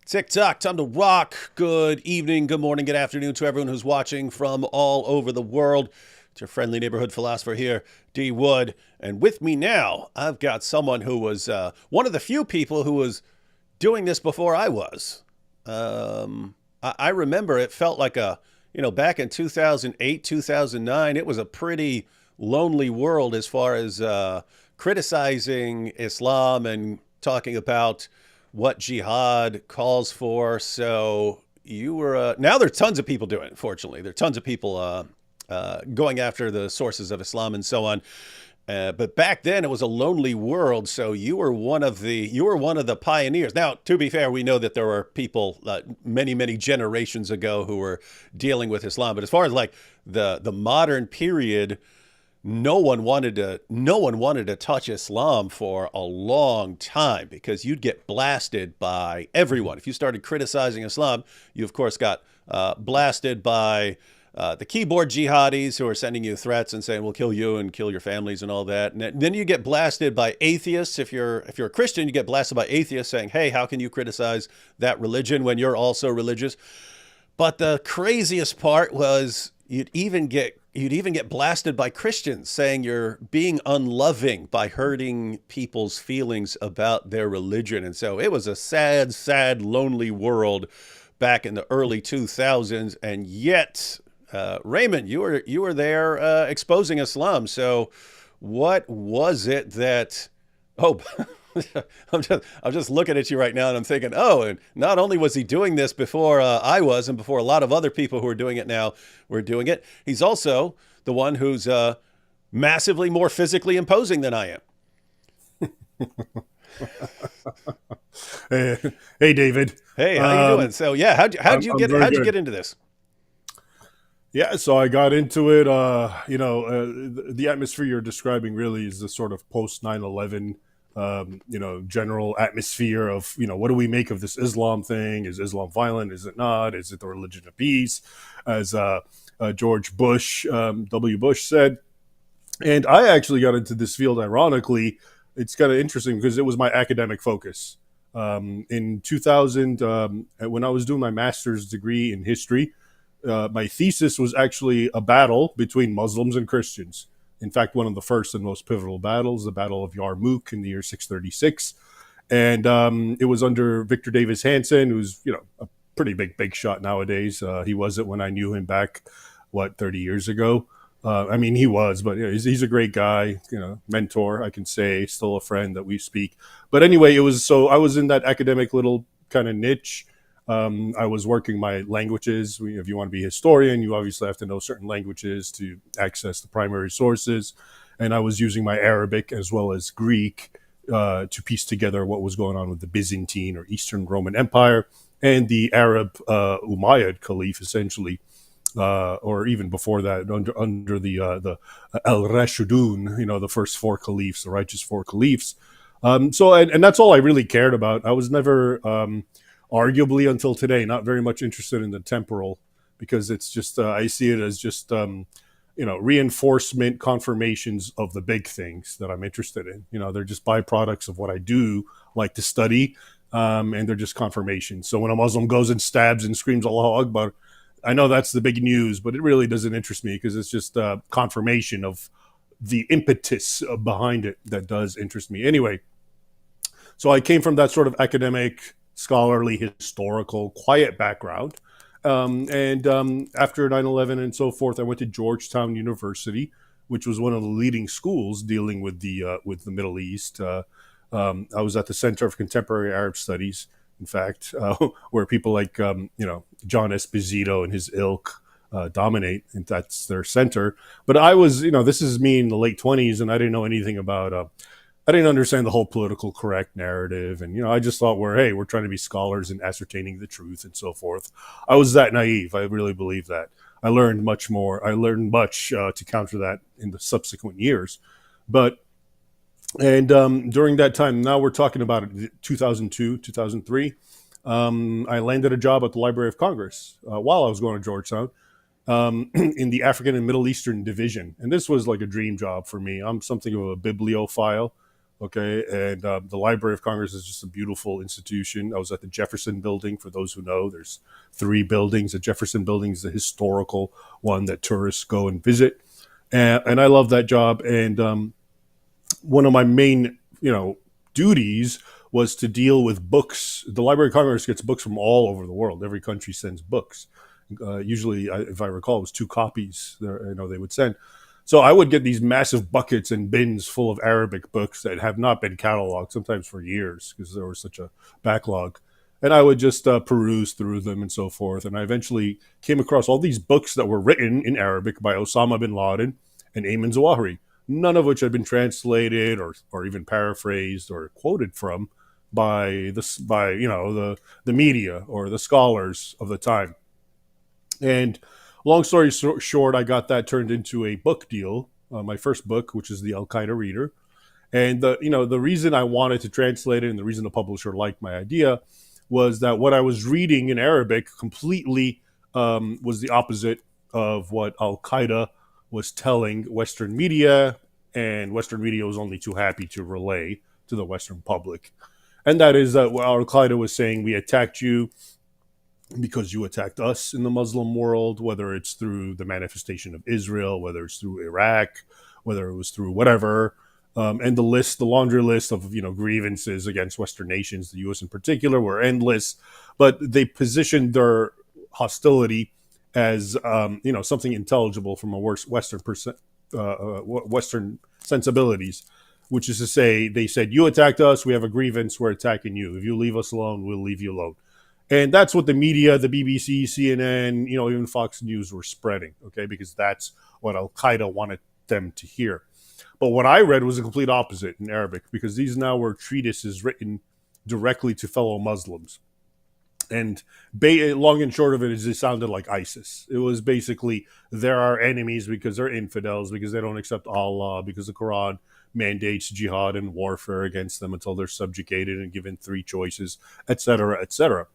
TikTok, time to rock. Good evening, good morning, good afternoon to everyone who's watching from all over the world. It's your friendly neighborhood philosopher here, D. Wood. And with me now, I've got someone who was one of the few people who was doing this before I was. I remember it felt like back in 2008, 2009, it was a pretty lonely world as far as criticizing Islam and talking about what jihad calls for. So you were now there's tons of people doing it. Fortunately, there are tons of people going after the sources of Islam and so on. But back then it was a lonely world. So you were one of the pioneers. Now, to be fair, we know that there were people many generations ago who were dealing with Islam. But as far as like the modern period, no one wanted to touch Islam for a long time because you'd get blasted by everyone. If you started criticizing Islam, you of course got blasted by the keyboard jihadis who are sending you threats and saying we'll kill you and kill your families and all that. And then you get blasted by atheists. If you're a Christian, you get blasted by atheists saying, "Hey, how can you criticize that religion when you're also religious?" But the craziest part was you'd even get blasted by Christians saying you're being unloving by hurting people's feelings about their religion. And so it was a sad, lonely world back in the early 2000s. And yet, Raymond, you were there exposing Islam. So what was it that? Oh, I'm just looking at you right now, and I'm thinking, oh, and not only was he doing this before I was, and before a lot of other people who are doing it now were doing it, he's also the one who's massively more physically imposing than I am. Hey, David. Hey, how you doing? So yeah, how'd you I'm get very how'd you good. get into this? Yeah, so I got into it. The atmosphere you're describing really is the sort of post 9/11, general atmosphere of, what do we make of this Islam thing? Is Islam violent? Is it not? Is it the religion of peace? As George Bush, W. Bush said. And I actually got into this field, ironically. It's kind of interesting because it was my academic focus. In 2000, when I was doing my master's degree in history, my thesis was actually a battle between Muslims and Christians. In fact, one of the first and most pivotal battles, the Battle of Yarmouk in the year 636. And it was under Victor Davis Hanson, who's, a pretty big shot nowadays. He was it when I knew him back, 30 years ago. He was, but he's a great guy, mentor, I can say, still a friend that we speak. But anyway, I was in that academic little kind of niche. I was working my languages. If you want to be a historian, you obviously have to know certain languages to access the primary sources. And I was using my Arabic as well as Greek to piece together what was going on with the Byzantine or Eastern Roman Empire and the Arab Umayyad Caliph, essentially, or even before that, under the Al Rashidun, the first four caliphs, the righteous four caliphs. And that's all I really cared about. I was never arguably until today, not very much interested in the temporal because it's just, I see it as just, reinforcement confirmations of the big things that I'm interested in. They're just byproducts of what I do like to study. And they're just confirmations. So when a Muslim goes and stabs and screams Allah Akbar, I know that's the big news, but it really doesn't interest me because it's just confirmation of the impetus behind it that does interest me. Anyway, so I came from that sort of academic, scholarly, historical, quiet background. And after 9/11 and so forth, I went to Georgetown University, which was one of the leading schools dealing with the Middle East. I was at the Center of Contemporary Arab Studies, in fact, where people like, John Esposito and his ilk dominate, and that's their center. But I was, this is me in the late 20s, and I didn't know anything about I didn't understand the whole political correct narrative. And, I just thought we're trying to be scholars and ascertaining the truth and so forth. I was that naive. I really believe that. I learned much more. I learned much to counter that in the subsequent years. And during that time, now we're talking about 2002, 2003, I landed a job at the Library of Congress while I was going to Georgetown in the African and Middle Eastern division. And this was like a dream job for me. I'm something of a bibliophile. Okay, and the Library of Congress is just a beautiful institution. I was at the Jefferson Building. For those who know, there's three buildings. The Jefferson Building is the historical one that tourists go and visit, and I love that job. And one of my main, duties was to deal with books. The Library of Congress gets books from all over the world. Every country sends books. Usually, if I recall, it was two copies. They would send. So I would get these massive buckets and bins full of Arabic books that have not been cataloged, sometimes for years, because there was such a backlog. And I would just peruse through them and so forth. And I eventually came across all these books that were written in Arabic by Osama bin Laden and Ayman Zawahiri, none of which had been translated or even paraphrased or quoted from by the media or the scholars of the time. And long story short, I got that turned into a book deal, my first book, which is the Al Qaeda Reader. And the reason I wanted to translate it and the reason the publisher liked my idea was that what I was reading in Arabic completely was the opposite of what Al Qaeda was telling Western media, and Western media was only too happy to relay to the Western public. And that is that Al Qaeda was saying, we attacked you because you attacked us in the Muslim world, whether it's through the manifestation of Israel, whether it's through Iraq, whether it was through whatever. And the laundry list of grievances against Western nations, the U.S. in particular, were endless. But they positioned their hostility as something intelligible from a Western sensibilities, which is to say, they said, you attacked us, we have a grievance, we're attacking you. If you leave us alone, we'll leave you alone. And that's what the media, the BBC, CNN, even Fox News were spreading, okay, because that's what Al Qaeda wanted them to hear. But what I read was the complete opposite in Arabic, because these now were treatises written directly to fellow Muslims. And long and short of it is, it sounded like ISIS. It was basically, they're our enemies because they're infidels, because they don't accept Allah, because the Quran mandates jihad and warfare against them until they're subjugated and given three choices, etc., etc.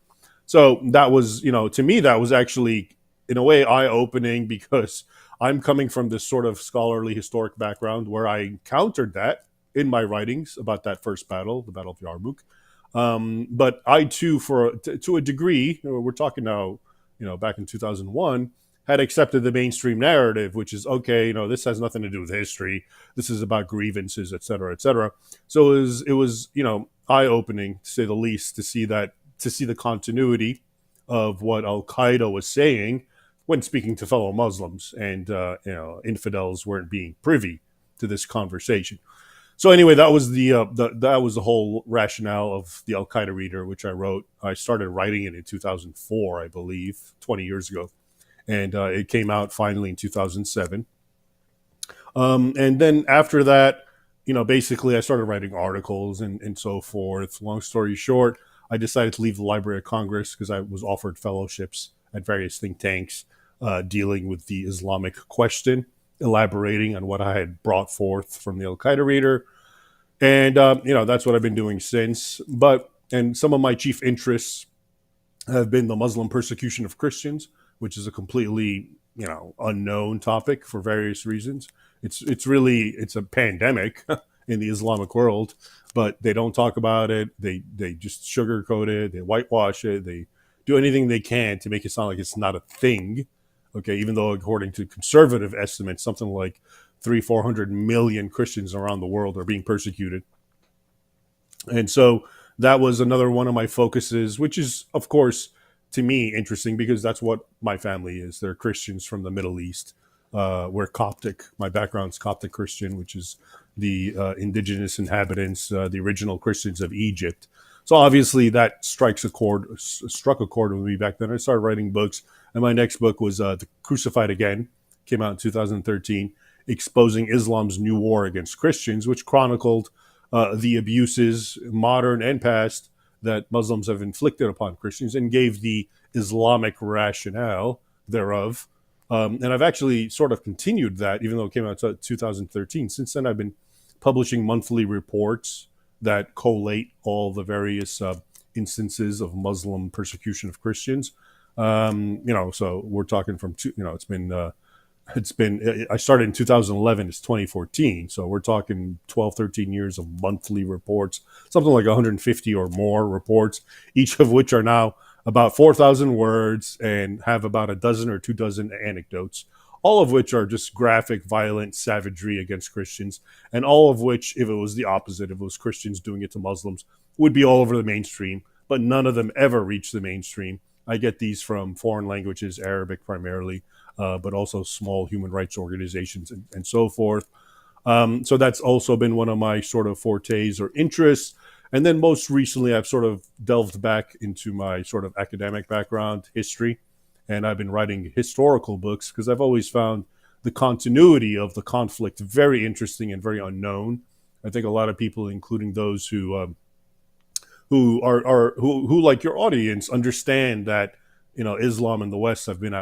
So that was, to me, that was actually, in a way, eye-opening, because I'm coming from this sort of scholarly historic background where I encountered that in my writings about that first battle, the Battle of Yarmouk. But I too, to a degree, we're talking now, back in 2001, had accepted the mainstream narrative, which is, okay, this has nothing to do with history. This is about grievances, et cetera, et cetera. So it was eye-opening, to say the least, to see the continuity of what Al Qaeda was saying when speaking to fellow Muslims, and infidels weren't being privy to this conversation. So anyway, that was the whole rationale of the Al Qaeda Reader, which I wrote. I started writing it in 2004, I believe, 20 years ago, and it came out finally in 2007. And then after that, basically I started writing articles and so forth. Long story short, I decided to leave the Library of Congress because I was offered fellowships at various think tanks dealing with the Islamic question, elaborating on what I had brought forth from the Al Qaeda Reader. And, that's what I've been doing since. And some of my chief interests have been the Muslim persecution of Christians, which is a completely, unknown topic for various reasons. It's a pandemic in the Islamic world, but they don't talk about it. They just sugarcoat it. They whitewash it. They do anything they can to make it sound like it's not a thing. Okay, even though according to conservative estimates, something like 400 million Christians around the world are being persecuted. And so that was another one of my focuses, which is, of course, to me interesting because that's what my family is. They're Christians from the Middle East. We're Coptic. My background's Coptic Christian, which is the indigenous inhabitants, the original Christians of Egypt. So obviously that struck a chord with me back then. I started writing books, and my next book was The Crucified Again, came out in 2013, exposing Islam's new war against Christians, which chronicled the abuses, modern and past, that Muslims have inflicted upon Christians and gave the Islamic rationale thereof. And I've actually sort of continued that, even though it came out in 2013. Since then, I've been publishing monthly reports that collate all the various instances of Muslim persecution of Christians. So we're talking from it's been I started in 2011, it's 2014, so we're talking 12, 13 years of monthly reports, something like 150 or more reports, each of which are now about 4,000 words and have about a dozen or 2 dozen anecdotes, all of which are just graphic violent savagery against Christians, and all of which, if it was the opposite, if it was Christians doing it to Muslims, would be all over the mainstream, but none of them ever reach the mainstream. I get these from foreign languages, Arabic primarily, but also small human rights organizations and so forth. So that's also been one of my sort of fortes or interests. And then most recently, I've sort of delved back into my sort of academic background, history, and I've been writing historical books because I've always found the continuity of the conflict very interesting and very unknown. I think a lot of people, including those who like your audience understand that Islam and the West have been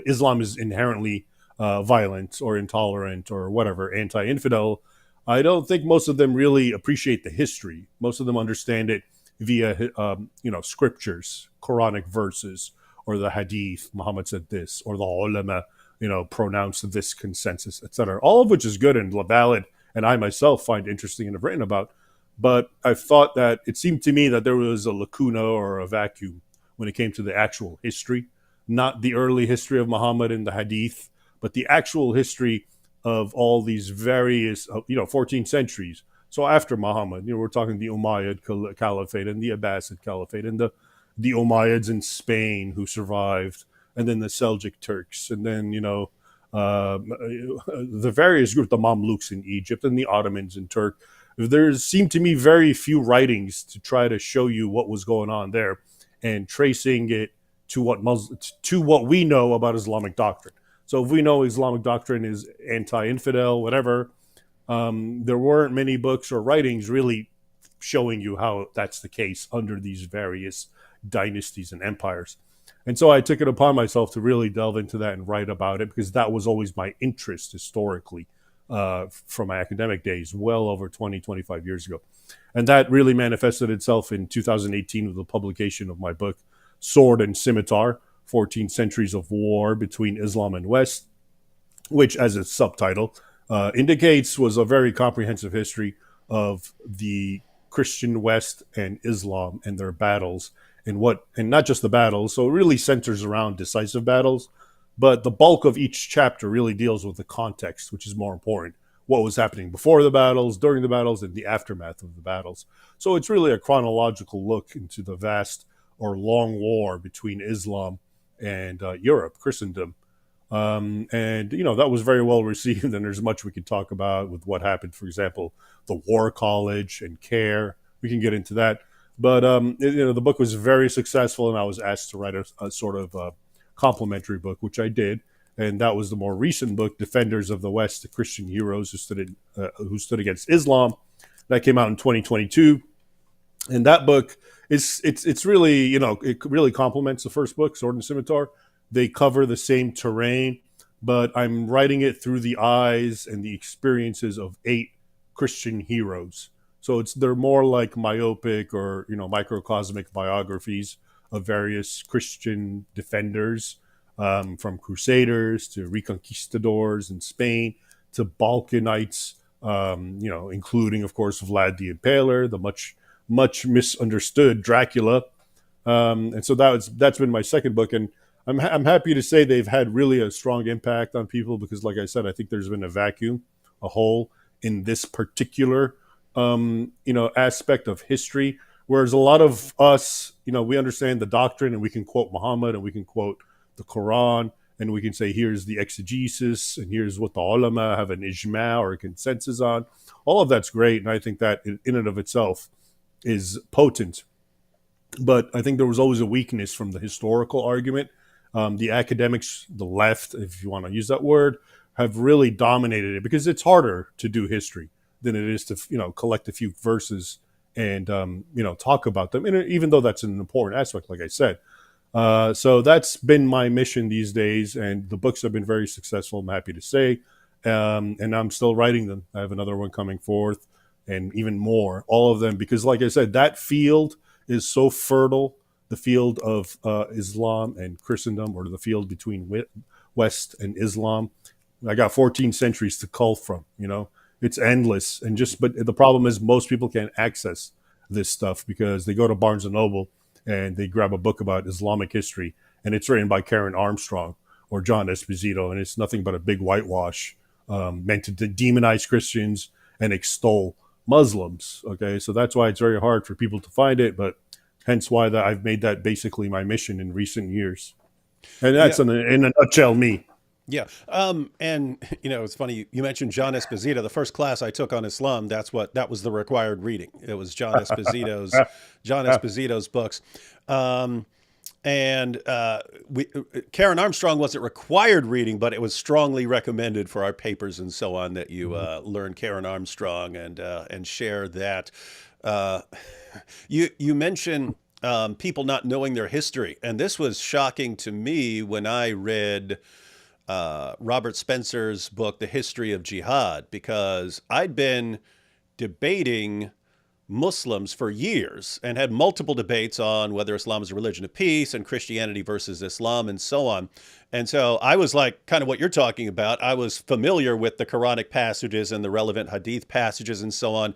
Islam is inherently violent or intolerant or whatever, anti-infidel. I don't think most of them really appreciate the history. Most of them understand it via scriptures, Quranic verses, or the Hadith. Muhammad said this, or the ulama pronounced this consensus, etc. All of which is good and valid, and I myself find interesting and have written about. But I've thought that it seemed to me that there was a lacuna or a vacuum when it came to the actual history, not the early history of Muhammad and the Hadith, but the actual history of all these various, 14 centuries. So after Muhammad, we're talking the Umayyad Caliphate and the Abbasid Caliphate and the Umayyads in Spain who survived, and then the Seljuk Turks, and then, the various groups, the Mamluks in Egypt and the Ottomans in Turk. There seemed to me very few writings to try to show you what was going on there and tracing it to what we know about Islamic doctrine. So if we know Islamic doctrine is anti-infidel, whatever, there weren't many books or writings really showing you how that's the case under these various dynasties and empires. And so I took it upon myself to really delve into that and write about it because that was always my interest historically from my academic days, well over 20, 25 years ago. And that really manifested itself in 2018 with the publication of my book, Sword and Scimitar, 14 Centuries of War Between Islam and West, which, as its subtitle indicates, was a very comprehensive history of the Christian West and Islam and their battles and not just the battles. So it really centers around decisive battles, but the bulk of each chapter really deals with the context, which is more important. What was happening before the battles, during the battles, and the aftermath of the battles. So it's really a chronological look into the vast or long war between Islam and Europe, Christendom. And that was very well received, and there's much we could talk about with what happened. For example, the War College and CARE. We can get into that. But the book was very successful, and I was asked to write a sort of complimentary book, which I did. And that was the more recent book, Defenders of the West, the Christian Heroes who stood against Islam. That came out in 2022. And that book it's really, it really complements the first book, Sword and Scimitar. They cover the same terrain, but I'm writing it through the eyes and the experiences of 8 Christian heroes. So they're more like myopic or, microcosmic biographies of various Christian defenders, from crusaders to reconquistadors in Spain to Balkanites, including, of course, Vlad the Impaler, the much misunderstood Dracula. And so that's been my second book. And I'm happy to say they've had really a strong impact on people because, like I said, I think there's been a vacuum, a hole in this particular, aspect of history. Whereas a lot of us, we understand the doctrine and we can quote Muhammad and we can quote the Quran and we can say, here's the exegesis and here's what the ulama have an ijma or a consensus on. All of that's great. And I think that in and of itself is potent. But I think there was always a weakness from the historical argument. The academics, the left, if you want to use that word, have really dominated it because it's harder to do history than it is to, collect a few verses and, talk about them. And even though that's an important aspect, like I said. So that's been my mission these days. And the books have been very successful, I'm happy to say. And I'm still writing them. I have another one coming forth and even more, all of them, because like I said, that field is so fertile, the field of Islam and Christendom, or the field between West and Islam. I got 14 centuries to cull from. It's endless, and just but the problem is most people can't access this stuff because they go to Barnes and Noble and they grab a book about Islamic history, and it's written by Karen Armstrong or John Esposito, and it's nothing but a big whitewash meant to demonize Christians and extol Muslims. Okay, so that's why it's very hard for people to find it, but hence why I've made that basically my mission in recent years. And Yeah. that's in a nutshell me. Yeah. And it's funny you mentioned John Esposito. The first class I took on Islam, that was the required reading. It was John Esposito's books. And Karen Armstrong wasn't required reading, but it was strongly recommended for our papers and so on that you learn Karen Armstrong and share that. You mentioned people not knowing their history, and this was shocking to me when I read Robert Spencer's book, The History of Jihad, because I'd been debating Muslims for years and had multiple debates on whether Islam is a religion of peace and Christianity versus Islam and so on. And so I was like, kind of what you're talking about. I was familiar with the Quranic passages and the relevant Hadith passages and so on.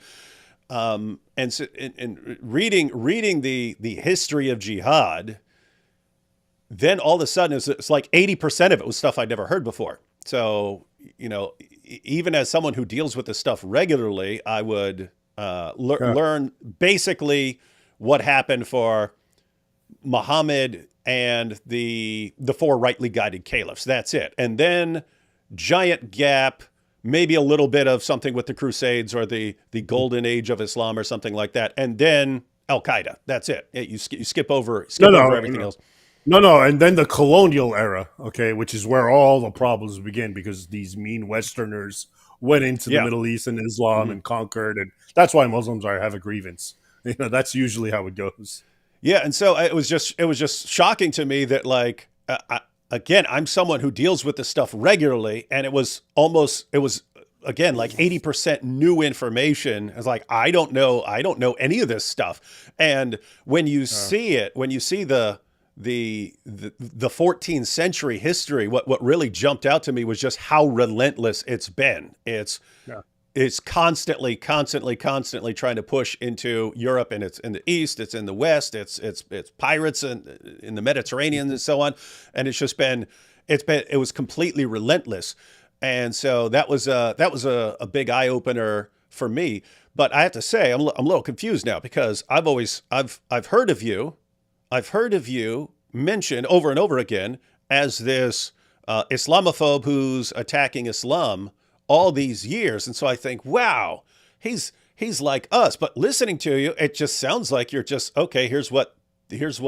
And reading the history of jihad, then all of a sudden it's like 80% of it was stuff I'd never heard before. So, even as someone who deals with this stuff regularly, I would learn basically what happened for Muhammad and the four rightly guided caliphs. That's it. And then giant gap, maybe a little bit of something with the Crusades or the golden age of Islam or something like that. And then Al Qaeda. That's it. You skip over everything else. No, and then the colonial era, okay, which is where all the problems begin because these mean Westerners went into the Middle East and Islam and conquered, and that's why Muslims have a grievance. That's usually how it goes. Yeah, and so it was just shocking to me that again, I'm someone who deals with this stuff regularly, and it was again like 80% new information. I was like, I don't know any of this stuff. And when you see it, when you see the 14th century history, what really jumped out to me was just how relentless it's been. It's constantly trying to push into Europe, and it's in the East, it's in the West, it's pirates in the Mediterranean and so on. And it was completely relentless. And so that was a big eye opener for me. But I have to say, I'm a little confused now because I've heard of you. I've heard of you mentioned over and over again as this Islamophobe who's attacking Islam all these years. And so I think, wow, he's like us. But listening to you, it just sounds like you're just, okay, here's what these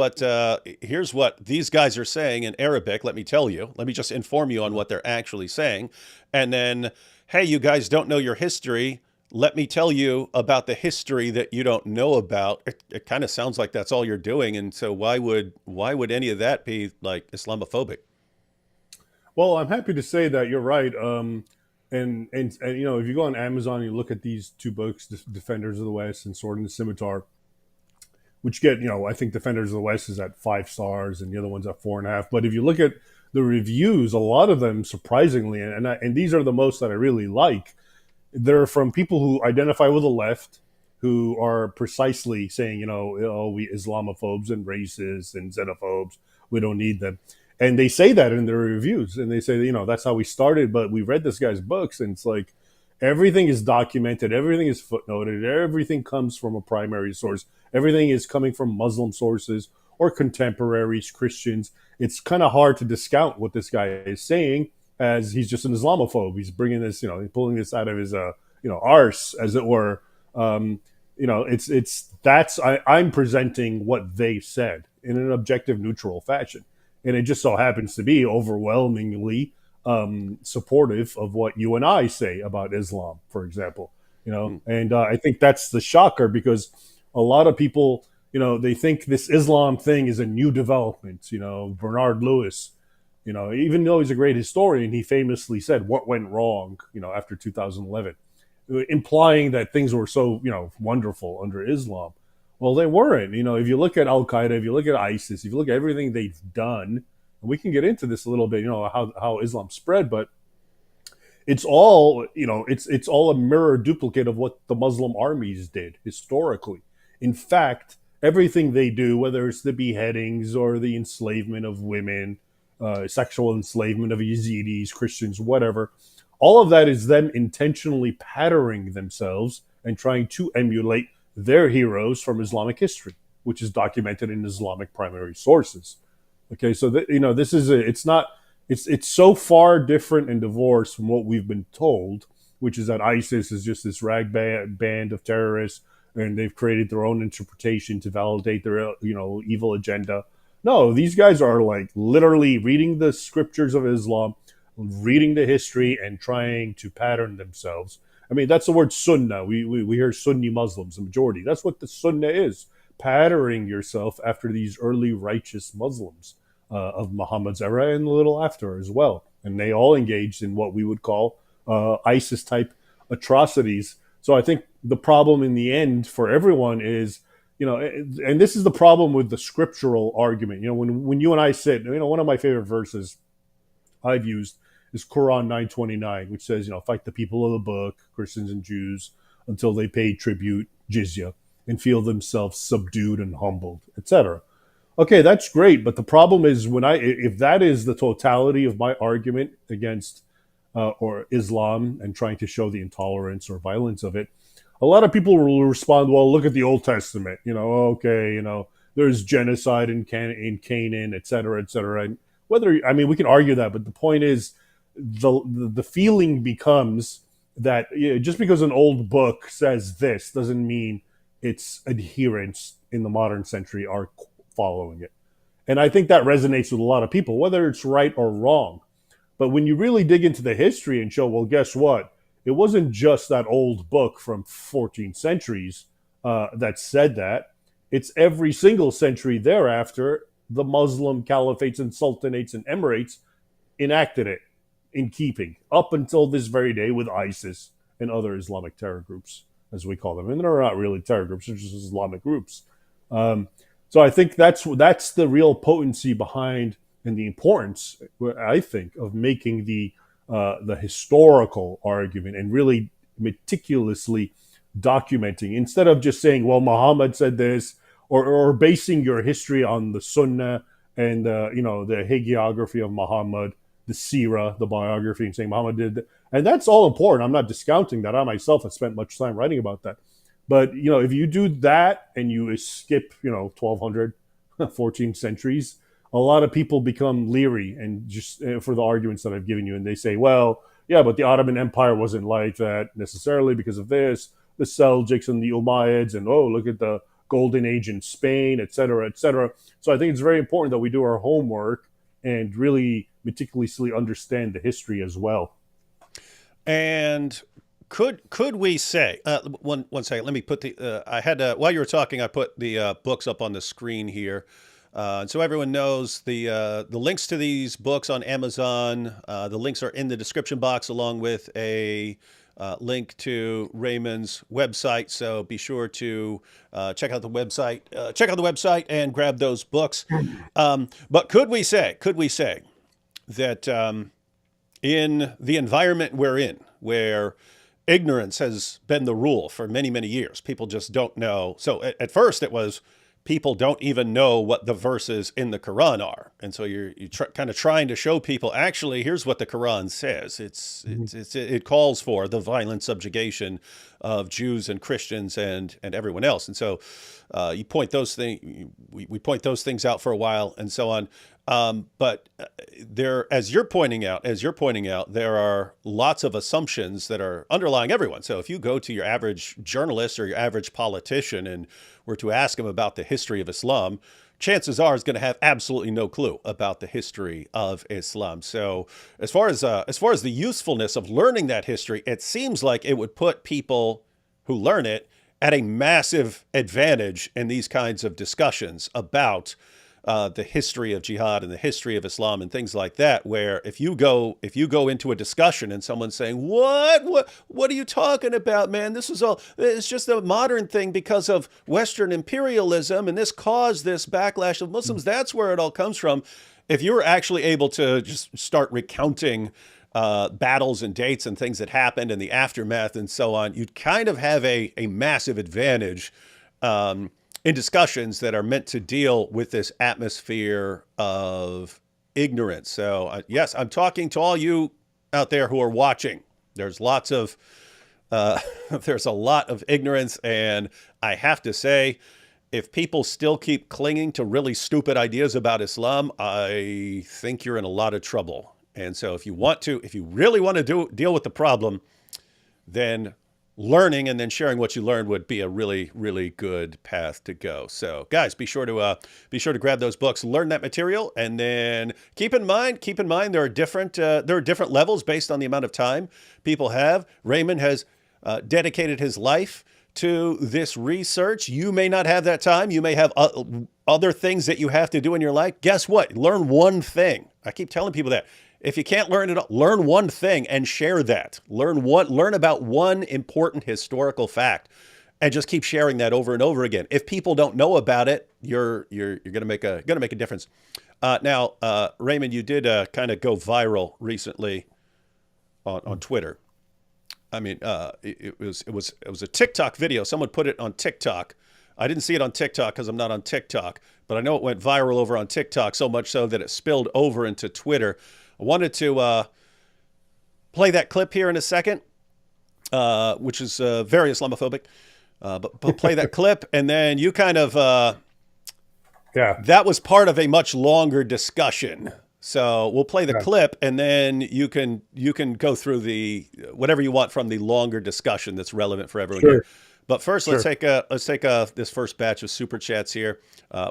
guys are saying in Arabic. Let me tell you. Let me just inform you on what they're actually saying. And then, hey, you guys don't know your history. Let me tell you about the history that you don't know about. It kind of sounds like that's all you're doing. And so why would any of that be like Islamophobic? Well, I'm happy to say that you're right. And if you go on Amazon and you look at these two books, Defenders of the West and Sword and the Scimitar, which get, I think Defenders of the West is at 5 stars and the other one's at 4.5. But if you look at the reviews, a lot of them, surprisingly, and these are the most that I really like, they're from people who identify with the left, who are precisely saying, we Islamophobes and racists and xenophobes, we don't need them. And they say that in their reviews. And they say, that's how we started, but we read this guy's books, and it's like everything is documented, everything is footnoted, everything comes from a primary source, everything is coming from Muslim sources or contemporaries, Christians. It's kind of hard to discount what this guy is saying as he's just an Islamophobe. He's bringing this, he's pulling this out of his, arse, as it were. I'm presenting what they said in an objective, neutral fashion. And it just so happens to be overwhelmingly supportive of what you and I say about Islam, for example. And I think that's the shocker, because a lot of people, they think this Islam thing is a new development. Bernard Lewis, even though he's a great historian, he famously said what went wrong, after 2011, implying that things were so, wonderful under Islam. Well, they weren't. If you look at Al Qaeda, if you look at ISIS, if you look at everything they've done, And we can get into this a little bit, how Islam spread, but it's all it's all a mirror duplicate of what the Muslim armies did historically. In fact, everything they do, whether it's the beheadings or the enslavement of women, sexual enslavement of Yazidis, Christians, whatever, all of that is them intentionally patterning themselves and trying to emulate their heroes from Islamic history, which is documented in Islamic primary sources. Okay, so this is it's not it's so far different and divorced from what we've been told, which is that ISIS is just this band of terrorists, and they've created their own interpretation to validate their evil agenda. No, these guys are like literally reading the scriptures of Islam, reading the history, and trying to pattern themselves. I mean, that's the word sunnah. We hear Sunni Muslims, the majority. That's what the sunnah is, patterning yourself after these early righteous Muslims of Muhammad's era and a little after as well. And they all engaged in what we would call ISIS type atrocities. So I think the problem in the end for everyone is, and this is the problem with the scriptural argument. When you and I sit, one of my favorite verses I've used is Quran 9:29, which says, fight the people of the book, Christians and Jews, until they pay tribute, jizya, and feel themselves subdued and humbled, etc. Okay, that's great, but the problem is if that is the totality of my argument against or Islam and trying to show the intolerance or violence of it, a lot of people will respond, well, look at the Old Testament, okay, there's genocide in Canaan, et cetera, et cetera. And we can argue that, but the point is the feeling becomes that just because an old book says this doesn't mean its adherents in the modern century are following it. And I think that resonates with a lot of people, whether it's right or wrong. But when you really dig into the history and show, well, guess what? It wasn't just that old book from 14 centuries that said that. It's every single century thereafter, the Muslim caliphates and sultanates and emirates enacted it in keeping up until this very day with ISIS and other Islamic terror groups, as we call them. And they're not really terror groups, they're just Islamic groups. So I think that's the real potency behind and the importance, I think, of making the historical argument and really meticulously documenting, instead of just saying, well, Muhammad said this, or basing your history on the Sunnah and the hagiography of Muhammad, the Sirah, the biography, and saying Muhammad did that. And that's all important. I'm not discounting that. I myself have spent much time writing about that. But if you do that and you skip 1200, 14 centuries, a lot of people become leery and just for the arguments that I've given you, and they say, well, yeah, but the Ottoman Empire wasn't like that necessarily because of this, the Seljuks and the Umayyads, and look at the Golden Age in Spain, et cetera, et cetera. So I think it's very important that we do our homework and really meticulously understand the history as well. And could we say one second? Let me put the I had while you were talking, I put the books up on the screen here, and so everyone knows the links to these books on Amazon. The links are in the description box, along with a link to Raymond's website. So be sure to check out the website. Check out the website and grab those books. But could we say that in the environment we're in, where ignorance has been the rule for many, many years, people just don't know. So at first it was people don't even know what the verses in the Quran are. And so you're kind of trying to show people, actually, here's what the Quran says. It calls for the violent subjugation of Jews and Christians and everyone else. And so we point those things out for a while and so on. But there, as you're pointing out, there are lots of assumptions that are underlying everyone. So if you go to your average journalist or your average politician and were to ask him about the history of Islam, chances are he's going to have absolutely no clue about the history of Islam. So as far as the usefulness of learning that history, it seems like it would put people who learn it at a massive advantage in these kinds of discussions about the history of jihad and the history of Islam and things like that, where if you go into a discussion and someone's saying, what are you talking about, man? It's just a modern thing because of Western imperialism, and this caused this backlash of Muslims. That's where it all comes from. If you were actually able to just start recounting battles and dates and things that happened and the aftermath and so on, you'd kind of have a massive advantage in discussions that are meant to deal with this atmosphere of ignorance. So yes, I'm talking to all you out there who are watching. There's lots of there's a lot of ignorance, and I have to say, if people still keep clinging to really stupid ideas about Islam, I think you're in a lot of trouble. And so if you really want to deal with the problem, then learning and then sharing what you learned would be a really, really good path to go. So guys, be sure to grab those books, learn that material, and then keep in mind there are different levels based on the amount of time people have. Raymond has dedicated his life to this research. You may not have that time. You may have other things that you have to do in your life. Guess what? Learn one thing. I keep telling people that. If you can't learn it all, learn one thing and share that. Learn about one important historical fact and just keep sharing that over and over again. If people don't know about it, you're going to make a difference. Now, Raymond, you did kind of go viral recently on Twitter. I mean, it was a TikTok video. Someone put it on TikTok. I didn't see it on TikTok because I'm not on TikTok, but I know it went viral over on TikTok, so much so that it spilled over into Twitter. I wanted to play that clip here in a second, which is very Islamophobic. But play that clip, and then you kind of that was part of a much longer discussion. So we'll play the clip, and then you can go through the whatever you want from the longer discussion that's relevant for everyone here. But first, let's take this first batch of super chats here.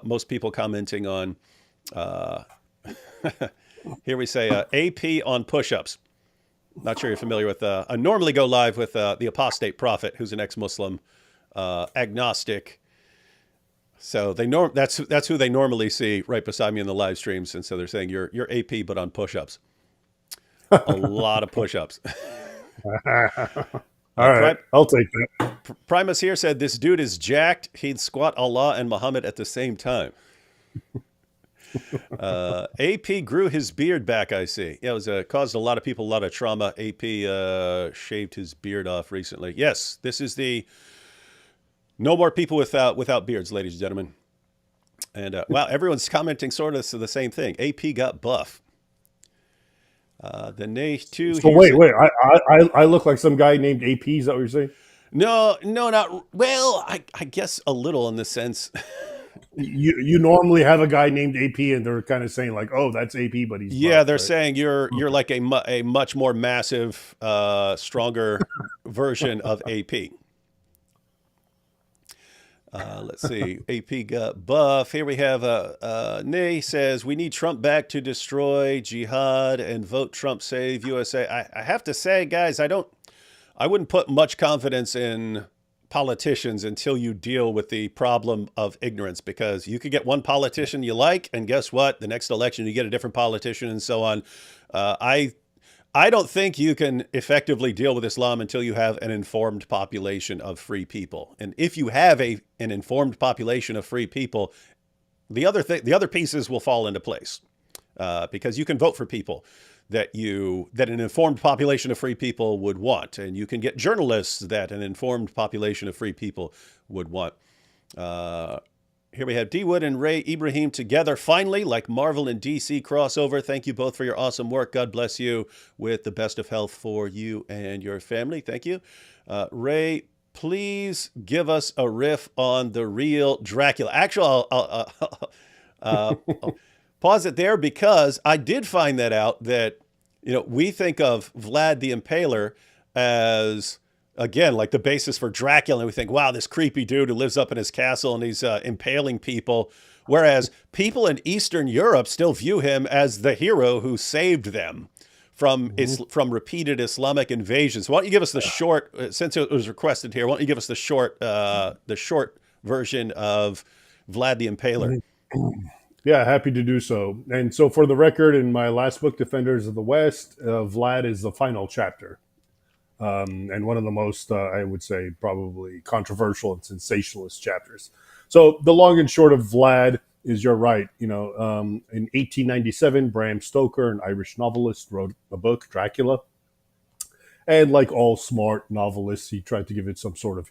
Most people commenting on. Here we say AP on push-ups. Not sure you're familiar with. I normally go live with the apostate prophet, who's an ex-Muslim, agnostic. So that's who they normally see right beside me in the live streams, and so they're saying you're AP but on push-ups. A lot of push-ups. All right, I'll take that. Primus here said this dude is jacked. He'd squat Allah and Muhammad at the same time. AP grew his beard back, I see. Yeah, it was caused a lot of people a lot of trauma. AP shaved his beard off recently. Yes, this is the no more people without beards, ladies and gentlemen. And wow, everyone's commenting sort of the same thing. AP got buff. The Nay too. So wait, I look like some guy named AP. Is that what you're saying? No, not well. I guess a little in the sense. You normally have a guy named AP, and they're kind of saying like, "Oh, that's AP," but he's buff, they're saying you're like a much more massive, stronger version of AP. Let's see. AP got buff. Here we have Nay says we need Trump back to destroy jihad and vote Trump save USA. I have to say, guys, I wouldn't put much confidence in politicians until you deal with the problem of ignorance, because you could get one politician you like, and guess what? The next election you get a different politician and so on. I don't think you can effectively deal with Islam until you have an informed population of free people. And if you have an informed population of free people, the other pieces will fall into place, because you can vote for people that an informed population of free people would want, and you can get journalists that an informed population of free people would want. Here we have D. Wood and Ray Ibrahim together, finally, like Marvel and DC crossover. Thank you both for your awesome work. God bless you with the best of health for you and your family. Thank you. Ray, please give us a riff on the real Dracula. Actually, I'll pause it there, because I did find that out that, we think of Vlad the Impaler as, again, like the basis for Dracula. And we think, wow, this creepy dude who lives up in his castle and he's impaling people. Whereas people in Eastern Europe still view him as the hero who saved them from repeated Islamic invasions. Why don't you give us the short, since it was requested here, why don't you give us the short version of Vlad the Impaler? Yeah, happy to do so. And so, for the record, in my last book, Defenders of the West, Vlad is the final chapter. And one of the most, I would say, probably controversial and sensationalist chapters. So, the long and short of Vlad is you're right. In 1897, Bram Stoker, an Irish novelist, wrote a book, Dracula. And like all smart novelists, he tried to give it some sort of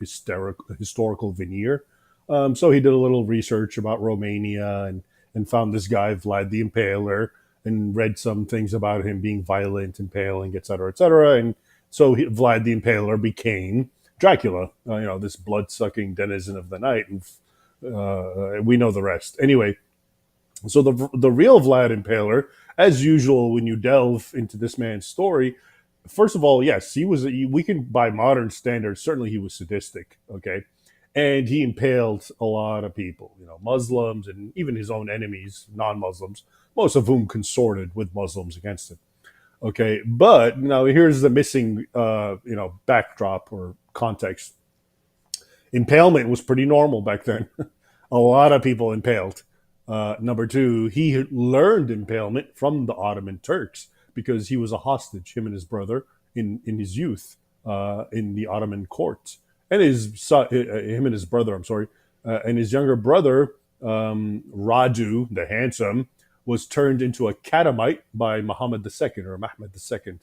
historical veneer. So he did a little research about Romania and found this guy, Vlad the Impaler, and read some things about him being violent, impaling, et cetera, et cetera. And so Vlad the Impaler became Dracula, this blood sucking denizen of the night. We know the rest. Anyway, so the real Vlad Impaler, as usual, when you delve into this man's story, first of all, yes, he was. We can, by modern standards, certainly he was sadistic. Okay, and he impaled a lot of people, Muslims and even his own enemies, non-Muslims, most of whom consorted with Muslims against him. Okay, but now here's the missing, backdrop or context. Impalement was pretty normal back then. A lot of people impaled. Number two, he learned impalement from the Ottoman Turks because he was a hostage, him and his brother, in his youth in the Ottoman court. And him and his brother, I'm sorry, and his younger brother, Raju, the handsome, was turned into a catamite by Muhammad II or Mahmud II,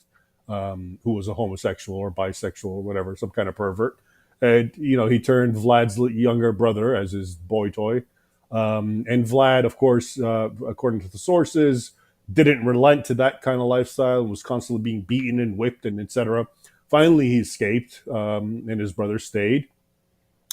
who was a homosexual or bisexual or whatever, some kind of pervert. And, he turned Vlad's younger brother as his boy toy. And Vlad, of course, according to the sources, didn't relent to that kind of lifestyle and was constantly being beaten and whipped and etc. Finally, he escaped, and his brother stayed,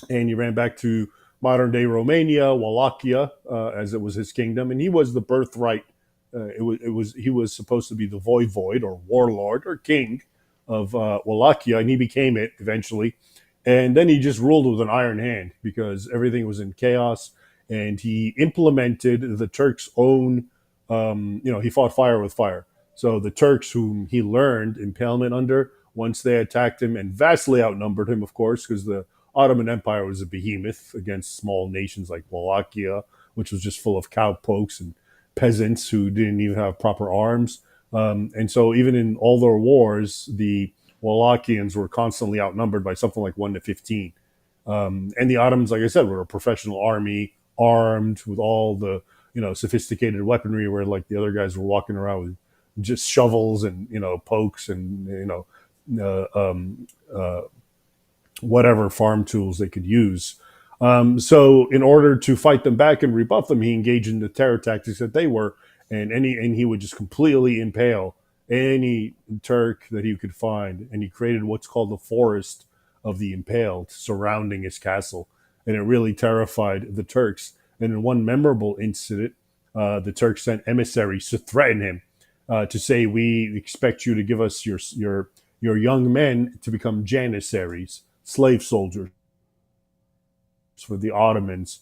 and he ran back to modern day Romania, Wallachia, as it was his kingdom, and he was the birthright. He was supposed to be the voivode or warlord or king of Wallachia, and he became it eventually. And then he just ruled with an iron hand because everything was in chaos, and he implemented the Turks' own. He fought fire with fire. So the Turks, whom he learned impalement under, once they attacked him and vastly outnumbered him, of course, because the Ottoman Empire was a behemoth against small nations like Wallachia, which was just full of cowpokes and peasants who didn't even have proper arms. And so, even in all their wars, the Wallachians were constantly outnumbered by something like 1 to 15. And the Ottomans, like I said, were a professional army, armed with all the sophisticated weaponry, where like the other guys were walking around with just shovels and pokes and whatever farm tools they could use. So in order to fight them back and rebuff them, he engaged in the terror tactics that they were, and he would just completely impale any Turk that he could find, and he created what's called the forest of the impaled surrounding his castle, and it really terrified the Turks. And in one memorable incident, the Turks sent emissaries to threaten him, to say, "We expect you to give us your young men to become janissaries, slave soldiers for the Ottomans."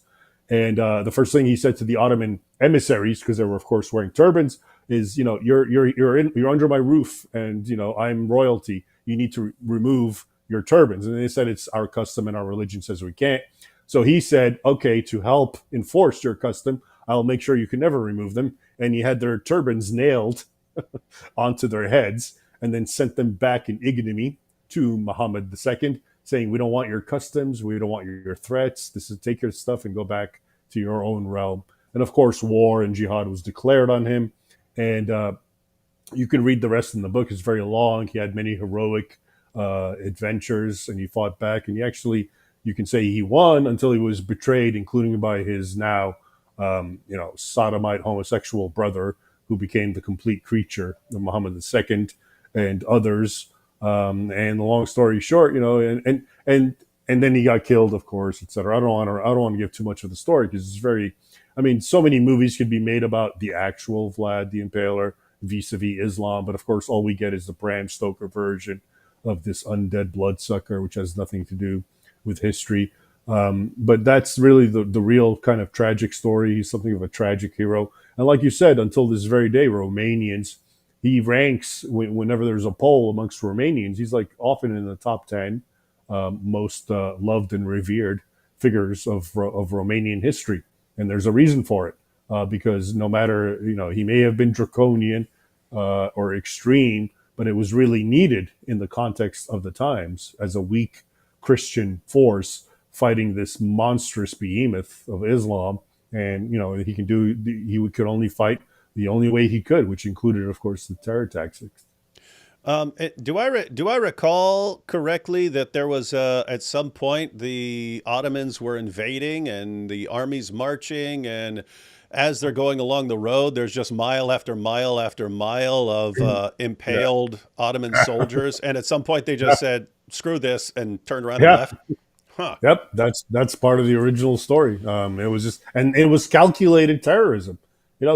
And the first thing he said to the Ottoman emissaries, because they were of course wearing turbans, is, you're under my roof, and I'm royalty. You need to remove your turbans. And they said it's our custom and our religion says we can't. So he said, okay, to help enforce your custom, I'll make sure you can never remove them. And he had their turbans nailed onto their heads and then sent them back in ignominy to Muhammad II, saying, we don't want your customs, we don't want your threats. This is, take your stuff and go back to your own realm. And of course, war and jihad was declared on him. And you can read the rest in the book. It's very long. He had many heroic adventures, and he fought back. And he actually, you can say he won until he was betrayed, including by his now, sodomite homosexual brother, who became the complete creature of Muhammad II and others. And the long story short, and then he got killed, of course, etc. I don't want to give too much of the story because it's very, so many movies could be made about the actual Vlad the Impaler vis-a-vis Islam, but of course, all we get is the Bram Stoker version of this undead bloodsucker, which has nothing to do with history. But that's really the real kind of tragic story. He's something of a tragic hero. And like you said, until this very day, Romanians, he ranks, whenever there's a poll amongst Romanians, he's like often in the top 10 most loved and revered figures of Romanian history. And there's a reason for it. because no matter, he may have been draconian or extreme, but it was really needed in the context of the times as a weak Christian force fighting this monstrous behemoth of Islam. And he could only fight the only way he could, which included, of course, the terror tactics. Do I recall correctly that there was at some point the Ottomans were invading and the armies marching, and as they're going along the road, there's just mile after mile after mile of Yeah. impaled Ottoman soldiers, and at some point they just said, "Screw this," and turned around and Yeah. left. Huh. Yep, that's part of the original story. It was just, and it was calculated terrorism.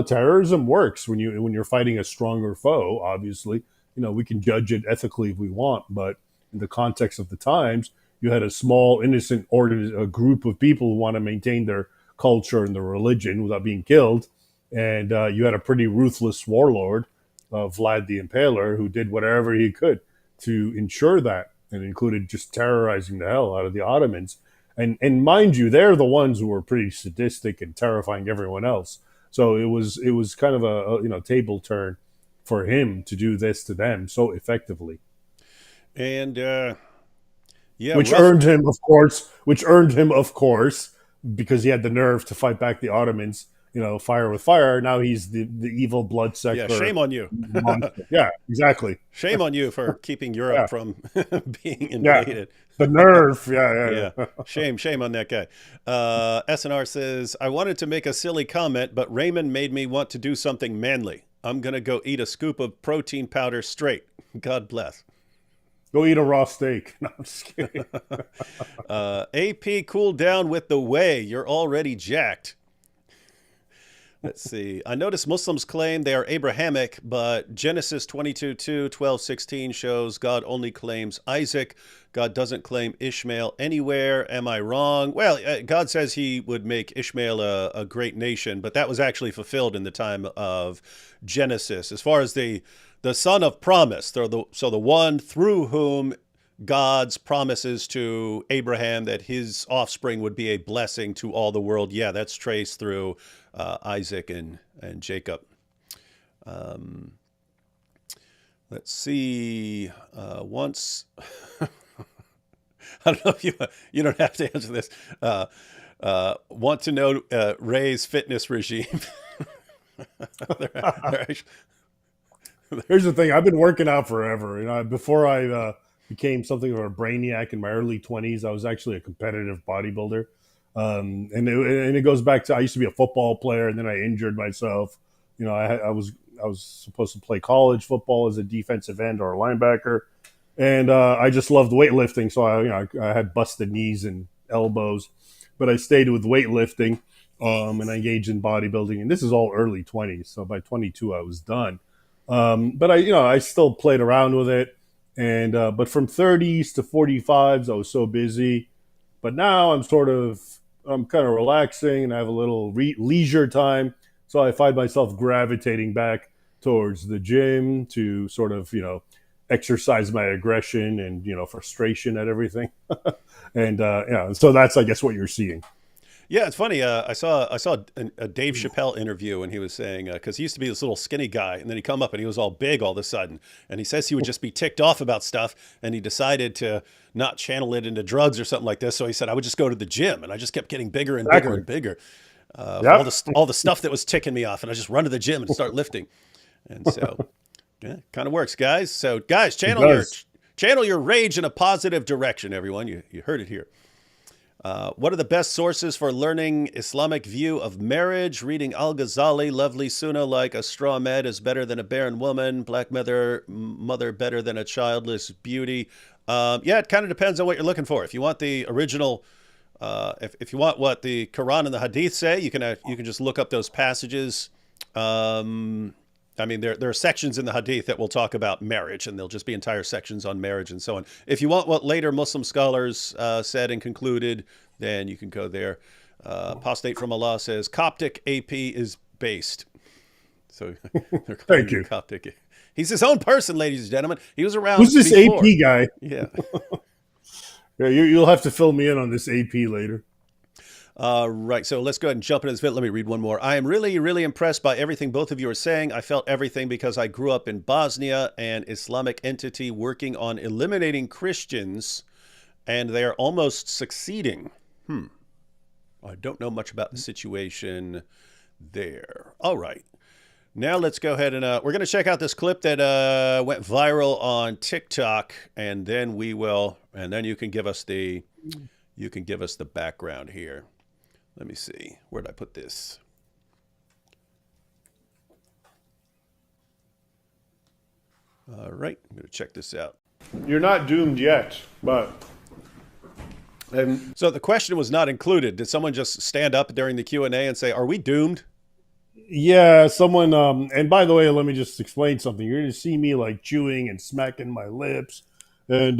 Terrorism works when you're fighting a stronger foe. Obviously, we can judge it ethically if we want, but in the context of the times, you had a small, innocent a group of people who want to maintain their culture and their religion without being killed, and you had a pretty ruthless warlord, Vlad the Impaler, who did whatever he could to ensure that, and included just terrorizing the hell out of the Ottomans. And mind you, they're the ones who were pretty sadistic and terrifying everyone else. So it was kind of a table turn for him to do this to them so effectively, And yeah, which rough. earned him, of course, because he had the nerve to fight back the Ottomans. Fire with fire. Now he's the evil Yeah, bloodsucker shame on you. monster. Yeah, exactly. Shame on you for keeping Europe Yeah, from being yeah. invaded. The nerve. Yeah, Yeah, yeah, shame on that guy. SNR says, I wanted to make a silly comment, but Raymond made me want to do something manly. I'm going to go eat a scoop of protein powder straight. God bless. Go eat a raw steak. No, I'm just kidding. AP, cool down with the whey. You're already jacked. Let's see. I notice Muslims claim they are Abrahamic, but Genesis 22:2, 12:16 shows God only claims Isaac. God doesn't claim Ishmael anywhere. Am I wrong? Well, God says he would make Ishmael a great nation, but that was actually fulfilled in the time of Genesis. As far as the son of promise, so the one through whom God's promises to Abraham that his offspring would be a blessing to all the world. Yeah, that's traced through Isaac and Jacob. Um, let's see. Once, I don't know if you don't have to answer this. Want to know Ray's fitness regime? They're actually, Here's the thing. I've been working out forever. Before I became something of a brainiac in my early 20s, I was actually a competitive bodybuilder. And it goes back to, I used to be a football player, and then I injured myself. I was supposed to play college football as a defensive end or a linebacker, and I just loved weightlifting. So I had busted knees and elbows, but I stayed with weightlifting, and I engaged in bodybuilding. And this is all early 20s. So by 22, I was done. But I still played around with it, and but from 30s to 45s, I was so busy. But now I'm kind of relaxing and I have a little leisure time. So I find myself gravitating back towards the gym to sort of, exercise my aggression and, frustration at everything. And, so that's, I guess, what you're seeing. yeah, it's funny. I saw a Dave Chappelle interview, and he was saying because he used to be this little skinny guy, and then he come up and he was all big all of a sudden, and he says he would just be ticked off about stuff, and he decided to not channel it into drugs or something like this. So he said I would just go to the gym, and I just kept getting bigger and bigger Exactly. and bigger for Yep. all the stuff that was ticking me off, and I just run to the gym and start lifting, and so yeah, kind of works, guys. So guys, It does. channel your rage in a positive direction, everyone. You heard it here. What are the best sources for learning Islamic view of marriage? Reading Al-Ghazali, lovely Sunnah like a straw mat is better than a barren woman, black mother better than a childless beauty. Yeah, it kind of depends on what you're looking for. If you want the original, if you want what the Quran and the Hadith say, you can just look up those passages. I mean, there are sections in the Hadith that will talk about marriage, and there'll just be entire sections on marriage and so on. If you want what later Muslim scholars said and concluded, then you can go there. Apostate from Allah says Coptic AP is based. So they're calling Thank him you. Coptic. He's his own person, ladies and gentlemen. He was around Who's this before. AP guy? Yeah. Yeah, you'll have to fill me in on this AP later. Right. So let's go ahead and jump into this vid. Let me read one more. I am really, really impressed by everything both of you are saying. I felt everything because I grew up in Bosnia, an Islamic entity working on eliminating Christians, and they are almost succeeding. I don't know much about the situation there. All right. Now let's go ahead and we're going to check out this clip that went viral on TikTok, and then you can give us the background here. Let me see. Where did I put this? All right. I'm going to check this out. You're not doomed yet, but. And So the question was not included. Did someone just stand up during the Q&A and say, "Are we doomed?" yeah, someone. And by the way, let me just explain something. You're going to see me like chewing and smacking my lips, and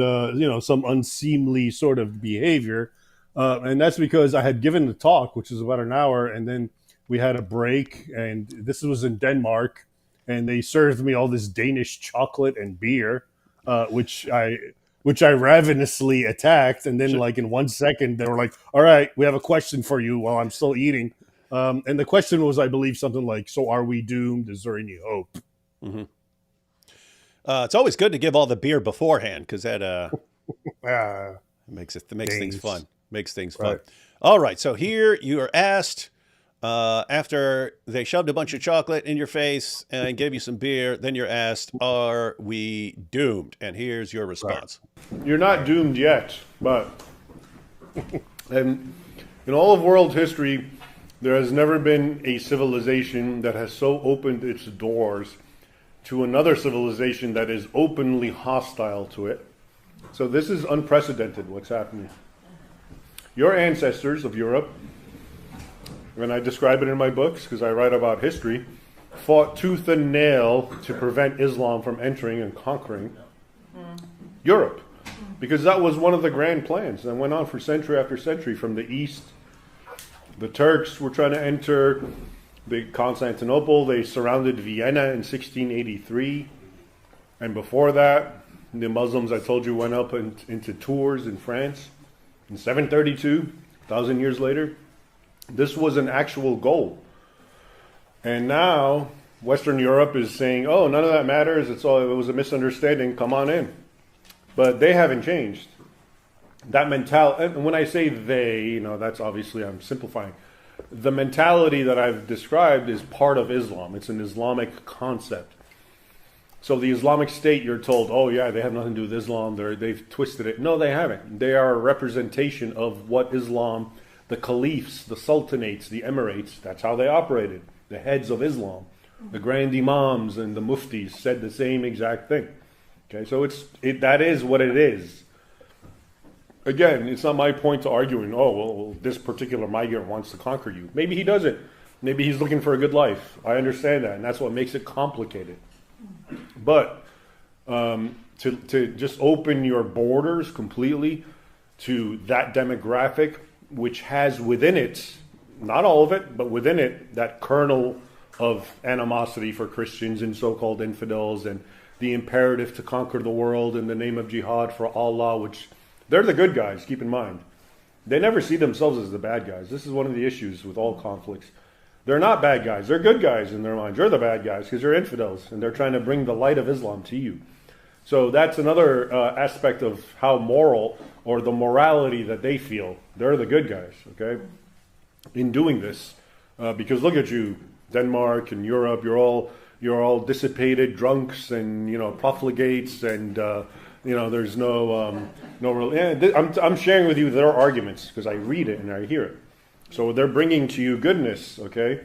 some unseemly sort of behavior. And that's because I had given the talk, which was about an hour, and then we had a break. And this was in Denmark, and they served me all this Danish chocolate and beer, which I ravenously attacked. And then, like in 1 second, they were like, "All right, we have a question for you," while I'm still eating. And the question was, I believe, something like, "So are we doomed? Is there any hope?" Mm-hmm. It's always good to give all the beer beforehand because that makes things fun. Makes things fun. Right. All right. So here you are asked after they shoved a bunch of chocolate in your face and gave you some beer. Then you're asked, "Are we doomed?" And here's your response. Right. You're not doomed yet, but and in all of world history, there has never been a civilization that has so opened its doors to another civilization that is openly hostile to it. So this is unprecedented, what's happening. Your ancestors of Europe, and I describe it in my books because I write about history, fought tooth and nail to prevent Islam from entering and conquering Europe. Because that was one of the grand plans that went on for century after century from the east. The Turks were trying to enter Constantinople. They surrounded Vienna in 1683. And before that, the Muslims, I told you, went up into Tours in France in 732, 1,000 years later. This was an actual goal. And now Western Europe is saying, "Oh, none of that matters. It was a misunderstanding. Come on in." But they haven't changed. That mentality, and when I say they, that's obviously, I'm simplifying. The mentality that I've described is part of Islam. It's an Islamic concept. So the Islamic State, you're told, "Oh yeah, they have nothing to do with Islam. They've twisted it." No, they haven't. They are a representation of what Islam, the caliphs, the sultanates, the emirates, that's how they operated. The heads of Islam, the grand imams and the muftis said the same exact thing. Okay, so that is what it is. Again, it's not my point to arguing, "Oh, well, this particular migrant wants to conquer you." Maybe he doesn't. Maybe he's looking for a good life. I understand that, and that's what makes it complicated. But to just open your borders completely to that demographic, which has within it, not all of it, but within it, that kernel of animosity for Christians and so-called infidels, and the imperative to conquer the world in the name of jihad for Allah, which they're the good guys, keep in mind. They never see themselves as the bad guys. This is one of the issues with all conflicts. They're not bad guys. They're good guys in their minds. You're the bad guys because you're infidels, and they're trying to bring the light of Islam to you. So that's another aspect of how moral, or the morality that they feel. They're the good guys, okay, in doing this. Because look at you, Denmark and Europe, you're all dissipated drunks and, profligates, and there's no real. I'm sharing with you their arguments because I read it and I hear it. So they're bringing to you goodness, okay?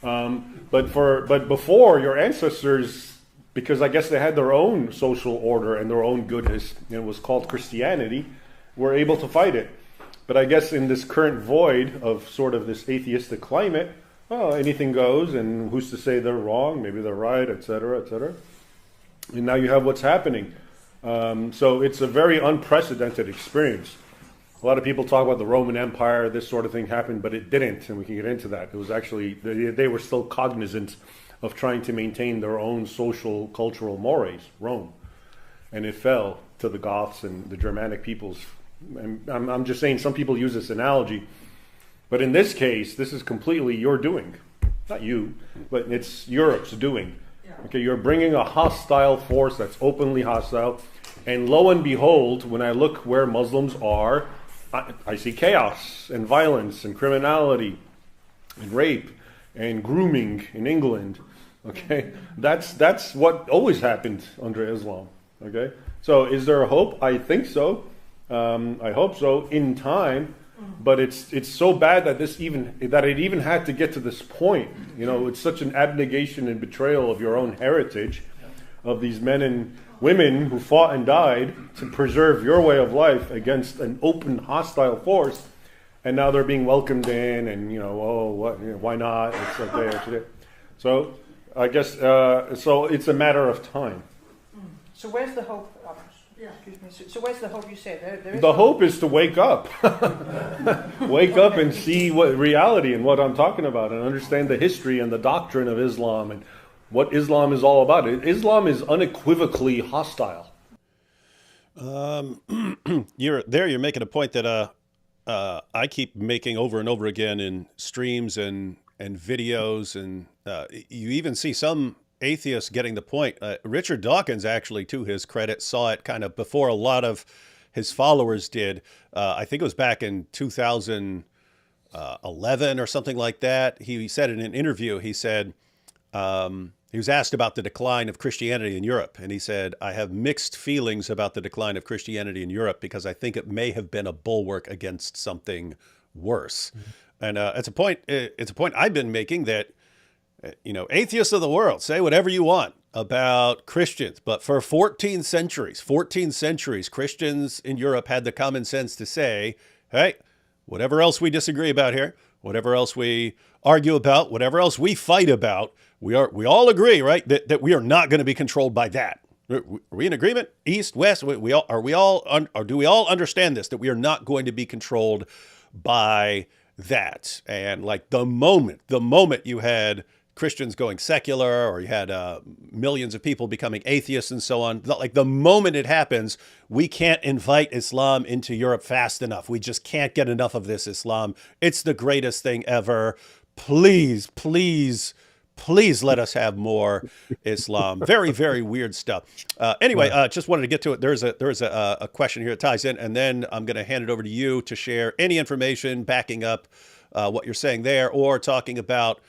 But before, your ancestors, because I guess they had their own social order and their own goodness, and it was called Christianity, were able to fight it. But I guess in this current void of sort of this atheistic climate, anything goes, and who's to say they're wrong? Maybe they're right, etc., etc. And now you have what's happening. So it's a very unprecedented experience. A lot of people talk about the Roman Empire, this sort of thing happened, but it didn't, and we can get into that. It was actually, they were still cognizant of trying to maintain their own social, cultural mores, Rome. And it fell to the Goths and the Germanic peoples. And I'm just saying, some people use this analogy, But in this case, this is completely your doing. Not you, but it's Europe's doing. Okay, you're bringing a hostile force that's openly hostile. And lo and behold, when I look where Muslims are, I see chaos and violence and criminality and rape and grooming in England. Okay, that's what always happened under Islam. Okay, so is there a hope? I think so. I hope so in time. But it's so bad that it even had to get to this point. You know, it's such an abnegation and betrayal of your own heritage, of these men and women who fought and died to preserve your way of life against an open, hostile force, and now they're being welcomed in, and why not? It's okay. So I guess so. It's a matter of time. So where's the hope? Excuse me. So where's the hope? You say there is the hope is to wake up, wake up and see what reality and what I'm talking about, and understand the history and the doctrine of Islam and what Islam is all about. Islam is unequivocally hostile. You're making a point that I keep making over and over again in streams and videos, and you even see some atheists getting the point. Richard Dawkins, actually, to his credit, saw it kind of before a lot of his followers did. I think it was back in 2011 or something like that. He said in an interview, he said, he was asked about the decline of Christianity in Europe. And he said, I have mixed feelings about the decline of Christianity in Europe because I think it may have been a bulwark against something worse. Mm-hmm. And it's a point I've been making that, atheists of the world, say whatever you want about Christians, but for 14 centuries, Christians in Europe had the common sense to say, hey, whatever else we disagree about here, whatever else we argue about, whatever else we fight about, we all agree, right, that we are not going to be controlled by that. Are we in agreement? East, West, do we all understand this, that we are not going to be controlled by that? And like the moment you had Christians going secular, or you had millions of people becoming atheists and so on, like the moment it happens, we can't invite Islam into Europe fast enough. We just can't get enough of this Islam. It's the greatest thing ever. Please, please, please let us have more Islam. Very, very weird stuff. Anyway, just wanted to get to it. There's a question here that ties in, and then I'm going to hand it over to you to share any information backing up what you're saying there, or talking about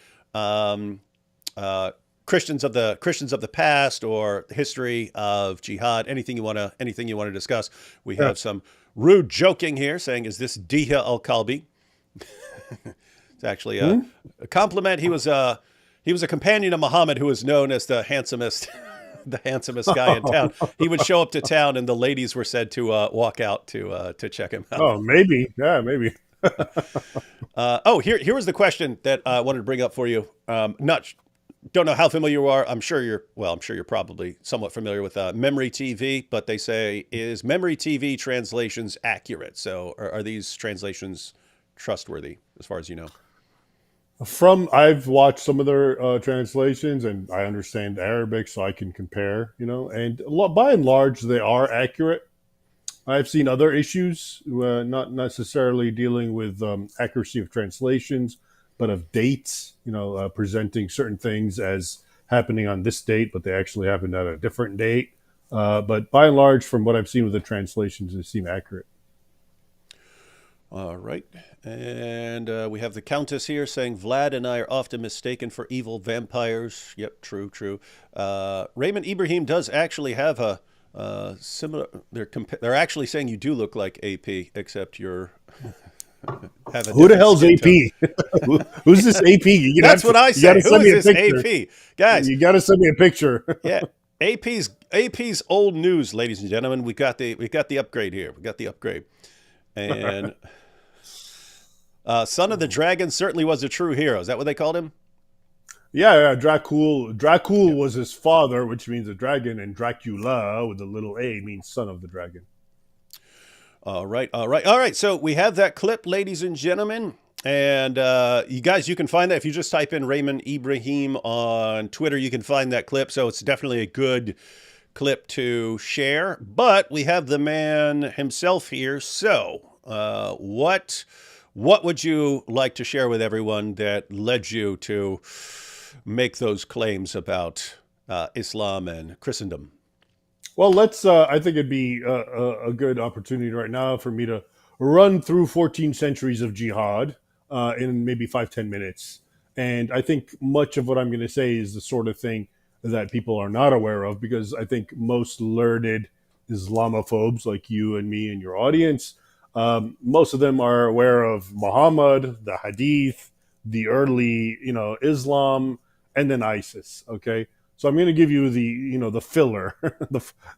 Christians of the past, or the history of jihad. Anything you want to discuss. We have some rude joking here, saying, "Is this Diha al-Kalbi?" It's actually a compliment. He was a companion of Muhammad, who was known as the handsomest guy in town. He would show up to town, and the ladies were said to walk out to check him out. Oh, maybe, yeah, maybe. Here was the question that I wanted to bring up for you. Don't know how familiar you are. I'm sure you're probably somewhat familiar with Memory TV, but they say, is Memory TV translations accurate? So are these translations trustworthy, as far as you know? I've watched some of their translations, and I understand Arabic, so I can compare, and by and large, they are accurate. I've seen other issues, not necessarily dealing with accuracy of translations, but of dates, presenting certain things as happening on this date, but they actually happened at a different date. But by and large, from what I've seen with the translations, they seem accurate. All right. And we have the Countess here saying, Vlad and I are often mistaken for evil vampires. Yep, true. Raymond Ibrahim does actually have a similar. They're actually saying you do look like AP, except you're. Who the hell's AP? Who's this AP? That's what I say. Who is this AP? Guys, you got to send me a picture. Yeah, AP's old news, ladies and gentlemen. We got the upgrade here. We got the upgrade, and Son of the Dragon certainly was a true hero. Is that what they called him? Yeah, Dracul was his father, which means a dragon, and Dracula with a little a means son of the dragon. All right. So we have that clip, ladies and gentlemen. And you guys, you can find that if you just type in Raymond Ibrahim on Twitter, you can find that clip. So it's definitely a good clip to share. But we have the man himself here. So what What would you like to share with everyone that led you to make those claims about Islam and Christendom? Well, let's. I think it'd be a good opportunity right now for me to run through 14 centuries of jihad in maybe 5-10 minutes. And I think much of what I'm going to say is the sort of thing that people are not aware of, because I think most learned Islamophobes like you and me and your audience, most of them are aware of Muhammad, the Hadith, the early, Islam, and then ISIS. Okay, so I'm going to give you the filler,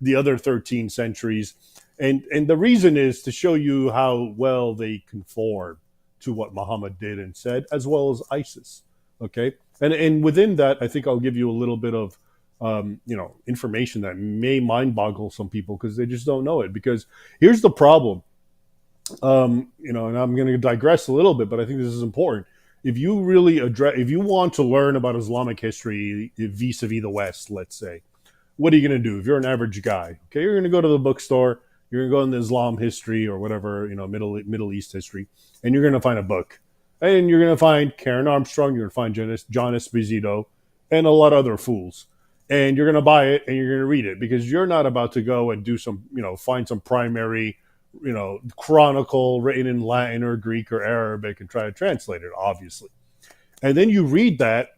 the other 13 centuries, and the reason is to show you how well they conform to what Muhammad did and said, as well as ISIS. Okay, and within that, I think I'll give you a little bit of information that may mind boggle some people because they just don't know it. Because here's the problem, and I'm going to digress a little bit, but I think this is important. If you really if you want to learn about Islamic history vis-a-vis the West, let's say, what are you going to do? If you're an average guy, okay, you're going to go to the bookstore, you're going to go in the Islam history or whatever, Middle East history, and you're going to find a book. And you're going to find Karen Armstrong, you're going to find John Esposito, and a lot of other fools. And you're going to buy it and you're going to read it, because you're not about to go and do some, find some primary, chronicle written in Latin or Greek or Arabic and try to translate it, obviously. And then you read that,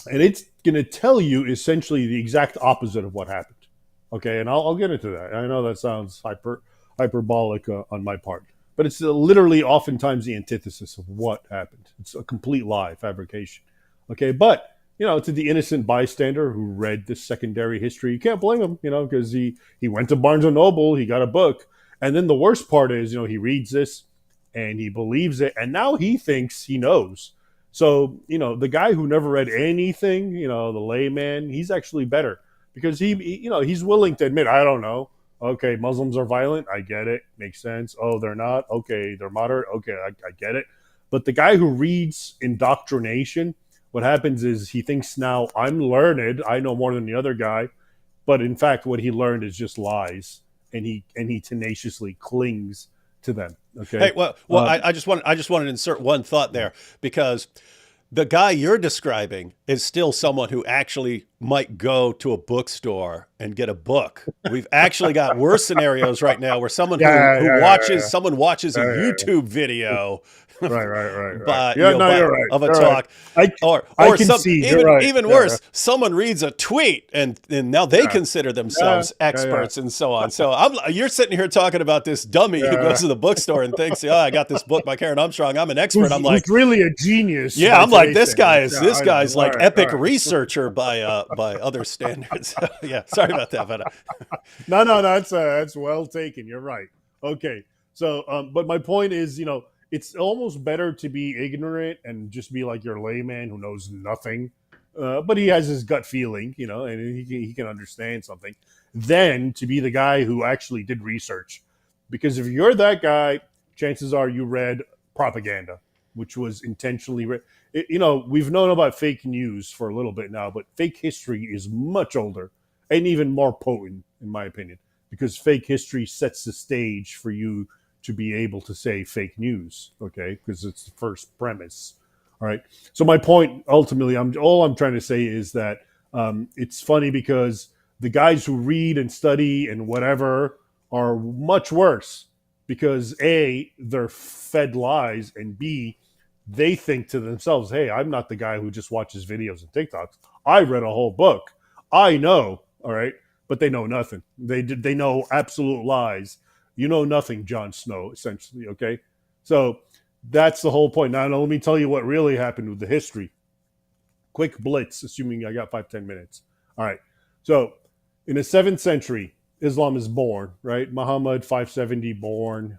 and it's going to tell you essentially the exact opposite of what happened. Okay, and I'll get into that. I know that sounds hyperbolic on my part, but it's literally oftentimes the antithesis of what happened. It's a complete lie, fabrication. Okay, but to the innocent bystander who read this secondary history, you can't blame him, because he went to Barnes and Noble, he got a book, and then the worst part is, he reads this and he believes it, and now he thinks he knows. So, the guy who never read anything, the layman, he's actually better, because he's willing to admit, I don't know. Okay, Muslims are violent. I get it. Makes sense. Oh, they're not. Okay, they're moderate. Okay, I get it. But the guy who reads indoctrination, what happens is he thinks now, I'm learned. I know more than the other guy. But in fact, what he learned is just lies, and he tenaciously clings to them. Okay. Hey, I just wanted to insert one thought there, because the guy you're describing is still someone who actually might go to a bookstore and get a book. We've actually got worse scenarios right now where someone someone watches a YouTube video. Right. By, you're right. Of a you're talk, right. or even worse, someone reads a tweet and now they consider themselves experts and so on. So you're sitting here talking about this dummy who goes to the bookstore and thinks, I got this book by Karen Armstrong, I'm an expert. I'm like, who's really a genius. Yeah, I'm like, this guy's like epic researcher by other standards. Yeah, sorry about that, but no, that's well taken. You're right. Okay, so but my point is, it's almost better to be ignorant and just be like your layman who knows nothing, but he has his gut feeling, and he can understand something, than to be the guy who actually did research. Because if you're that guy, chances are you read propaganda, which was intentionally written. We've known about fake news for a little bit now, but fake history is much older and even more potent, in my opinion, because fake history sets the stage for you to be able to say fake news, okay? Because it's the first premise, all right? So my point, ultimately, all I'm trying to say is that it's funny because the guys who read and study and whatever are much worse, because A, they're fed lies, and B, they think to themselves, hey, I'm not the guy who just watches videos and TikToks. I read a whole book. I know, all right? But they know nothing. They know absolute lies. You know nothing, Jon Snow, essentially, okay? So that's the whole point. Now, let me tell you what really happened with the history. Quick blitz, assuming I got 5-10 minutes. All right. So in the 7th century, Islam is born, right? Muhammad, 570 born,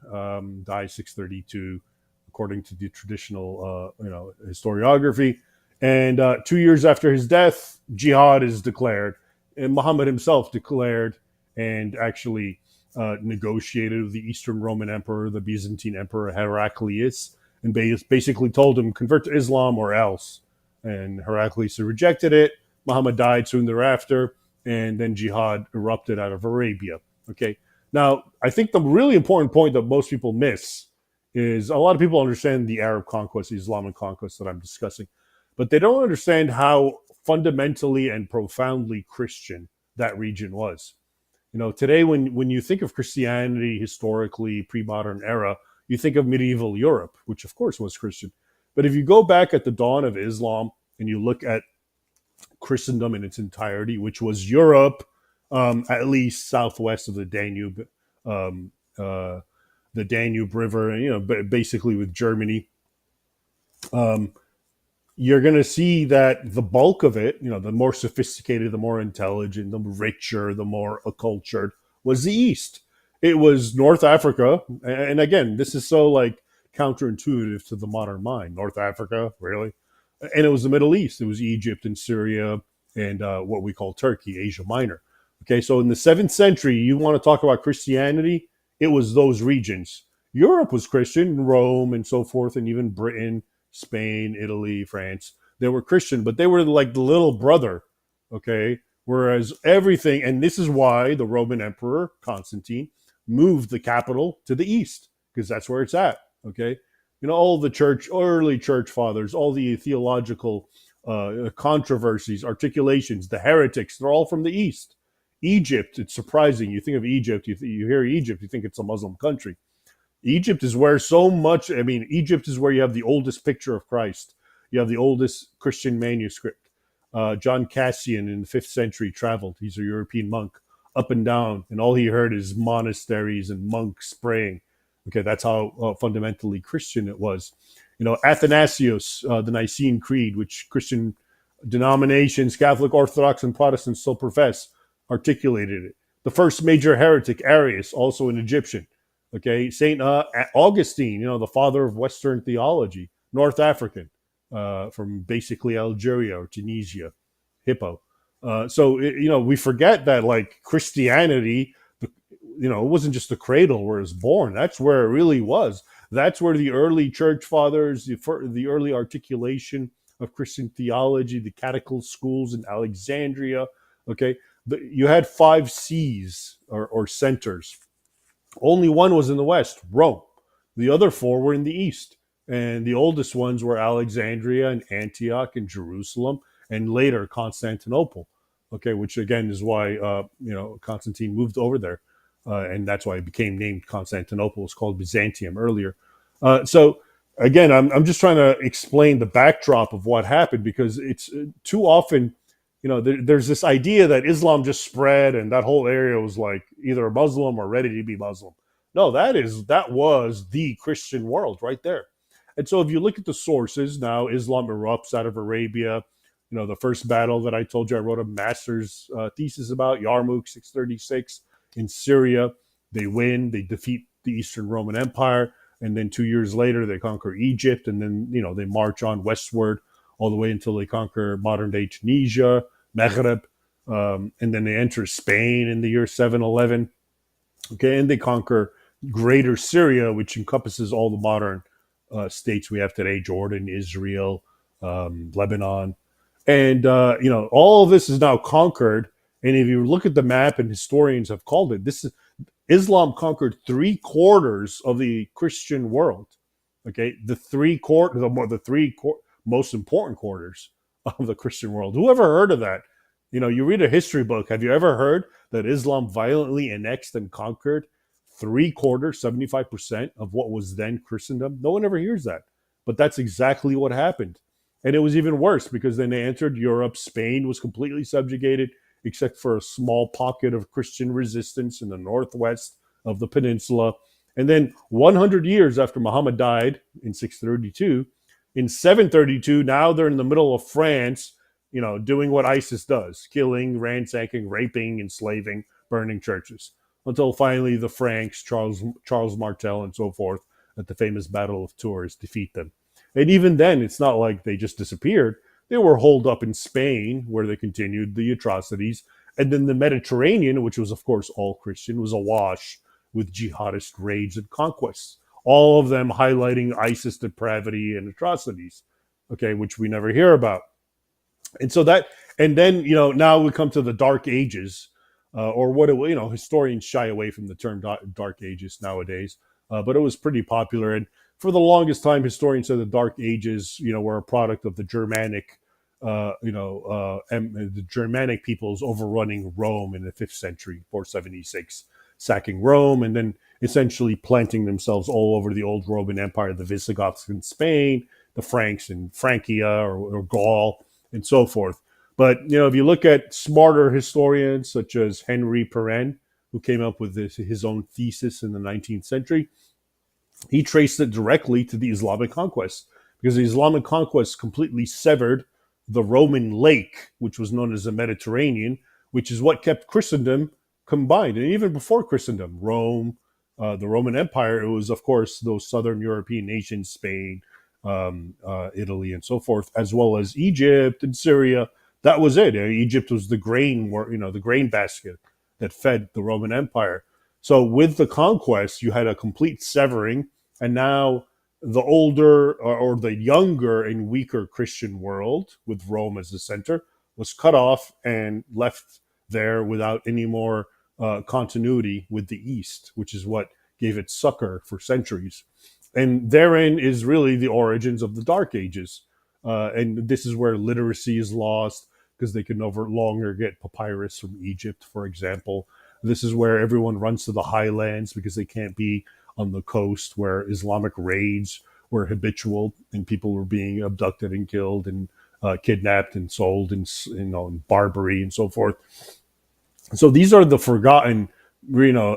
dies 632, according to the traditional, historiography. And 2 years after his death, jihad is declared. And Muhammad himself declared and actually negotiated with the Eastern Roman Emperor, the Byzantine Emperor Heraclius, and basically told him, convert to Islam or else. And Heraclius rejected it. Muhammad died soon thereafter, and then jihad erupted out of Arabia. Okay. Now, I think the really important point that most people miss is a lot of people understand the Arab conquest, the Islamic conquest that I'm discussing, but they don't understand how fundamentally and profoundly Christian that region was. Today when you think of Christianity historically, pre-modern era, you think of medieval Europe, which of course was Christian. But if you go back at the dawn of Islam and you look at Christendom in its entirety, which was Europe, at least southwest of um, uh, the Danube River, basically with Germany, um, you're going to see that the bulk of it, the more sophisticated, the more intelligent, the richer, the more accultured, was the East. It was North Africa. And again, this is so like counterintuitive to the modern mind. North Africa, really? And it was the Middle East. It was Egypt and Syria and what we call Turkey, Asia Minor. Okay, so in the 7th century, you want to talk about Christianity, it was those regions. Europe was Christian, Rome and so forth, and even Britain, Spain, Italy, France. They were Christian, but they were like the little brother, okay? Whereas everything, and this is why the Roman Emperor, Constantine, moved the capital to the east, because that's where it's at, okay? All the early church fathers, all the theological controversies, articulations, the heretics, they're all from the east. Egypt, it's surprising. You think of Egypt, you hear Egypt, you think it's a Muslim country. Egypt is where Egypt is where you have the oldest picture of Christ. You have the oldest Christian manuscript. John Cassian in the 5th century traveled. He's a European monk, up and down, and all he heard is monasteries and monks praying. Okay, that's how fundamentally Christian it was. Athanasius, the Nicene Creed, which Christian denominations, Catholic, Orthodox, and Protestants still profess, articulated it. The first major heretic, Arius, also an Egyptian. Okay, Saint Augustine, the father of Western theology, North African, from basically Algeria or Tunisia, Hippo. We forget that like Christianity, it wasn't just the cradle where it was born. That's where it really was. That's where the early church fathers, the early articulation of Christian theology, the catechetical schools in Alexandria. Okay, you had 5 C's or centers. Only one was in the West, Rome. The other 4 were in the East. And the oldest ones were Alexandria and Antioch and Jerusalem, and later Constantinople. Okay, which again is why Constantine moved over there, and that's why it became named Constantinople. It was called Byzantium earlier. So again, I'm just trying to explain the backdrop of what happened, because it's too often, there's this idea that Islam just spread and that whole area was like either a Muslim or ready to be Muslim. No, that was the Christian world right there. And so if you look at the sources now, Islam erupts out of Arabia. The first battle that I told you I wrote a master's thesis about, Yarmouk 636 in Syria. They win, they defeat the Eastern Roman Empire. And then 2 years later, they conquer Egypt. And then, they march on westward all the way until they conquer modern day Tunisia, Maghreb. And then they enter Spain in the year 711. Okay, and they conquer greater Syria, which encompasses all the modern states we have today: Jordan, Israel, Lebanon. And, all of this is now conquered. And if you look at the map, and historians have called it, Islam conquered 3/4 of the Christian world. Okay, the three most important quarters of the Christian world. Who ever heard of that? You read a history book. Have you ever heard that Islam violently annexed and conquered 3/4, 75% of what was then Christendom? No one ever hears that. But that's exactly what happened. And it was even worse, because then they entered Europe. Spain was completely subjugated, except for a small pocket of Christian resistance in the northwest of the peninsula. And then 100 years after Muhammad died in 632, in 732, now they're in the middle of France, doing what ISIS does: killing, ransacking, raping, enslaving, burning churches. Until finally the Franks, Charles Martel and so forth, at the famous Battle of Tours, defeat them. And even then, it's not like they just disappeared. They were holed up in Spain, where they continued the atrocities. And then the Mediterranean, which was, of course, all Christian, was awash with jihadist raids and conquests, all of them highlighting ISIS depravity and atrocities, okay, which we never hear about. And then, now we come to the Dark Ages, or what historians shy away from the term Dark Ages nowadays, but it was pretty popular. And for the longest time, historians said the Dark Ages, were a product of the Germanic, the Germanic peoples overrunning Rome in the 5th century, 476, sacking Rome, and then essentially planting themselves all over the old Roman Empire, the Visigoths in Spain, the Franks in Francia or Gaul, and so forth. But, if you look at smarter historians such as Henry Perrin, who came up with his own thesis in the 19th century, he traced it directly to the Islamic conquest, because the Islamic conquest completely severed the Roman lake, which was known as the Mediterranean, which is what kept Christendom combined. And even before Christendom, Rome, the Roman Empire, it was, of course, those southern European nations, Spain, Italy, and so forth, as well as Egypt and Syria. That was it. Egypt was the grain basket that fed the Roman Empire. So with the conquest, you had a complete severing, and now the older or the younger and weaker Christian world, with Rome as the center, was cut off and left there without any more continuity with the East, which is what gave it succor for centuries. And therein is really the origins of the Dark Ages. And this is where literacy is lost, because they can no longer get papyrus from Egypt, for example. This is where everyone runs to the highlands because they can't be on the coast, where Islamic raids were habitual and people were being abducted and killed and kidnapped and sold in Barbary and so forth. So these are the forgotten,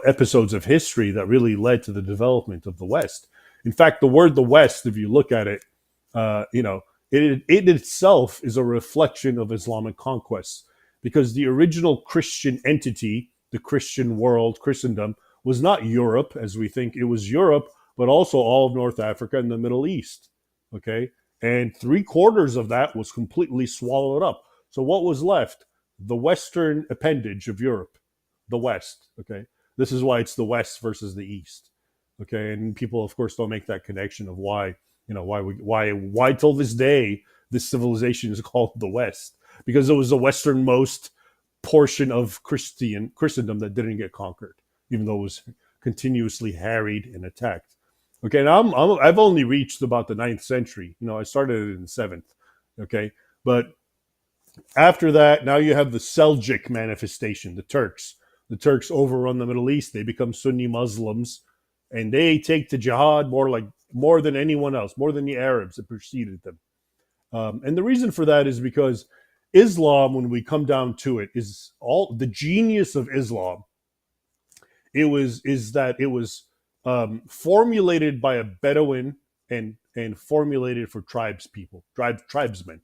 episodes of history that really led to the development of the West. In fact, the word "the West," if you look at it, it itself is a reflection of Islamic conquests, because the original Christian entity, the Christian world, Christendom, was not Europe as we think. It was Europe, but also all of North Africa and the Middle East. Okay, and 3/4 of that was completely swallowed up. So what was left? The Western appendage of Europe, the West. Okay, this is why it's the West versus the East. Okay, and people, of course, don't make that connection of why till this day this civilization is called the West, because it was the westernmost portion of Christendom that didn't get conquered, even though it was continuously harried and attacked. Okay, now I've only reached about the 9th century. I started it in the 7th. Okay, but after that, now you have the Seljuk manifestation, the Turks. The Turks overrun the Middle East. They become Sunni Muslims, and they take to jihad more than anyone else, more than the Arabs that preceded them. And the reason for that is because Islam, when we come down to it, is all the genius of Islam. It was formulated by a Bedouin and formulated for tribesmen,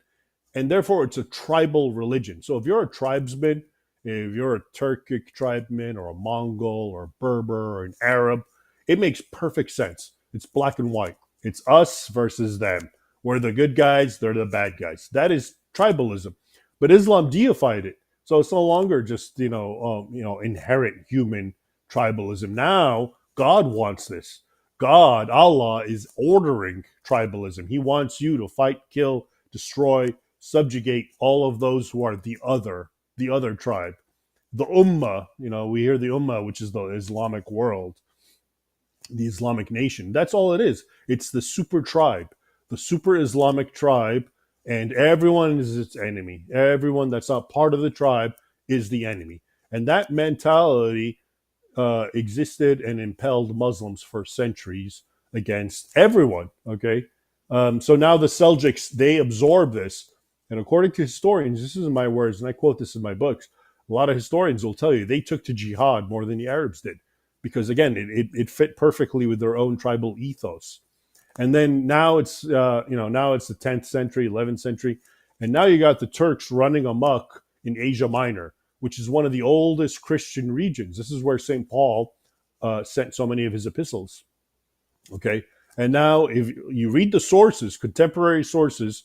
and therefore it's a tribal religion. So if you're a tribesman, if you're a Turkic tribesman or a Mongol or a Berber or an Arab, it makes perfect sense. It's black and white. It's us versus them. We're the good guys, they're the bad guys. That is tribalism. But Islam deified it. So it's no longer just, inherent human tribalism. Now, God wants this. God, Allah, is ordering tribalism. He wants you to fight, kill, destroy, subjugate all of those who are the other tribe. The Ummah, we hear the Ummah, which is the Islamic world, the Islamic nation. That's all it is. It's the super tribe, the super Islamic tribe, and everyone is its enemy. Everyone that's not part of the tribe is the enemy. And that mentality existed and impelled Muslims for centuries against everyone. Okay, so now the Seljuks, they absorb this, and according to historians, this isn't my words, and I quote this in my books. A lot of historians will tell you they took to jihad more than the Arabs did, because again, it fit perfectly with their own tribal ethos. And then now it's now it's the 10th century, 11th century, and now you got the Turks running amok in Asia Minor, which is one of the oldest Christian regions. This is where St. Paul sent so many of his epistles. Okay, and now if you read the sources, contemporary sources,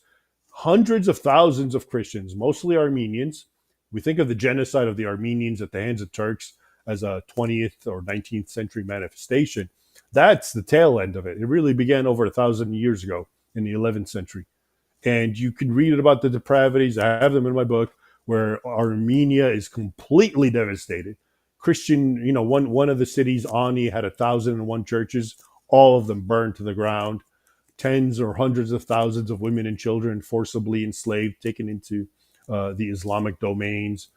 hundreds of thousands of Christians, mostly Armenians. We think of the genocide of the Armenians at the hands of Turks as a 20th or 19th century manifestation. That's the tail end of it. It really began over 1,000 years ago in the 11th century. And you can read about the depravities. I have them in my book, where Armenia is completely devastated. Christian, one of the cities, Ani, had 1,001 churches. all of them burned to the ground. Tens or hundreds of thousands of women and children forcibly enslaved, taken into the Islamic domains.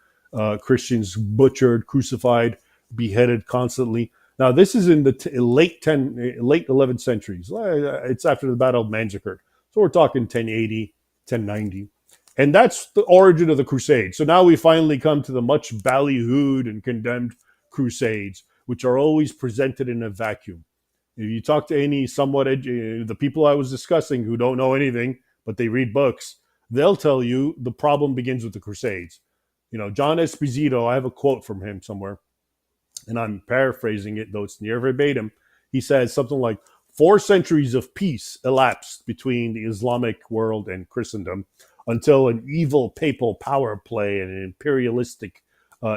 Christians butchered, crucified, beheaded constantly. Now, this is in the late 11th centuries. It's after the Battle of Manzikert. So we're talking 1080, 1090. And that's the origin of the Crusades. So now we finally come to the much ballyhooed and condemned Crusades, which are always presented in a vacuum. If you talk to any the people I was discussing who don't know anything, but they read books, they'll tell you the problem begins with the Crusades. John Esposito, I have a quote from him somewhere, and I'm paraphrasing it, though it's near verbatim. He says something like, 4 centuries of peace elapsed between the Islamic world and Christendom until an evil papal power play and an imperialistic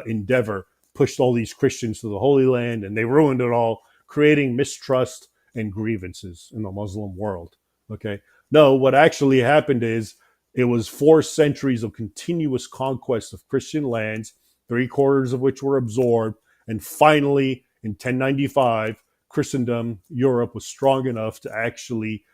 endeavor pushed all these Christians to the Holy Land, and they ruined it all, creating mistrust and grievances in the Muslim world. Okay. No, what actually happened is it was 4 centuries of continuous conquest of Christian lands, 3/4 of which were absorbed. And finally, in 1095, Christendom, Europe, was strong enough to actually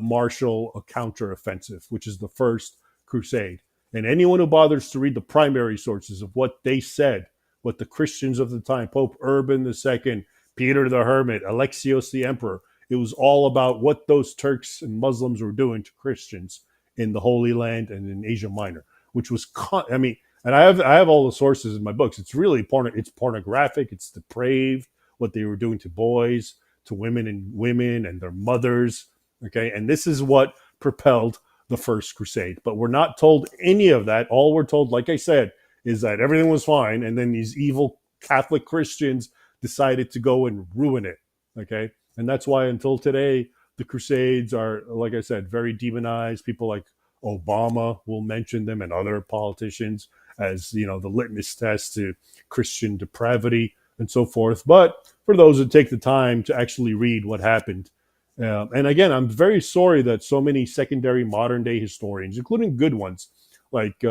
marshal a counteroffensive, which is the First Crusade. And anyone who bothers to read the primary sources of what they said, what the Christians of the time, Pope Urban II, Peter the Hermit, Alexios the Emperor, it was all about what those Turks and Muslims were doing to Christians in the Holy Land and in Asia Minor, which was, and I have all the sources in my books. It's really it's pornographic, it's depraved, what they were doing to boys, to women and their mothers. Okay, and this is what propelled the First Crusade. But we're not told any of that. All we're told, like I said, is that everything was fine, and then these evil Catholic Christians decided to go and ruin it. Okay, and that's why until today, the Crusades are, like I said, very demonized. People like Obama will mention them, and other politicians, as the litmus test to Christian depravity and so forth. But for those who take the time to actually read what happened, and again, I'm very sorry that so many secondary modern day historians, including good ones like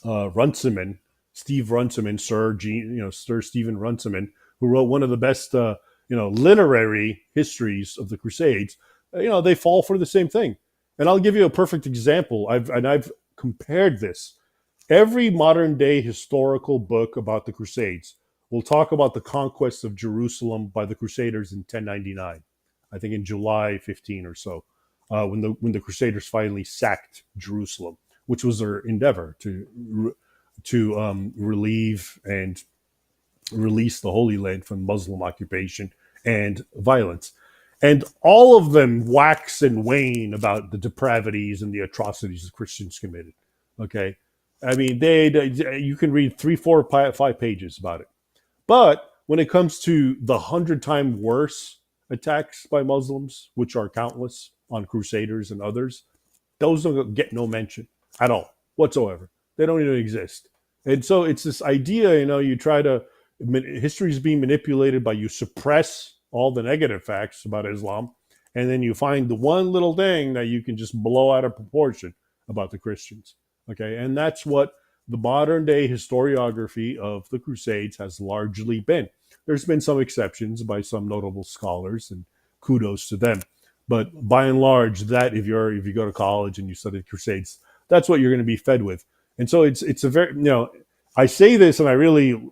Runciman, Steve Runciman, Sir Stephen Runciman, who wrote one of the best literary histories of the Crusades, they fall for the same thing. And I'll give you a perfect example. I've compared this. Every modern day historical book about the Crusades will talk about the conquest of Jerusalem by the Crusaders in 1099. I think in July 15 or so, when the Crusaders finally sacked Jerusalem, which was their endeavor to relieve and release the Holy Land from Muslim occupation and violence. And all of them wax and wane about the depravities and the atrocities the Christians committed. Okay, I mean, you can read 3, 4, 5 pages about it. But when it comes to the 100-time worse attacks by Muslims, which are countless on Crusaders and others, those don't get no mention at all whatsoever. They don't even exist. And so it's this idea, you try to, history is being manipulated by, you suppress all the negative facts about Islam, and then you find the one little thing that you can just blow out of proportion about the Christians. Okay, and that's what the modern day historiography of the Crusades has largely been. There's been some exceptions by some notable scholars, and kudos to them. But by and large, that if you go to college and you study the Crusades, that's what you're going to be fed with. And so it's a very, I say this and I really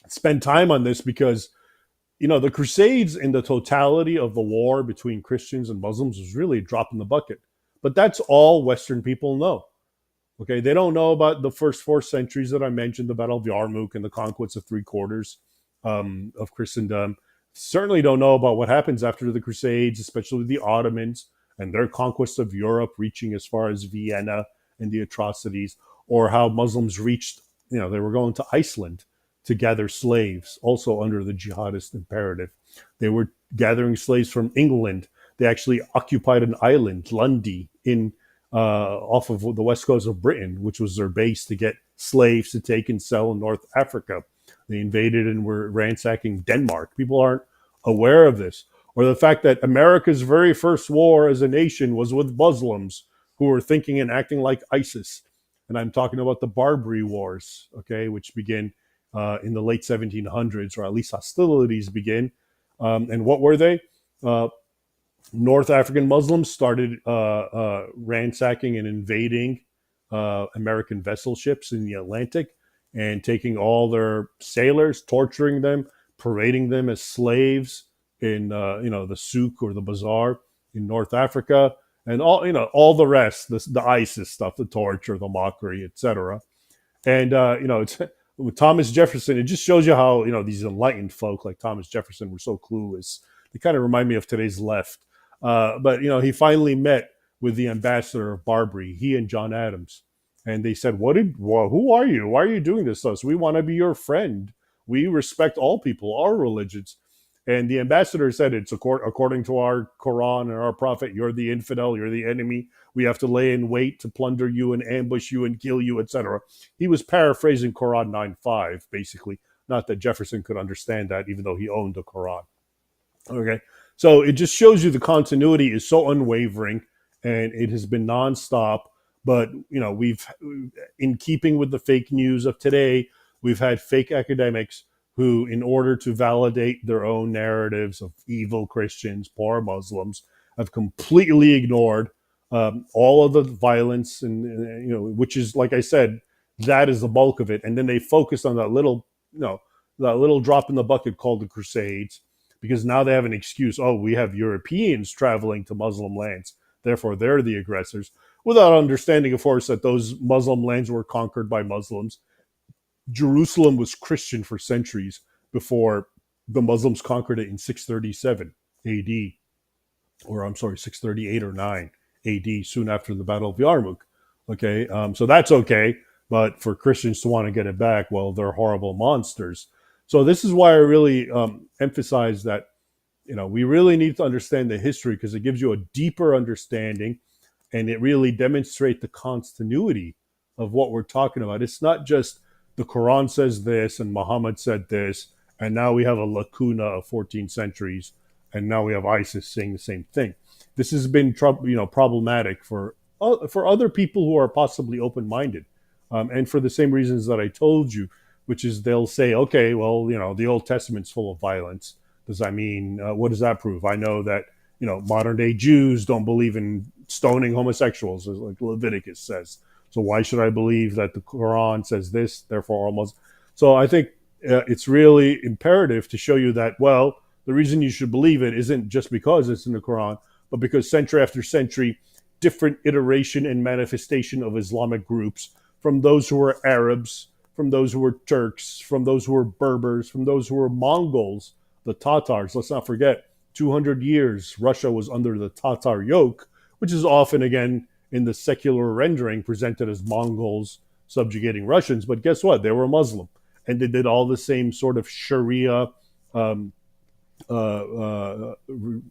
spend time on this because, the Crusades in the totality of the war between Christians and Muslims was really a drop in the bucket. But that's all Western people know. Okay, they don't know about the first 4 centuries that I mentioned, the Battle of Yarmouk and the conquest of 3/4 of Christendom. Certainly don't know about what happens after the Crusades, especially the Ottomans and their conquest of Europe, reaching as far as Vienna and the atrocities, or how Muslims reached, they were going to Iceland to gather slaves, also under the jihadist imperative. They were gathering slaves from England. They actually occupied an island, Lundy, off of the west coast of Britain, which was their base to get slaves to take and sell in North Africa. They invaded and were ransacking Denmark. People aren't aware of this. Or the fact that America's very first war as a nation was with Muslims who were thinking and acting like ISIS. And I'm talking about the Barbary Wars, okay, which begin in the late 1700s, or at least hostilities begin. And what were they? uh, North African Muslims started ransacking and invading American vessel ships in the Atlantic and taking all their sailors, torturing them, parading them as slaves in the souk or the bazaar in North Africa, and all the rest, the ISIS stuff, the torture, the mockery, etc. And it's with Thomas Jefferson. It just shows you how these enlightened folk like Thomas Jefferson were so clueless. They kind of remind me of today's left. But he finally met with the ambassador of Barbary, he and John Adams, and they said, Who are you? Why are you doing this to us? We want to be your friend. We respect all people, all religions." And the ambassador said, "It's according to our Quran and our prophet. You're the infidel. You're the enemy. We have to lay in wait to plunder you and ambush you and kill you, etc." He was paraphrasing Quran 9:5, basically. Not that Jefferson could understand that, even though he owned the Quran. Okay, so it just shows you the continuity is so unwavering, and it has been nonstop. But we've, in keeping with the fake news of today, we've had fake academics who, in order to validate their own narratives of evil Christians, poor Muslims, have completely ignored all of the violence, and which is, like I said, that is the bulk of it. And then they focus on that little drop in the bucket called the Crusades, because now they have an excuse. Oh, we have Europeans traveling to Muslim lands, therefore they're the aggressors, without understanding, of course, that those Muslim lands were conquered by Muslims. Jerusalem was Christian for centuries before the Muslims conquered it in 637 AD, or I'm sorry, 638 or 9 AD, soon after the Battle of Yarmouk. Okay, so that's okay, but for Christians to want to get it back, well, they're horrible monsters. So this is why I really emphasize that we really need to understand the history, because it gives you a deeper understanding, and it really demonstrates the continuity of what we're talking about. It's not just the Quran says this and Muhammad said this, and now we have a lacuna of 14 centuries, and now we have ISIS saying the same thing. This has been problematic for other people who are possibly open-minded, and for the same reasons that I told you, which is they'll say, okay, well, the Old Testament's full of violence. Does that mean, what does that prove? I know that, modern day Jews don't believe in stoning homosexuals, as like Leviticus says. So why should I believe that the Quran says this, therefore almost? So I think it's really imperative to show you that, well, the reason you should believe it isn't just because it's in the Quran, but because century after century, different iteration and manifestation of Islamic groups, from those who were Arabs, from those who were Turks, from those who were Berbers, from those who were Mongols, the Tatars. Let's not forget, 200 years Russia was under the Tatar yoke, which is often, again, in the secular rendering, presented as Mongols subjugating Russians. But guess what? They were Muslim, and they did all the same sort of Sharia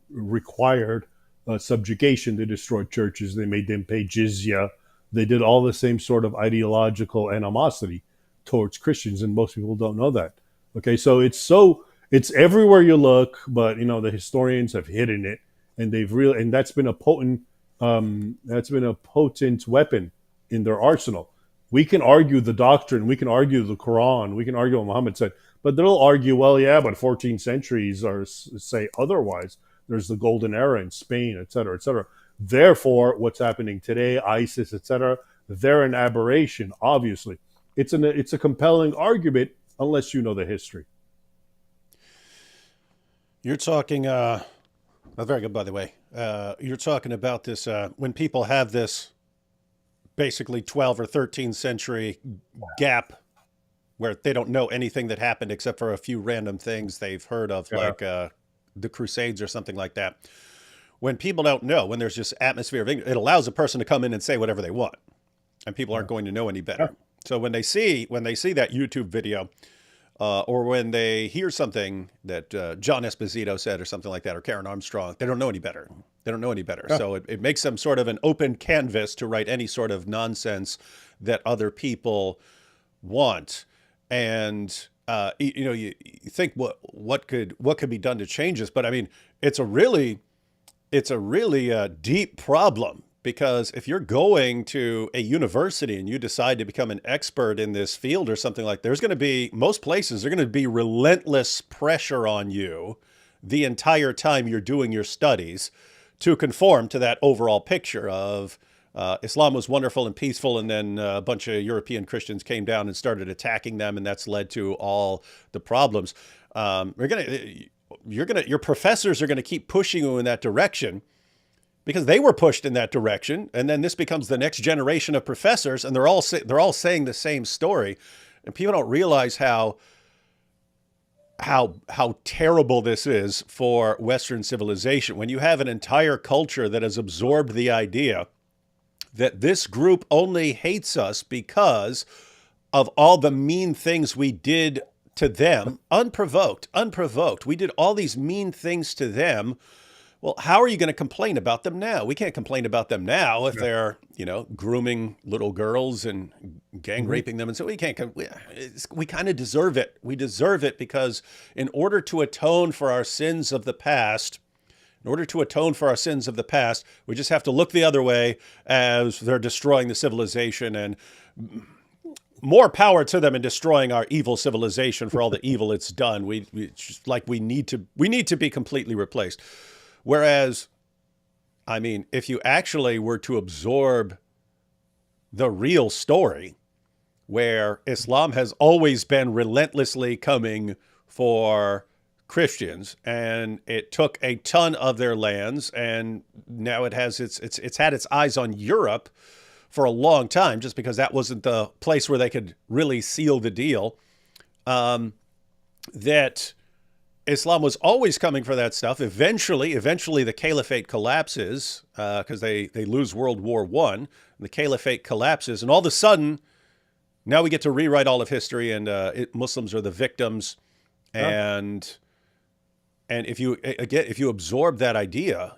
required subjugation. They destroyed churches. They made them pay jizya. They did all the same sort of ideological animosity towards Christians, and most people don't know that. Okay, so it's everywhere you look, but the historians have hidden it, and that's been a potent weapon in their arsenal. We can argue the doctrine, we can argue the Quran, we can argue what Muhammad said, but they'll argue, well, yeah, but 14 centuries or say otherwise. There's the golden era in Spain, et cetera, et cetera. Therefore, what's happening today, ISIS, et cetera, they're an aberration, obviously. It's a compelling argument unless you know the history. You're talking, very good, by the way. You're talking about this, when people have this basically 12 or 13 century gap where they don't know anything that happened except for a few random things they've heard of, like the Crusades or something like that. When people don't know, when there's just atmosphere of ignorance, it allows a person to come in and say whatever they want, and people aren't going to know any better. So when they see that YouTube video, or when they hear something that John Esposito said or something like that, or Karen Armstrong, they don't know any better. They don't know any better. Yeah. So it makes them sort of an open canvas to write any sort of nonsense that other people want. And you think what could be done to change this? But I mean, it's a really deep problem. Because if you're going to a university and you decide to become an expert in this field or something like, most places, there's going to be relentless pressure on you the entire time you're doing your studies to conform to that overall picture of Islam was wonderful and peaceful, and then a bunch of European Christians came down and started attacking them, and that's led to all the problems. Your professors are gonna keep pushing you in that direction because they were pushed in that direction, and then this becomes the next generation of professors, and they're all saying the same story, and people don't realize how terrible this is for Western civilization when you have an entire culture that has absorbed the idea that this group only hates us because of all the mean things we did to them, unprovoked. We did all these mean things to them. Well, how are you going to complain about them now? We can't complain about them now if they're, grooming little girls and gang raping them. And so we can't, we kind of deserve it. We deserve it because in order to atone for our sins of the past, we just have to look the other way as they're destroying the civilization, and more power to them in destroying our evil civilization for all the evil it's done. We need to be completely replaced. Whereas, I mean, if you actually were to absorb the real story, where Islam has always been relentlessly coming for Christians, and it took a ton of their lands, and now it has it's had its eyes on Europe for a long time, just because that wasn't the place where they could really seal the deal. That Islam was always coming for that stuff. Eventually the caliphate collapses because they lose World War I. And the caliphate collapses, and all of a sudden, now we get to rewrite all of history, and Muslims are the victims. And if you absorb that idea,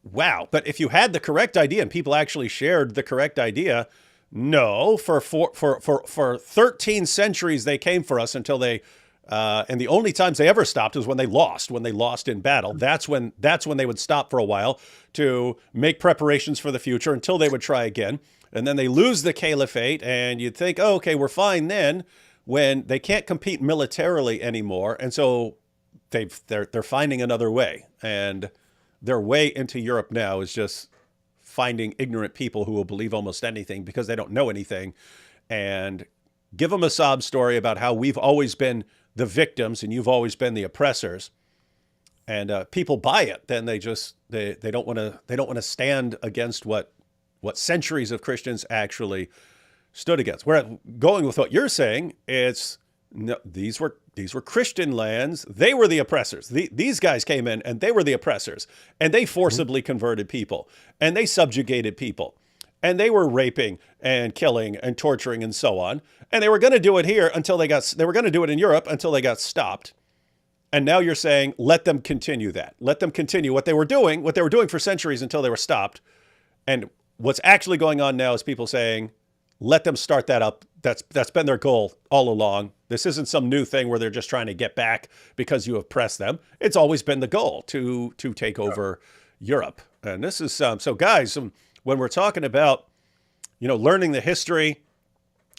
wow. But if you had the correct idea and people actually shared the correct idea, no, for 13 centuries they came for us until they, and the only times they ever stopped was when they lost in battle. That's when they would stop for a while to make preparations for the future until they would try again. And then they lose the caliphate, and you'd think, oh, okay, we're fine then, when they can't compete militarily anymore. And so they're finding another way, and their way into Europe now is just finding ignorant people who will believe almost anything because they don't know anything, and give them a sob story about how we've always been the victims and you've always been the oppressors, and people buy it. Then they don't want to stand against what centuries of Christians actually stood against. Where going with what you're saying, it's no, these were Christian lands. They were the oppressors. These guys came in and they were the oppressors, and they forcibly converted people, and they subjugated people, and they were raping and killing and torturing and so on. And they were going to do it here until they were going to do it in Europe until they got stopped. And now you're saying, let them continue that. Let them continue what they were doing for centuries until they were stopped. And what's actually going on now is people saying, let them start that up. That's been their goal all along. This isn't some new thing where they're just trying to get back because you have pressed them. It's always been the goal to take over Europe. And this is so guys, when we're talking about, learning the history,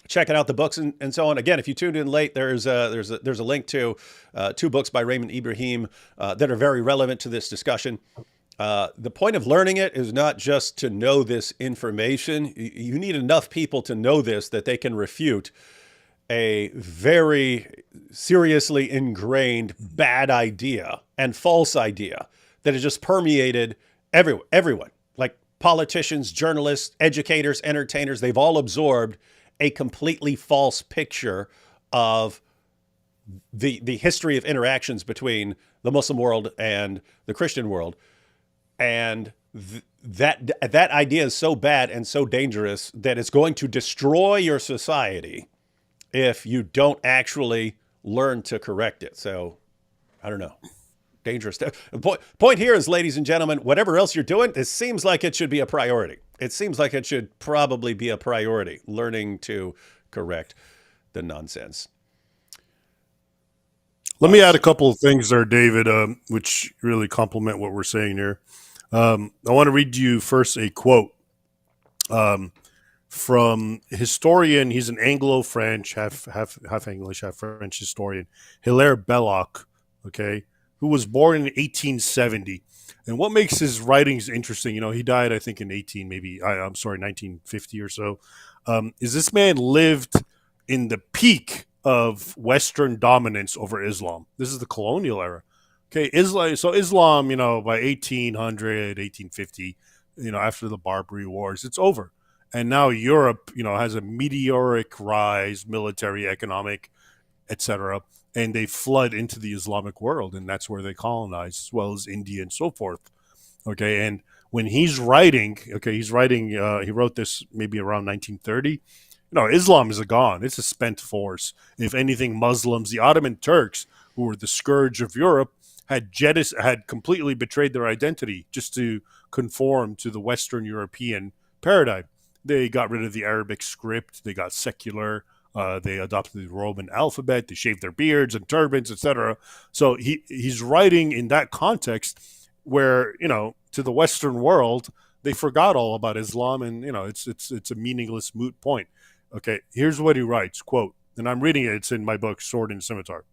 checking out the books and so on. Again, if you tuned in late, there's a link to 2 books by Raymond Ibrahim that are very relevant to this discussion. The point of learning it is not just to know this information. You need enough people to know this that they can refute a very seriously ingrained bad idea and false idea that has just permeated everyone. Like politicians, journalists, educators, entertainers, they've all absorbed a completely false picture of the history of interactions between the Muslim world and the Christian world. And that idea is so bad and so dangerous that it's going to destroy your society if you don't actually learn to correct it. So, I don't know. Dangerous stuff. The point here is, ladies and gentlemen, whatever else you're doing, it seems like it should be a priority. It seems like it should probably be a priority, learning to correct the nonsense. Let me add a couple of things there, David, which really complement what we're saying here. I want to read you first a quote from historian. He's an Anglo-French, half English, half French historian, Hilaire Belloc. Okay, who was born in 1870. And what makes his writings interesting, he died, I think, in 18, maybe, I'm sorry, 1950 or so, is this man lived in the peak of Western dominance over Islam. This is the colonial era. Okay, Islam, by 1800, 1850, after the Barbary Wars, it's over. And now Europe, has a meteoric rise, military, economic, etc. And they flood into the Islamic world, and that's where they colonize, as well as India and so forth. Okay, and when he's writing, he wrote this maybe around 1930. Islam is gone. It's a spent force. If anything, Muslims, the Ottoman Turks, who were the scourge of Europe, had completely betrayed their identity just to conform to the Western European paradigm. They got rid of the Arabic script. They got secular. They adopted the Roman alphabet. They shaved their beards and turbans, etc. So he's writing in that context where to the Western world they forgot all about Islam, and it's a meaningless moot point. Okay, here's what he writes, quote, and I'm reading it, it's in my book, Sword and Scimitar.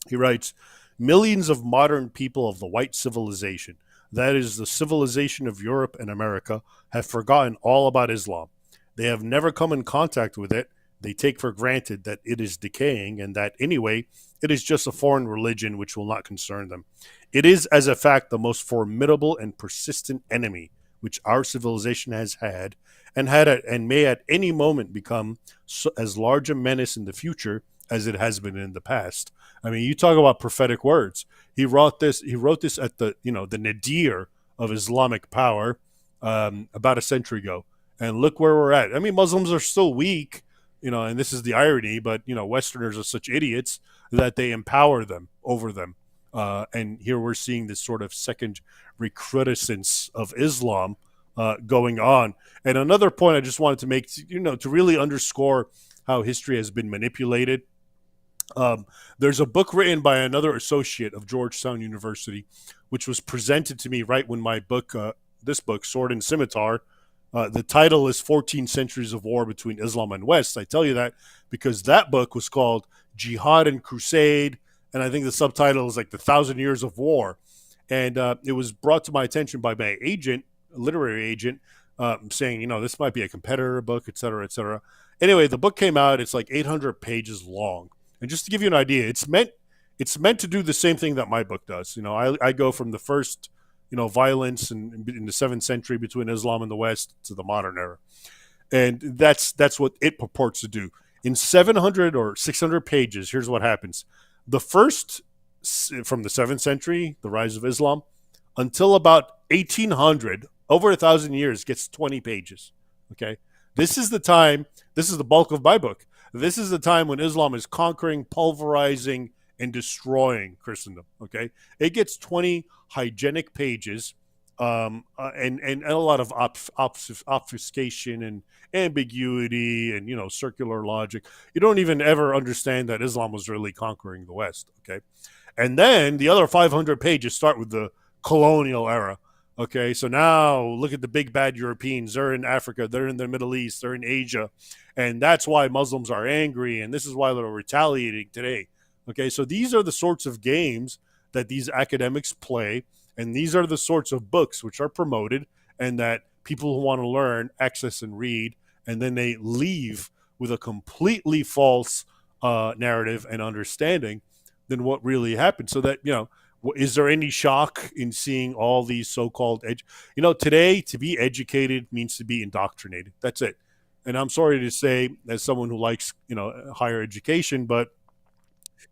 He writes, millions of modern people of the white civilization, that is the civilization of Europe and America, have forgotten all about Islam. They have never come in contact with it. They take for granted that it is decaying and that, anyway, it is just a foreign religion which will not concern them. It is, as a fact, the most formidable and persistent enemy which our civilization has had and may at any moment become as large a menace in the future as it has been in the past. I mean, you talk about prophetic words. He wrote this at the nadir of Islamic power about a century ago. And look where we're at. I mean, Muslims are still weak, and this is the irony, but, Westerners are such idiots that they empower them over them. And here we're seeing this sort of second recrudescence of Islam going on. And another point I just wanted to make, to really underscore how history has been manipulated. There's a book written by another associate of Georgetown University, which was presented to me right when my book, this book, Sword and Scimitar, the title is 14 Centuries of War Between Islam and West. I tell you that because that book was called Jihad and Crusade, and I think the subtitle is like The 1,000 Years of War. And it was brought to my attention by my agent, a literary agent, saying, this might be a competitor book, et cetera, et cetera. Anyway, the book came out. It's like 800 pages long. And just to give you an idea, it's meant to do the same thing that my book does. I go from the first, violence in the 7th century between Islam and the West to the modern era. And that's what it purports to do. In 700 or 600 pages, here's what happens. The first, from the 7th century, the rise of Islam, until about 1800, over 1,000 years, gets 20 pages. Okay? This is the bulk of my book. This is the time when Islam is conquering, pulverizing, and destroying Christendom. Okay? It gets 20 hygienic pages, and a lot of obfuscation and ambiguity and circular logic. You don't even ever understand that Islam was really conquering the West. Okay, and then the other 500 pages start with the colonial era. Okay, so now look at the big bad Europeans. They're in Africa, they're in the Middle East, they're in Asia, and that's why Muslims are angry, and this is why they're retaliating today. Okay, so these are the sorts of games that these academics play, and these are the sorts of books which are promoted and that people who want to learn access and read, and then they leave with a completely false narrative and understanding than what really happened. So that, is there any shock in seeing all these so-called today to be educated means to be indoctrinated. That's it. And I'm sorry to say, as someone who likes higher education, but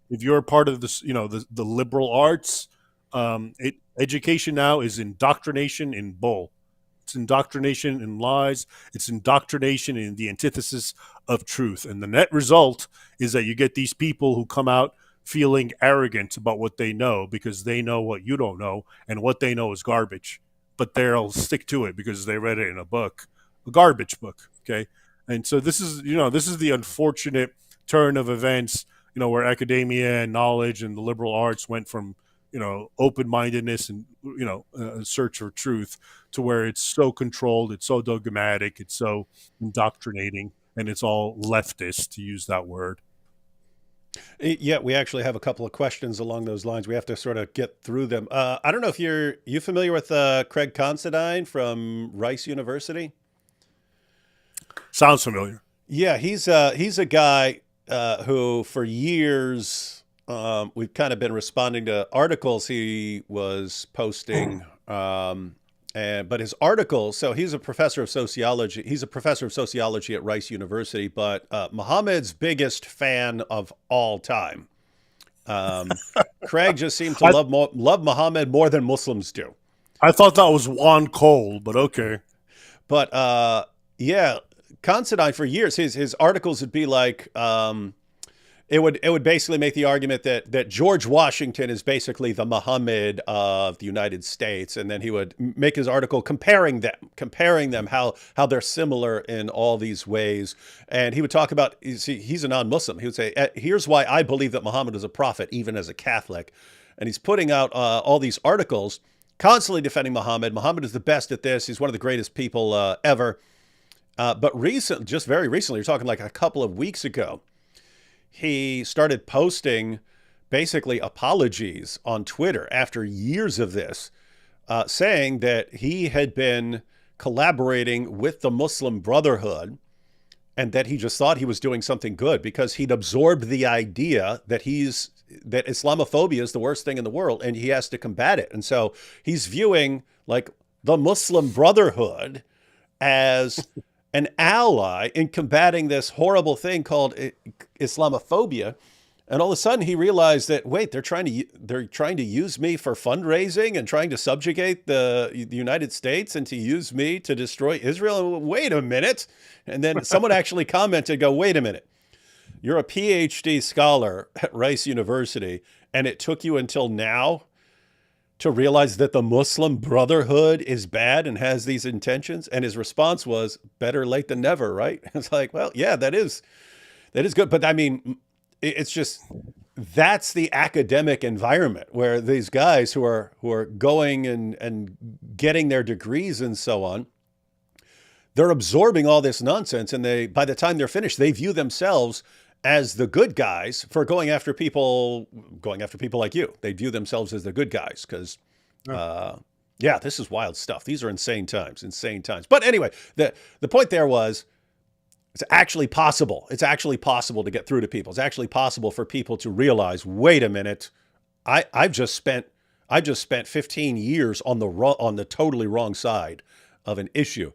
if you're a part of this, the liberal arts, education now is indoctrination in bull. It's indoctrination in lies. It's indoctrination in the antithesis of truth. And the net result is that you get these people who come out feeling arrogant about what they know because they know what you don't know, and what they know is garbage. But they'll stick to it because they read it in a book, a garbage book. Okay, and so this is the unfortunate turn of events. Where academia and knowledge and the liberal arts went from open-mindedness and search for truth to where it's so controlled, it's so dogmatic, it's so indoctrinating, and it's all leftist, to use that word. Yeah, we actually have a couple of questions along those lines. We have to sort of get through them. I don't know if you familiar with Craig Considine from Rice University. Sounds familiar. Yeah, he's a guy who for years we've kind of been responding to articles he was posting. But his articles, so he's a professor of sociology. He's a professor of sociology at Rice University, but Muhammad's biggest fan of all time. Craig just seemed to love Muhammad more than Muslims do. I thought that was Juan Cole, but okay. But yeah, Considine for years, his articles would be like, it would basically make the argument that George Washington is basically the Muhammad of the United States, and then he would make his article comparing them how they're similar in all these ways. And he would talk about, he's a non-Muslim. He would say, here's why I believe that Muhammad is a prophet, even as a Catholic. And he's putting out all these articles constantly defending Muhammad. Muhammad is the best at this. He's one of the greatest people ever. But just very recently, you're talking like a couple of weeks ago, he started posting basically apologies on Twitter after years of this, saying that he had been collaborating with the Muslim Brotherhood and that he just thought he was doing something good because he'd absorbed the idea that that Islamophobia is the worst thing in the world and he has to combat it. And so he's viewing like the Muslim Brotherhood as an ally in combating this horrible thing called Islamophobia. And all of a sudden he realized that, wait, they're trying to use me for fundraising and trying to subjugate the United States and to use me to destroy Israel. Wait a minute. And then someone actually commented, wait a minute, you're a PhD scholar at Rice University and it took you until now to realize that the Muslim Brotherhood is bad and has these intentions? And his response was, better late than never, right? It's like, well, yeah, that is good. But I mean, it's just, that's the academic environment where these guys who are going and getting their degrees and so on, they're absorbing all this nonsense. And by the time they're finished, they view themselves as the good guys for going after people like you. They view themselves as the good guys because, yeah, this is wild stuff. These are insane times. But anyway, the point there was, it's actually possible. It's actually possible to get through to people. It's actually possible for people to realize, wait a minute, I've just spent 15 years on the totally wrong side of an issue.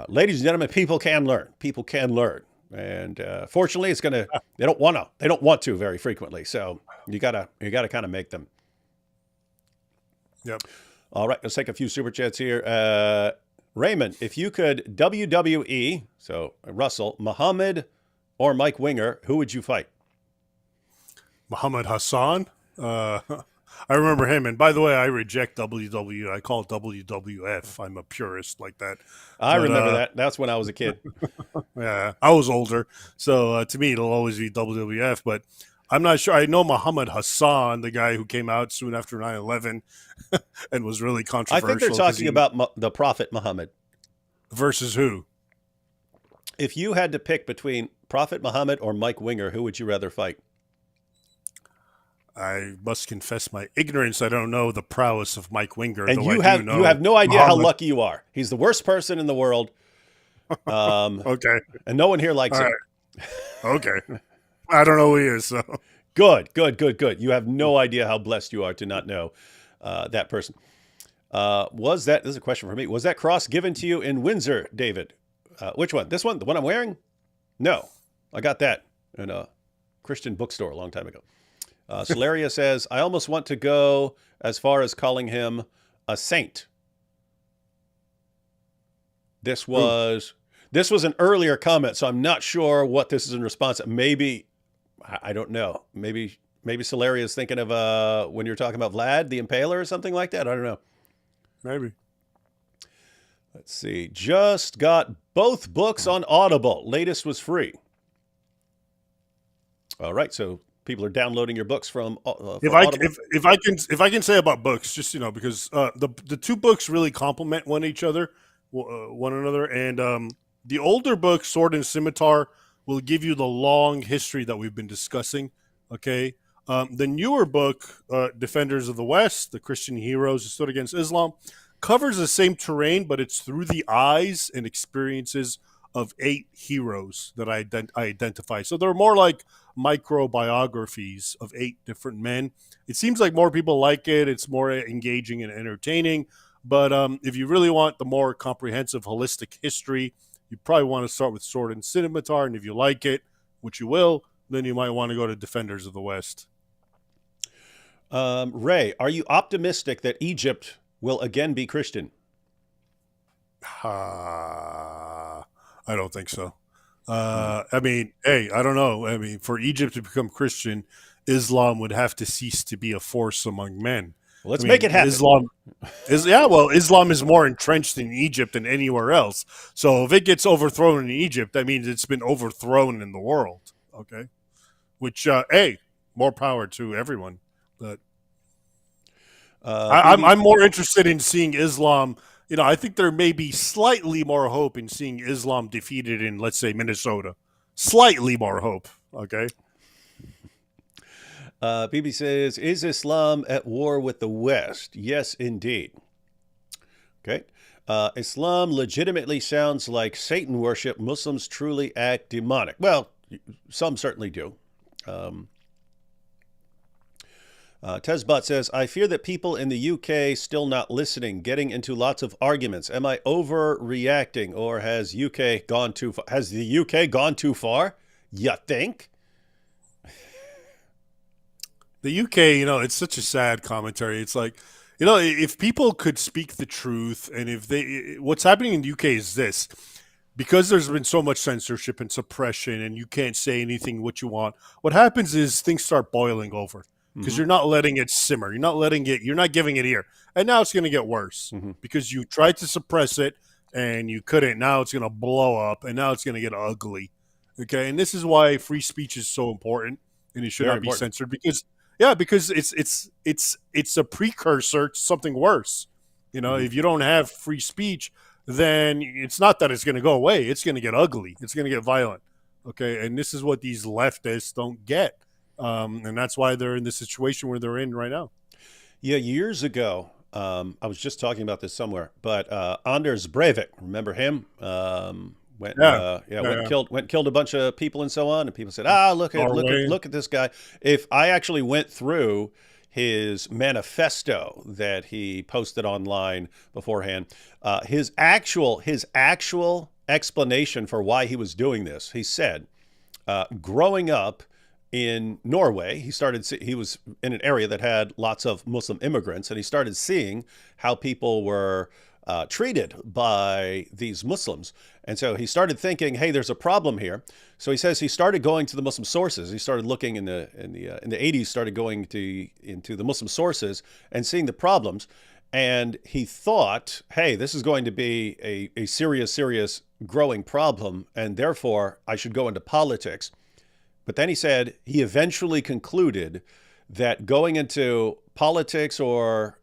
Ladies and gentlemen, people can learn. People can learn. And fortunately, they don't want to very frequently. So you gotta kind of make them. Yep. All right, let's take a few super chats here. Raymond, if you could WWE, so Russell, Muhammad, or Mike Winger, who would you fight? Muhammad Hassan. I remember him. And by the way, I reject WWE. I call it WWF. I'm a purist like that. I remember that. That's when I was a kid. Yeah, I was older. So to me, it'll always be WWF. But I'm not sure. I know Muhammad Hassan, the guy who came out soon after 9/11 and was really controversial. I think they're talking about the Prophet Muhammad. Versus who? If you had to pick between Prophet Muhammad or Mike Winger, who would you rather fight? I must confess my ignorance. I don't know the prowess of Mike Winger. And you have no idea how lucky you are. He's the worst person in the world. Okay. And no one here likes him. Right. Okay. I don't know who he is. So Good. You have no idea how blessed you are to not know that person. This is a question for me. Was that cross given to you in Windsor, David? Which one? This one? The one I'm wearing? No. I got that in a Christian bookstore a long time ago. Solaria says, I almost want to go as far as calling him a saint. This was an earlier comment, so I'm not sure what this is in response to. Maybe, I don't know. Maybe Solaria is thinking of when you're talking about Vlad the Impaler or something like that. I don't know. maybe. Let's see. Just got both books on Audible. Latest was free. All right, so people are downloading your books from Audible. If I can say about books, just because the two books really complement one another, and the older book, Sword and Scimitar, will give you the long history that we've been discussing Okay. The newer book, Defenders of the West, The Christian Heroes Who Stood Against Islam, covers the same terrain, but it's through the eyes and experiences of 8 heroes that I identify. So they're more like microbiographies of 8 different men. It seems like more people like it. It's more engaging and entertaining. But if you really want the more comprehensive, holistic history, you probably want to start with Sword and Scimitar. And if you like it, which you will, then you might want to go to Defenders of the West. Ray, are you optimistic that Egypt will again be Christian? I don't think so. I mean, hey, I don't know. I mean, for Egypt to become Christian, Islam would have to cease to be a force among men. Well, let's I make mean, it happen. Islam is more entrenched in Egypt than anywhere else. So if it gets overthrown in Egypt, that means it's been overthrown in the world. Okay, which hey, more power to everyone. But I'm more interested in seeing Islam. You know, I think there may be slightly more hope in seeing Islam defeated in, let's say, Minnesota. Slightly more hope. Okay. BB says, is Islam at war with the West? Yes, indeed. Okay. Islam legitimately sounds like Satan worship. Muslims truly act demonic. Well, some certainly do. Tesbot says, I fear that people in the UK still not listening, getting into lots of arguments. Am I overreacting, or has UK gone too far? Has the UK gone too far? You think? The UK, you know, it's such a sad commentary. It's like, you know, if people could speak the truth, and if they, what's happening in the UK is this, because there's been so much censorship and suppression, and you can't say anything what you want. What happens is things start boiling over because you're not letting it simmer. You're not giving it ear. And now it's going to get worse because you tried to suppress it and you couldn't. Now it's going to blow up, and now it's going to get ugly. Okay. And this is why free speech is so important, and it should Very not be important. censored because it's a precursor to something worse. You know, if you don't have free speech, then it's not that it's going to go away. It's going to get ugly. It's going to get violent. Okay. And this is what these leftists don't get. And that's why they're in the situation where they're in right now. Yeah, years ago, I was just talking about this somewhere, but Anders Breivik, remember him? Went killed a bunch of people and so on, and people said, look at this guy. If I actually went through his manifesto that he posted online beforehand, his actual explanation for why he was doing this, he said, growing up in Norway, he was in an area that had lots of Muslim immigrants, and he started seeing how people were treated by these Muslims. And so he started thinking, hey, there's a problem here. So he says he started going to the Muslim sources. He started looking in the 80s, started going into the Muslim sources and seeing the problems. And he thought, hey, this is going to be a serious growing problem, and therefore I should go into politics. But then he said he eventually concluded that going into politics or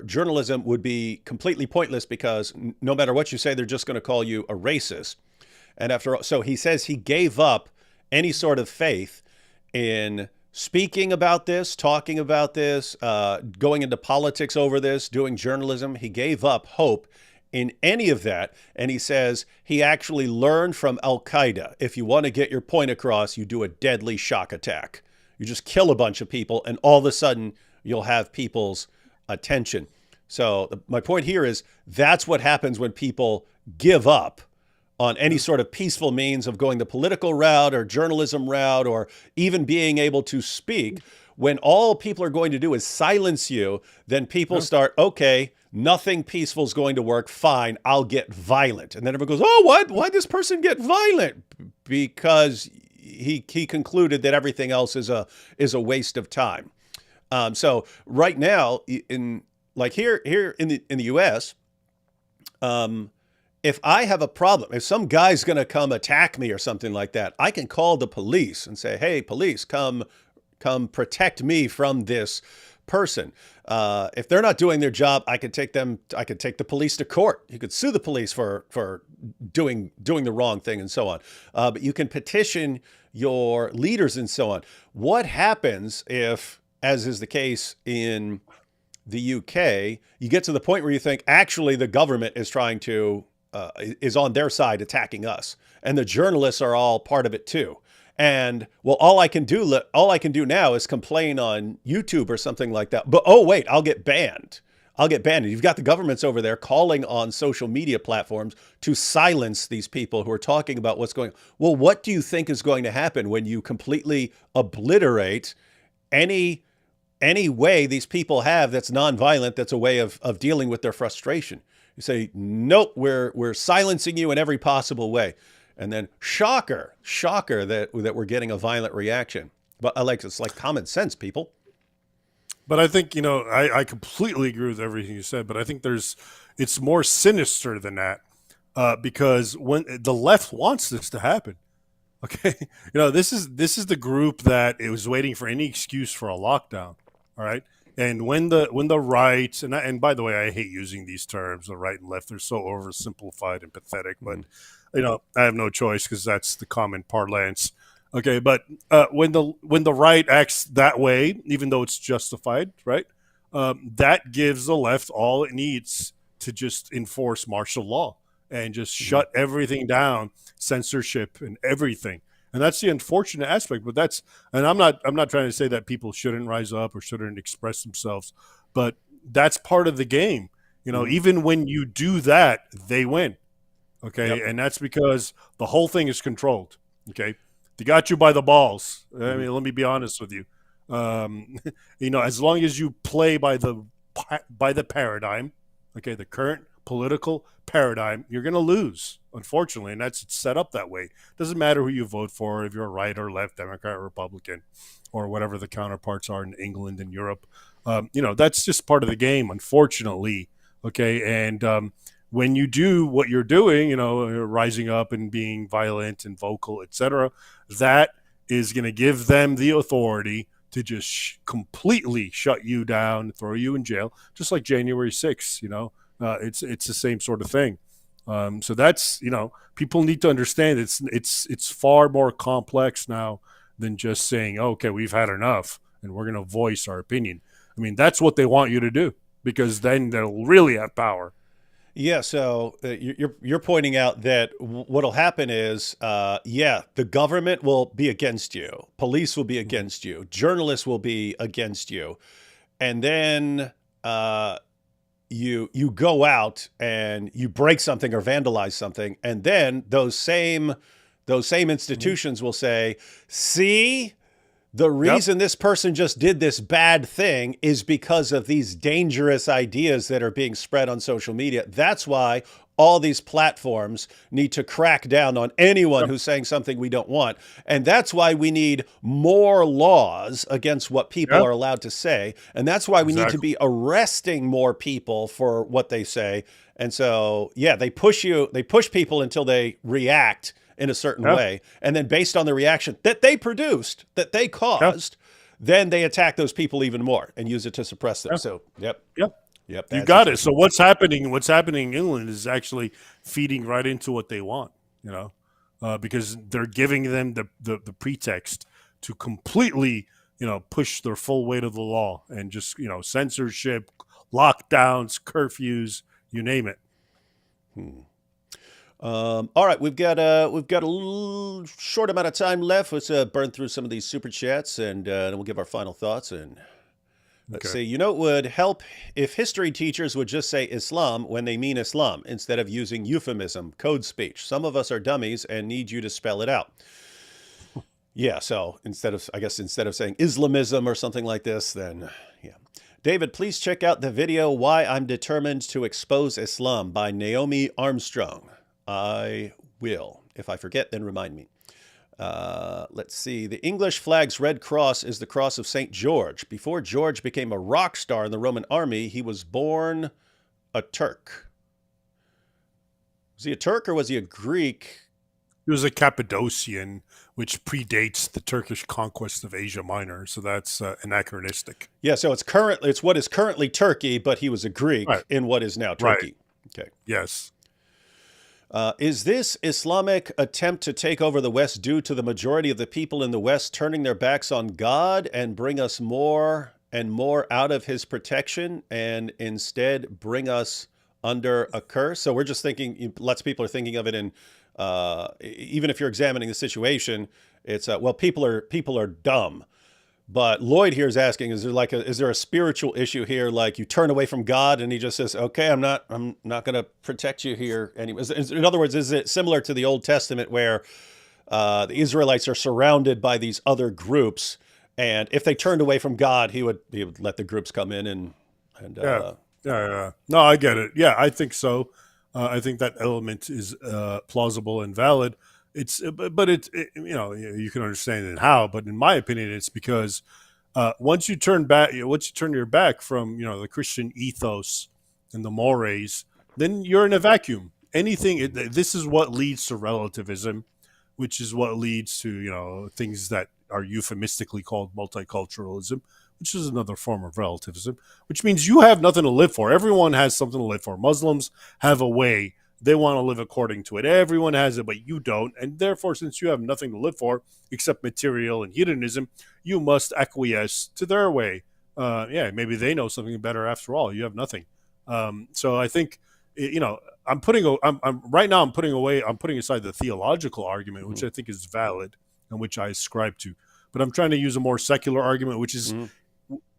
journalism would be completely pointless because no matter what you say, they're just going to call you a racist. And so he says he gave up any sort of faith in speaking about this, talking about this, going into politics over this, doing journalism. He gave up hope in any of that. And he says he actually learned from Al-Qaeda. If you want to get your point across, you do a deadly shock attack. You just kill a bunch of people, and all of a sudden you'll have people's attention. So my point here is that's what happens when people give up on any sort of peaceful means of going the political route or journalism route or even being able to speak. When all people are going to do is silence you, then people start, okay, nothing peaceful is going to work. Fine, I'll get violent. And then everyone goes, oh, what? Why'd this person get violent? Because he concluded that everything else is a waste of time. So right now, here in the U.S., if I have a problem, if some guy's going to come attack me or something like that, I can call the police and say, hey, police, come protect me from this person. If they're not doing their job, I could take the police to court. You could sue the police for doing the wrong thing and so on. But you can petition your leaders and so on. What happens if, as is the case in the UK, you get to the point where you think actually the government is trying to is on their side attacking us, and the journalists are all part of it too. And well, all I can do now is complain on YouTube or something like that. But oh wait, I'll get banned. And you've got the governments over there calling on social media platforms to silence these people who are talking about what's going on. Well, what do you think is going to happen when you completely obliterate any way these people have that's nonviolent, that's a way of dealing with their frustration? You say, nope, we're silencing you in every possible way. And then shocker that we're getting a violent reaction. But it's like common sense, people. But I think, I completely agree with everything you said, but I think it's more sinister than that, because when the left wants this to happen. Okay. This is the group that it was waiting for any excuse for a lockdown. All right. And when the right, and by the way, I hate using these terms, the right and left, they're so oversimplified and pathetic, but I have no choice because that's the common parlance. Okay. But when the right acts that way, even though it's justified, right, that gives the left all it needs to just enforce martial law and just shut everything down, censorship and everything. And that's the unfortunate aspect. But I'm not trying to say that people shouldn't rise up or shouldn't express themselves, but that's part of the game. Even when you do that, they win. Okay. Yep. And that's because the whole thing is controlled. Okay. They got you by the balls. I mean, let me be honest with you. As long as you play by the paradigm, okay, the current political paradigm, you're going to lose, unfortunately, and that's set up that way. Doesn't matter who you vote for, if you're right or left, Democrat or Republican, or whatever the counterparts are in England and Europe. That's just part of the game, unfortunately. Okay, and when you do what you're doing, rising up and being violent and vocal, etc., that is going to give them the authority to just completely shut you down, throw you in jail, just like January 6th. It's the same sort of thing. So that's, people need to understand it's far more complex now than just saying, okay, we've had enough and we're going to voice our opinion. I mean, that's what they want you to do, because then they'll really have power. Yeah. So you're pointing out that what'll happen is, the government will be against you. Police will be against you. Journalists will be against you. And then, you go out and you break something or vandalize something, and then those same institutions will say, see, the reason this person just did this bad thing is because of these dangerous ideas that are being spread on social media. That's why all these platforms need to crack down on anyone who's saying something we don't want. And that's why we need more laws against what people are allowed to say. And that's why we need to be arresting more people for what they say. And so, they push people until they react in a certain way. And then based on the reaction that they produced, that they caused, then they attack those people even more and use it to suppress them. So, Yep. You got it. So what's happening in England is actually feeding right into what they want, because they're giving them the pretext to completely, push their full weight of the law and just, censorship, lockdowns, curfews, you name it. All right, we've got a little short amount of time left. Let's burn through some of these super chats, and then we'll give our final thoughts. And let's see, it would help if history teachers would just say Islam when they mean Islam instead of using euphemism, code speech. Some of us are dummies and need you to spell it out. Yeah, so instead of saying Islamism or something like this, then David, please check out the video Why I'm Determined to Expose Islam by Naomi Armstrong. I will. If I forget, then remind me. Let's see. The English flag's red cross is the cross of St. George. Before George became a rock star in the Roman army, he was born a Turk. Was he a Turk or was he a Greek? He was a Cappadocian, which predates the Turkish conquest of Asia Minor, so that's anachronistic. Yeah, so it's what is currently Turkey, but he was a Right. Greek in what is now Right. Turkey. Okay. Yes. Is this Islamic attempt to take over the West due to the majority of the people in the West turning their backs on God and bring us more and more out of his protection and instead bring us under a curse? So we're just thinking, lots of people are thinking of it in, even if you're examining the situation, it's, well, people are dumb. But Lloyd here is asking, is there a spiritual issue here? Like you turn away from God and he just says, okay, I'm not going to protect you here anyway. In other words, is it similar to the Old Testament where the Israelites are surrounded by these other groups, and if they turned away from God, he would let the groups come in and Yeah. Yeah. No, I get it. Yeah, I think so. I think that element is plausible and valid. It's, but you can understand it how. But in my opinion, it's because once you turn your back from the Christian ethos and the mores, then you're in a vacuum. This is what leads to relativism, which is what leads to things that are euphemistically called multiculturalism, which is another form of relativism, which means you have nothing to live for. Everyone has something to live for. Muslims have a way. They want to live according to it. Everyone has it, but you don't. And therefore, since you have nothing to live for except material and hedonism, you must acquiesce to their way. Maybe they know something better after all. You have nothing. So I think, I'm putting aside the theological argument, which I think is valid and which I ascribe to. But I'm trying to use a more secular argument, which is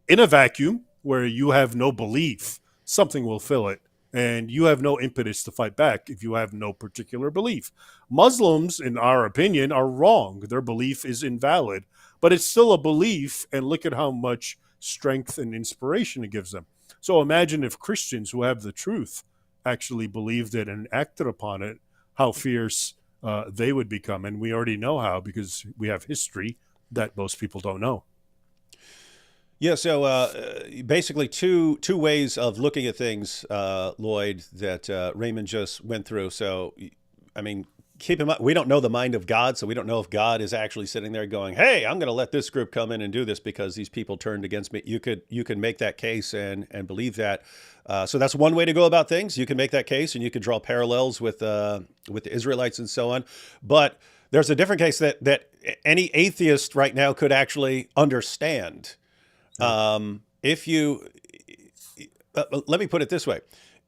in a vacuum where you have no belief, something will fill it. And you have no impetus to fight back if you have no particular belief. Muslims, in our opinion, are wrong. Their belief is invalid, but it's still a belief, and look at how much strength and inspiration it gives them. So imagine if Christians who have the truth actually believed it and acted upon it, how fierce they would become. And we already know how, because we have history that most people don't know. Yeah, so basically two ways of looking at things, Lloyd, that Raymond just went through. So, I mean, keep in mind, we don't know the mind of God, so we don't know if God is actually sitting there going, hey, I'm going to let this group come in and do this because these people turned against me. You can make that case and believe that. So that's one way to go about things. You can make that case and you can draw parallels with the Israelites and so on. But there's a different case that any atheist right now could actually understand. If you, let me put it this way.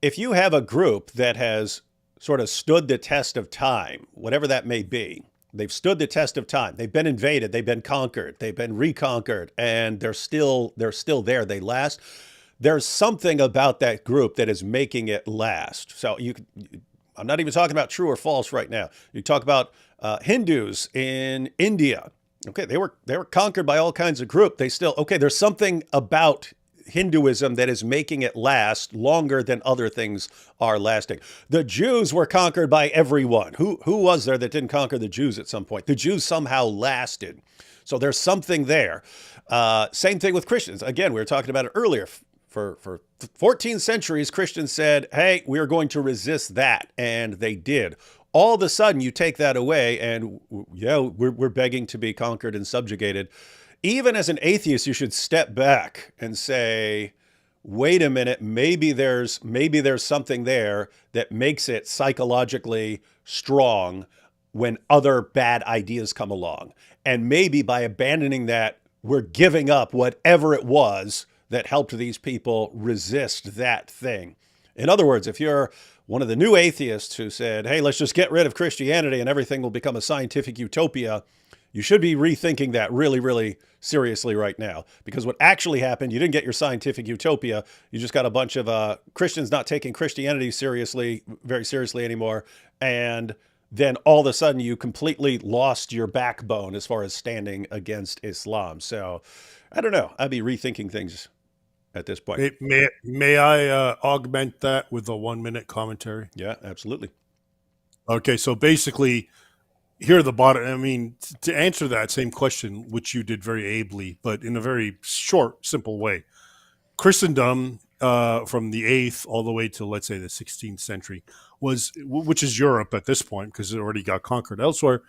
If you have a group that has sort of stood the test of time, whatever that may be, they've stood the test of time. They've been invaded, they've been conquered, they've been reconquered, and they're still there. They last. There's something about that group that is making it last. So I'm not even talking about true or false right now. You talk about Hindus in India. Okay, they were conquered by all kinds of groups. There's something about Hinduism that is making it last longer than other things are lasting. The Jews were conquered by everyone. Who was there that didn't conquer the Jews at some point? The Jews somehow lasted. So there's something there. Same thing with Christians. Again, we were talking about it earlier. For 14 centuries, Christians said, hey, we are going to resist that. And they did. All of a sudden, you take that away and, we're begging to be conquered and subjugated. Even as an atheist, you should step back and say, wait a minute, maybe there's something there that makes it psychologically strong when other bad ideas come along. And maybe by abandoning that, we're giving up whatever it was that helped these people resist that thing. In other words, if you're one of the new atheists who said, hey, let's just get rid of Christianity and everything will become a scientific utopia, you should be rethinking that really, really seriously right now. Because what actually happened, you didn't get your scientific utopia. You just got a bunch of Christians not taking Christianity very seriously anymore. And then all of a sudden you completely lost your backbone as far as standing against Islam. So I don't know. I'd be rethinking things at this point. May I augment that with a 1-minute commentary? Yeah, absolutely. Okay, so basically, here are the bottom. I mean, to answer that same question, which you did very ably, but in a very short, simple way, Christendom from the 8th all the way to, let's say, the 16th century which is Europe at this point because it already got conquered elsewhere,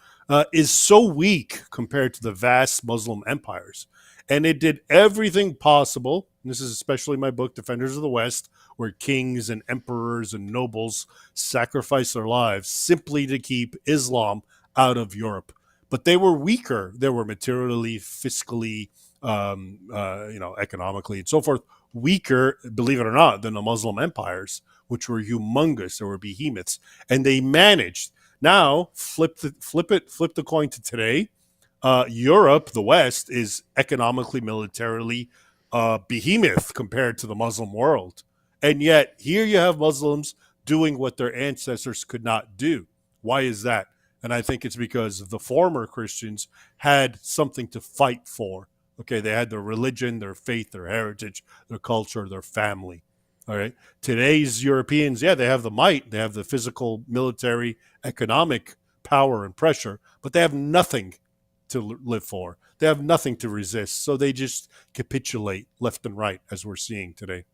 is so weak compared to the vast Muslim empires. And it did everything possible. And this is especially my book, Defenders of the West, where kings and emperors and nobles sacrificed their lives simply to keep Islam out of Europe. But they were weaker. They were materially, fiscally, economically, and so forth, weaker, believe it or not, than the Muslim empires, which were humongous. They were behemoths, and they managed. Now, flip the coin to today. Europe, the West, is economically, militarily behemoth compared to the Muslim world. And yet, here you have Muslims doing what their ancestors could not do. Why is that? And I think it's because the former Christians had something to fight for. Okay, they had their religion, their faith, their heritage, their culture, their family. All right. Today's Europeans, yeah, they have the might, they have the physical, military, economic power and pressure, but they have nothing to live for. They have nothing to resist. So they just capitulate left and right, as we're seeing today.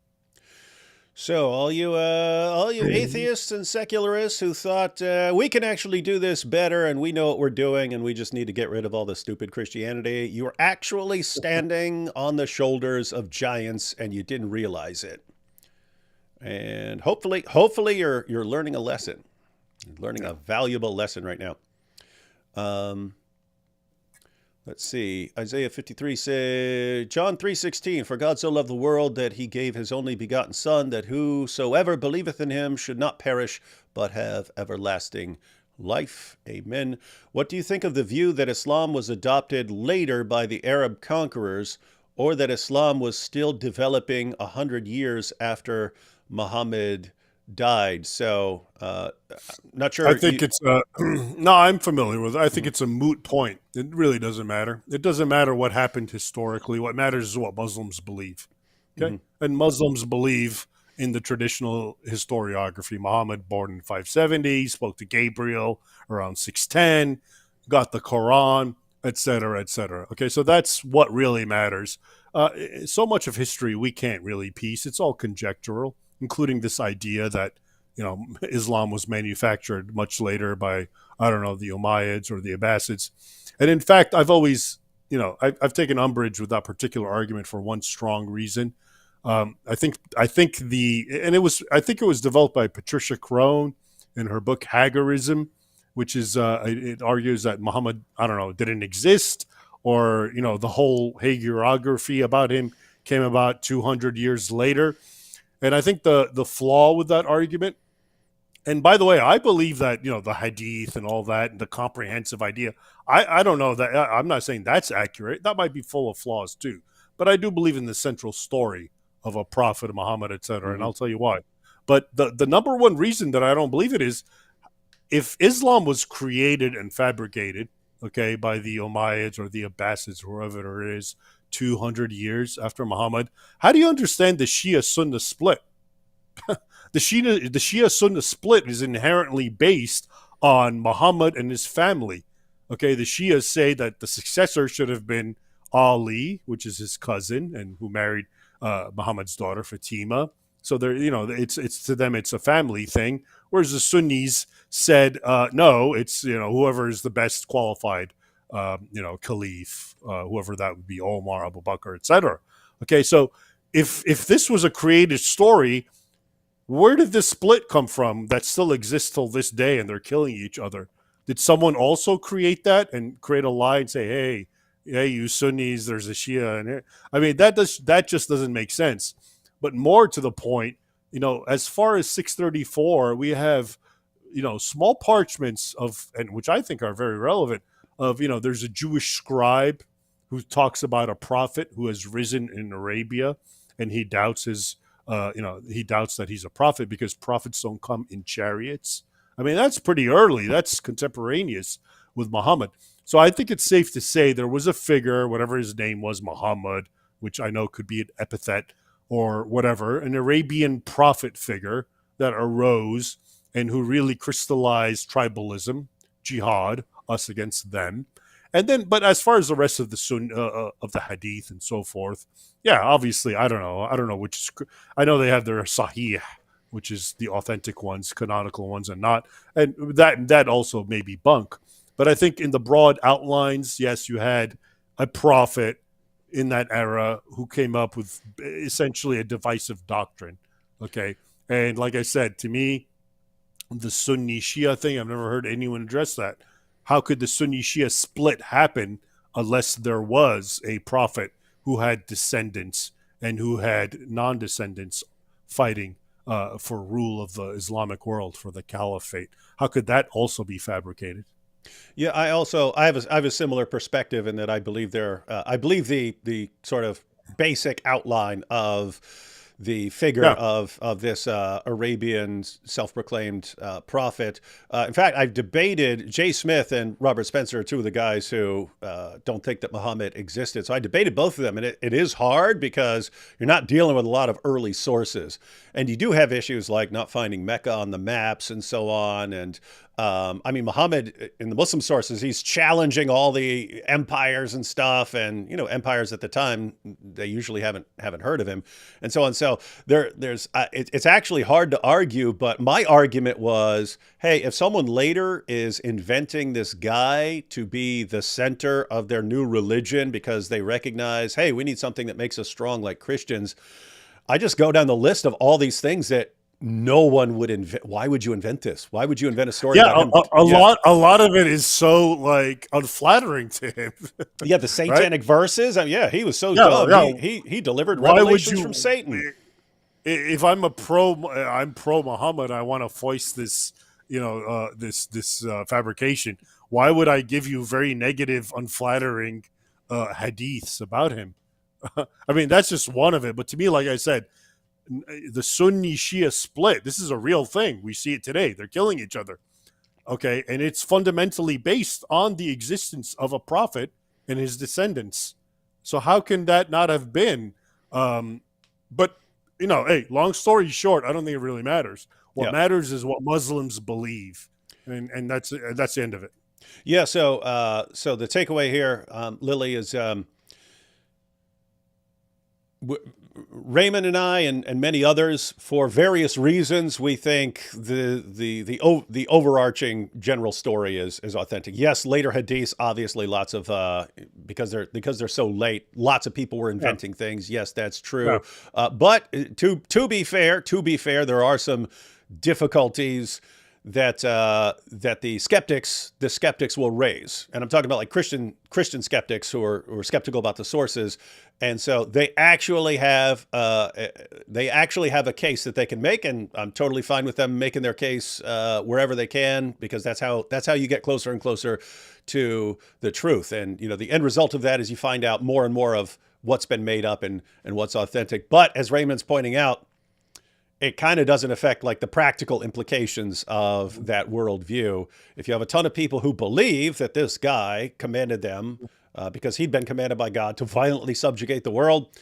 So all you atheists and secularists who thought we can actually do this better and we know what we're doing and we just need to get rid of all the stupid Christianity, you are actually standing on the shoulders of giants and you didn't realize it. And hopefully you're learning a lesson. You're learning a valuable lesson right now. Let's see. Isaiah 53 says, John 3:16, for God so loved the world that he gave his only begotten Son, that whosoever believeth in him should not perish, but have everlasting life. Amen. What do you think of the view that Islam was adopted later by the Arab conquerors, or that Islam was still developing 100 years after Muhammad died? So, not sure. I think it's no, I'm familiar with it. I think it's a moot point. It really doesn't matter. It doesn't matter what happened historically. What matters is what Muslims believe. Okay, and Muslims believe in the traditional historiography. Muhammad, born in 570, spoke to Gabriel around 610, got the Quran, etc., etc. Okay, so that's what really matters. So much of history we can't really piece. It's all conjectural, including this idea that Islam was manufactured much later by, I don't know, the Umayyads or the Abbasids. And in fact, I've always, I've taken umbrage with that particular argument for one strong reason. I think it was developed by Patricia Crone in her book Hagarism, which is, it argues that Muhammad, I don't know, didn't exist, or, the whole hagiography about him came about 200 years later. And I think the flaw with that argument, and by the way, I believe that, the hadith and all that, and the comprehensive idea, I don't know that, I'm not saying that's accurate. That might be full of flaws too. But I do believe in the central story of a prophet, Muhammad, etc. And I'll tell you why. But the number one reason that I don't believe it is, if Islam was created and fabricated, okay, by the Umayyads or the Abbasids, whoever it is, 200 years after Muhammad, how do you understand the Shia-Sunnah split? The Shia-Sunnah split is inherently based on Muhammad and his family. Okay, the Shias say that the successor should have been Ali, which is his cousin and who married Muhammad's daughter Fatima. So they're, it's to them it's a family thing. Whereas the Sunnis said no, it's whoever is the best qualified, caliph, whoever that would be, Omar, Abu Bakr, etc. Okay, so if this was a created story, where did this split come from that still exists till this day and they're killing each other? Did someone also create that and create a lie and say, hey, you Sunnis, there's a Shia in here? I mean, that just doesn't make sense. But more to the point, as far as 634, we have, small parchments and which I think are very relevant, of, there's a Jewish scribe who talks about a prophet who has risen in Arabia, and he doubts he doubts that he's a prophet because prophets don't come in chariots. I mean, that's pretty early. That's contemporaneous with Muhammad. So I think it's safe to say there was a figure, whatever his name was, Muhammad, which I know could be an epithet or whatever, an Arabian prophet figure that arose and who really crystallized tribalism, jihad, us against them. And then, but as far as the rest of the of the hadith and so forth, yeah, obviously, I don't know which. I know they have their Sahih, which is the authentic ones, canonical ones, and not. And that also may be bunk. But I think in the broad outlines, yes, you had a prophet in that era who came up with essentially a divisive doctrine. Okay. And like I said, to me, the Sunni Shia thing, I've never heard anyone address that. How could the Sunni Shia split happen unless there was a prophet who had descendants and who had non descendants fighting for rule of the Islamic world, for the caliphate? How could that also be fabricated? Yeah, I have a similar perspective in that I believe the sort of basic outline of the figure Yeah. of this Arabian self-proclaimed prophet. In fact, I've debated Jay Smith and Robert Spencer, are two of the guys who don't think that Muhammad existed. So I debated both of them, and it is hard because you're not dealing with a lot of early sources, and you do have issues like not finding Mecca on the maps and so on. And I mean, Muhammad in the Muslim sources, he's challenging all the empires and stuff, and empires at the time they usually haven't heard of him, and so on. So it's actually hard to argue. But my argument was, hey, if someone later is inventing this guy to be the center of their new religion because they recognize, hey, we need something that makes us strong like Christians, I just go down the list of all these things that no one would invent. Why would you invent this? Why would you invent a story Yeah, about him? a lot of it is so like unflattering to him. Yeah, the Right? satanic verses. I mean, yeah, he was so Yeah, dumb. yeah. He delivered Why would revelations you? from Satan. If I'm pro Muhammad, I want to foist this, this fabrication. Why would I give you very negative, unflattering hadiths about him? I mean, that's just one of it. But to me, like I said, the Sunni Shia split. This is a real thing. We see it today. They're killing each other. Okay, and it's fundamentally based on the existence of a prophet and his descendants. So how can that not have been? But hey, long story short, I don't think it really matters. What Yeah. matters is what Muslims believe, and that's the end of it. Yeah. So the takeaway here, Lily, is Raymond and I and many others, for various reasons, we think the overarching general story is authentic. Yes, later hadiths, obviously, lots of because they're so late, lots of people were inventing things. Yes, that's true. Yeah. But to be fair, there are some difficulties that the skeptics will raise, and I'm talking about like Christian skeptics who are skeptical about the sources, and so they actually have a case that they can make, and I'm totally fine with them making their case wherever they can, because that's how you get closer and closer to the truth. And the end result of that is you find out more and more of what's been made up and what's authentic. But as Raymond's pointing out, it kind of doesn't affect like the practical implications of that worldview. If you have a ton of people who believe that this guy commanded them because he'd been commanded by God to violently subjugate the world,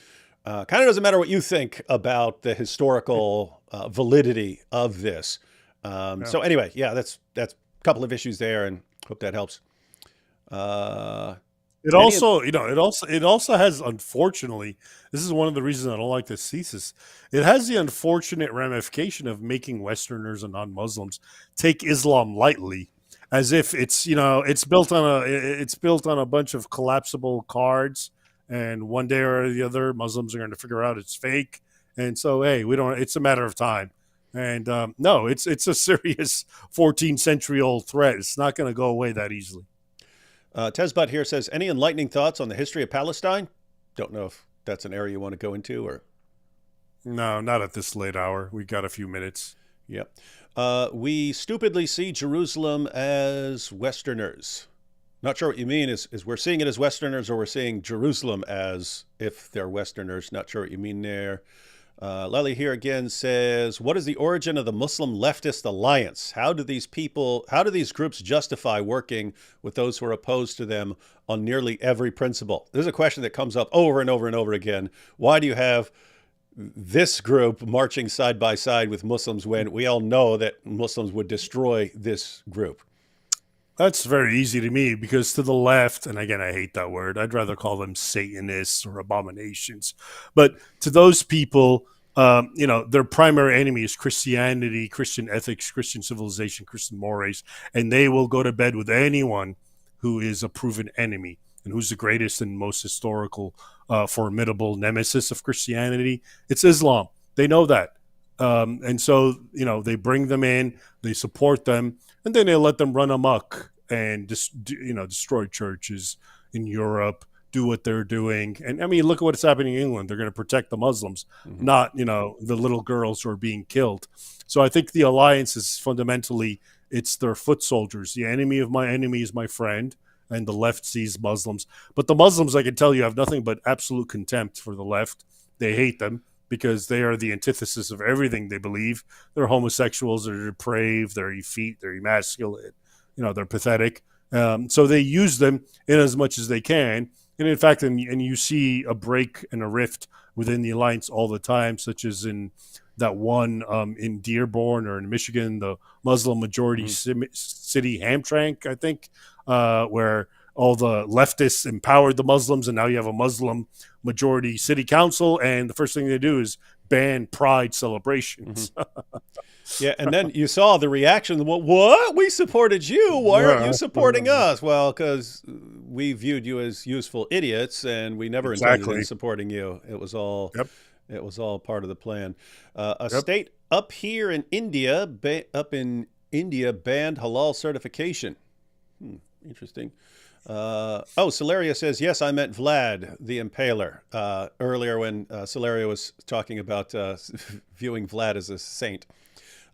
kind of doesn't matter what you think about the historical validity of this. So anyway, yeah, that's a couple of issues there, and hope that helps. It also has, unfortunately, this is one of the reasons I don't like this thesis. It has the unfortunate ramification of making Westerners and non-Muslims take Islam lightly, as if it's built on a bunch of collapsible cards, and one day or the other, Muslims are going to figure out it's fake, and so hey, it's a matter of time. And no, it's a serious 14th century old threat. It's not going to go away that easily. Tezbot here says, any enlightening thoughts on the history of Palestine? Don't know if that's an area you want to go into, or... No, not at this late hour. We got a few minutes. Yep. We stupidly see Jerusalem as Westerners. Not sure what you mean. Is we're seeing it as Westerners, or we're seeing Jerusalem as if they're Westerners? Not sure what you mean there. Lely here again says, what is the origin of the Muslim leftist alliance? How do these groups justify working with those who are opposed to them on nearly every principle? This is a question that comes up over and over and over again. Why do you have this group marching side by side with Muslims when we all know that Muslims would destroy this group? That's very easy to me, because to the left, and again, I hate that word, I'd rather call them Satanists or abominations. But to those people, their primary enemy is Christianity, Christian ethics, Christian civilization, Christian mores, and they will go to bed with anyone who is a proven enemy. And who's the greatest and most historical, formidable nemesis of Christianity? It's Islam. They know that. And so, they bring them in, they support them, and then they let them run amok and destroy churches in Europe, do what they're doing. And I mean, look at what's happening in England. They're going to protect the Muslims, not, the little girls who are being killed. So I think the alliance is fundamentally, it's their foot soldiers. The enemy of my enemy is my friend. And the left sees Muslims. But the Muslims, I can tell you, have nothing but absolute contempt for the left. They hate them because they are the antithesis of everything they believe. They're homosexuals, they're depraved, they're effete, they're emasculate, they're pathetic. So they use them in as much as they can. And in fact, and you see a break and a rift within the alliance all the time, such as in that one in Dearborn or in Michigan, the Muslim majority city Hamtramck, I think, where all the leftists empowered the Muslims, and now you have a Muslim majority city council, and the first thing they do is ban pride celebrations. Yeah, and then you saw the reaction. Well, what? We supported you. Why aren't you supporting us? Well, because we viewed you as useful idiots, and we never intended in supporting you. It was all it was all part of the plan. State up here in India, banned halal certification. Interesting. Solaria says, yes, I meant Vlad the Impaler earlier when Solaria was talking about viewing Vlad as a saint.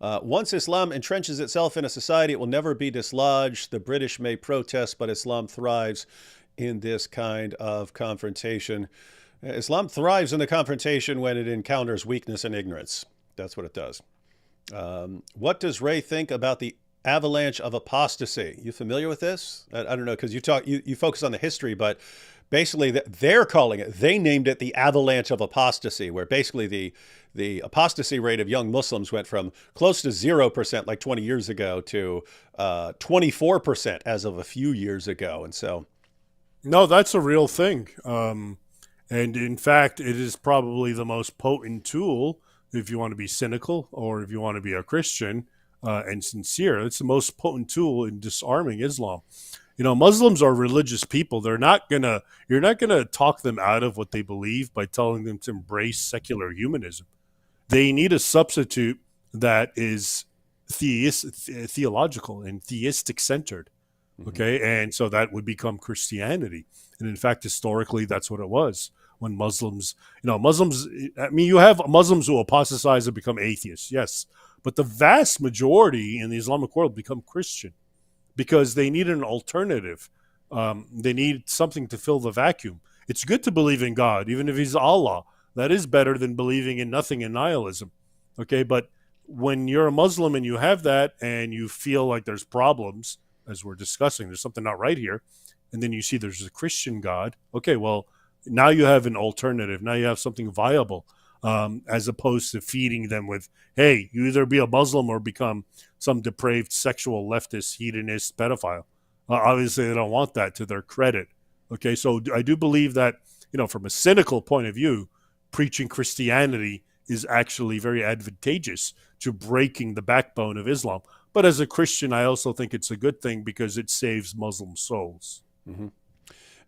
Once Islam entrenches itself in a society, it will never be dislodged. The British may protest, but Islam thrives in this kind of confrontation. Islam thrives in the confrontation when it encounters weakness and ignorance. That's what it does. What does Ray think about the avalanche of apostasy? You familiar with this? I don't know, because you focus on the history, but basically they're calling it, they named it the avalanche of apostasy, where basically the apostasy rate of young Muslims went from close to 0% like 20 years ago to 24% as of a few years ago. And so, no, that's a real thing. And in fact, it is probably the most potent tool if you want to be cynical or if you want to be a Christian and sincere. It's the most potent tool in disarming Islam. Muslims are religious people. You're not gonna talk them out of what they believe by telling them to embrace secular humanism. They need a substitute that is theological and theistic centered. Okay. And so that would become Christianity. And in fact, historically, that's what it was. When Muslims, you have Muslims who apostatize and become atheists, yes. But the vast majority in the Islamic world become Christian because they need an alternative. They need something to fill the vacuum. It's good to believe in God, even if he's Allah. That is better than believing in nothing and nihilism. Okay, but when you're a Muslim and you have that and you feel like there's problems, as we're discussing, there's something not right here, and then you see there's a Christian God, okay, well, now you have an alternative. Now you have something viable, as opposed to feeding them with, hey, you either be a Muslim or become some depraved sexual leftist, hedonist pedophile. Obviously, they don't want that to their credit. Okay, so I do believe that, from a cynical point of view, preaching Christianity is actually very advantageous to breaking the backbone of Islam. But as a Christian, I also think it's a good thing because it saves Muslim souls. Mm-hmm.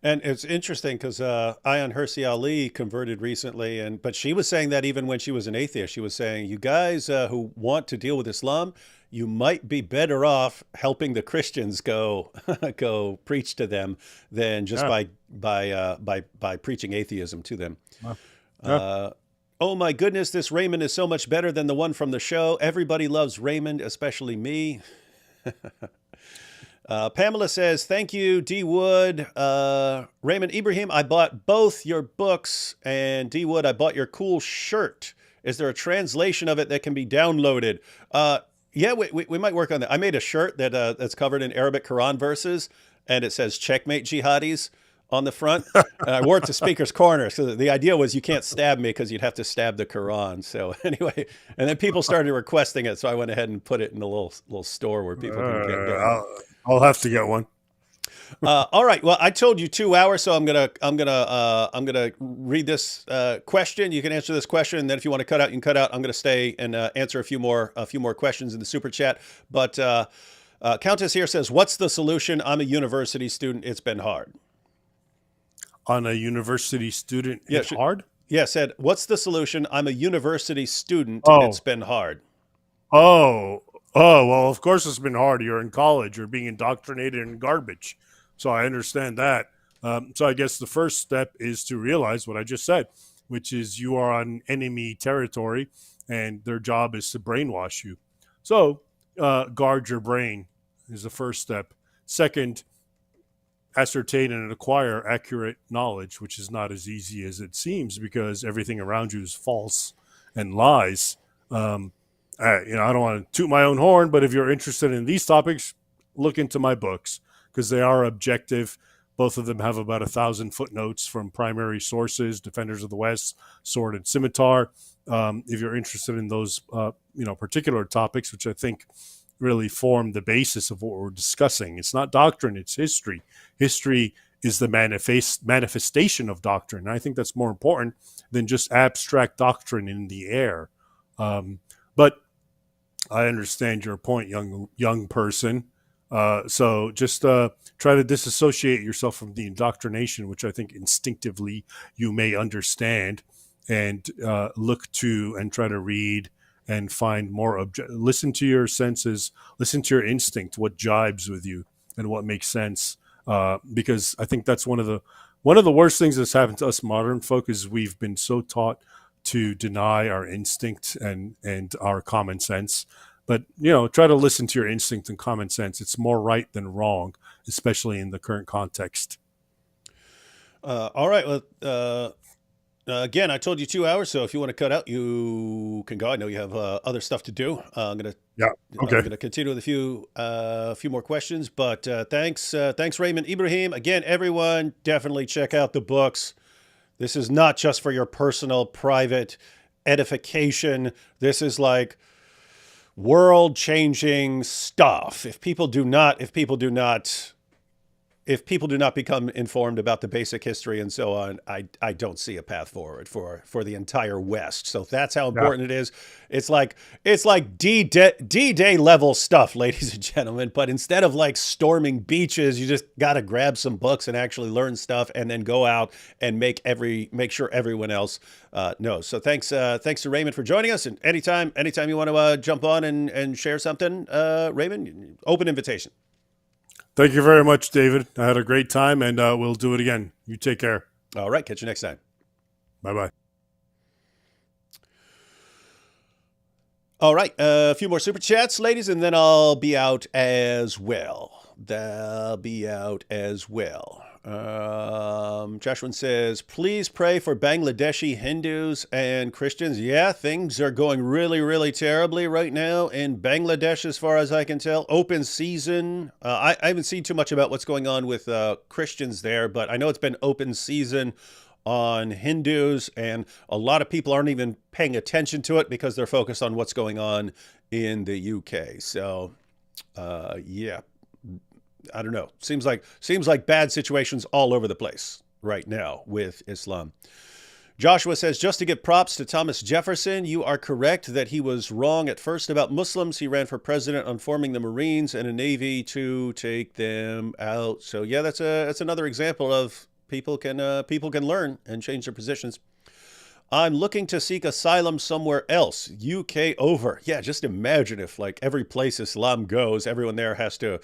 And it's interesting because Ayan Hirsi Ali converted recently, but she was saying that even when she was an atheist, she was saying, you guys who want to deal with Islam, you might be better off helping the Christians go preach to them than just by preaching atheism to them. Oh my goodness, this Raymond is so much better than the one from the show. Everybody loves Raymond, especially me. Pamela says, thank you, D. Wood. Raymond Ibrahim, I bought both your books, and D. Wood, I bought your cool shirt. Is there a translation of it that can be downloaded? Yeah, we might work on that. I made a shirt that's covered in Arabic Quran verses, and it says checkmate jihadis on the front. And I wore it to Speaker's Corner. So the idea was you can't stab me because you'd have to stab the Quran. So anyway, and then people started requesting it. So I went ahead and put it in a little store where people can get it. I'll have to get one. All right. Well, I told you 2 hours, so I'm gonna read this question. You can answer this question, and then if you want to cut out, you can cut out. I'm gonna stay and answer a few more questions in the super chat. But Countess here says, "What's the solution? I'm a university student. It's been hard." On a university student, Yeah, it's hard? Yeah, said, "What's the solution? I'm a university student. Oh. It's been hard." Oh, well, of course it's been hard. You're in college. You're being indoctrinated in garbage. So I understand that. So I guess the first step is to realize what I just said, which is you are on enemy territory and their job is to brainwash you. So guard your brain is the first step. Second, ascertain and acquire accurate knowledge, which is not as easy as it seems because everything around you is false and lies. I don't want to toot my own horn, but if you're interested in these topics, look into my books because they are objective. Both of them have about 1,000 footnotes from primary sources, Defenders of the West, Sword and Scimitar. If you're interested in those, particular topics, which I think really form the basis of what we're discussing. It's not doctrine, it's history. History is the manifestation of doctrine. And I think that's more important than just abstract doctrine in the air. But I understand your point, young person. So just try to disassociate yourself from the indoctrination, which I think instinctively you may understand, and look to and try to read and find more listen to your senses, listen to your instinct, what jibes with you and what makes sense. Because I think that's one of the worst things that's happened to us modern folk is we've been so taught to deny our instinct and our common sense. But, try to listen to your instinct and common sense. It's more right than wrong, especially in the current context. All right. Well, again, I told you 2 hours, so if you want to cut out, you can go. I know you have other stuff to do. I'm gonna continue with a few more questions. But thanks, Raymond Ibrahim. Again, everyone, definitely check out the books. This is not just for your personal, private edification. This is like world-changing stuff. If people do not become informed about the basic history and so on, I don't see a path forward for the entire West. So that's how important it is. It's like D-Day level stuff, ladies and gentlemen. But instead of like storming beaches, you just got to grab some books and actually learn stuff, and then go out and make sure everyone else knows. So thanks to Raymond for joining us. And anytime you want to jump on and share something, Raymond, open invitation. Thank you very much, David. I had a great time, and we'll do it again. You take care. All right. Catch you next time. Bye-bye. All right. A few more super chats, ladies, and then I'll be out as well. Joshua says, please pray for Bangladeshi Hindus and Christians. Yeah, things are going really, really terribly right now in Bangladesh, as far as I can tell. Open season. I haven't seen too much about what's going on with Christians there, but I know it's been open season on Hindus, and a lot of people aren't even paying attention to it because they're focused on what's going on in the UK. So, yeah. I don't know. Seems like bad situations all over the place right now with Islam. Joshua says, just to give props to Thomas Jefferson, you are correct that he was wrong at first about Muslims. He ran for president on forming the Marines and a Navy to take them out. So yeah, that's another example of people can learn and change their positions. I'm looking to seek asylum somewhere else. UK over. Yeah, just imagine if like every place Islam goes, everyone there has to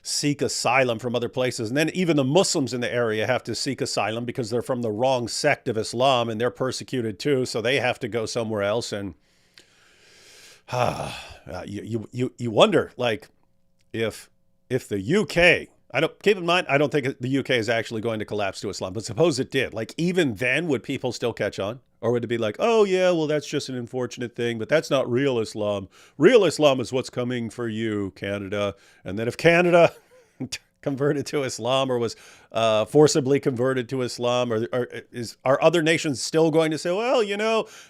seek asylum from other places. And then even the Muslims in the area have to seek asylum because they're from the wrong sect of Islam and they're persecuted too. So they have to go somewhere else. And you wonder, like, if the UK, keep in mind, I don't think the UK is actually going to collapse to Islam, but suppose it did. Like, even then, would people still catch on? Or would it be like, oh yeah, well, that's just an unfortunate thing, but that's not real Islam. Real Islam is what's coming for you, Canada. And then if Canada converted to Islam or was forcibly converted to Islam? Are other nations still going to say, well,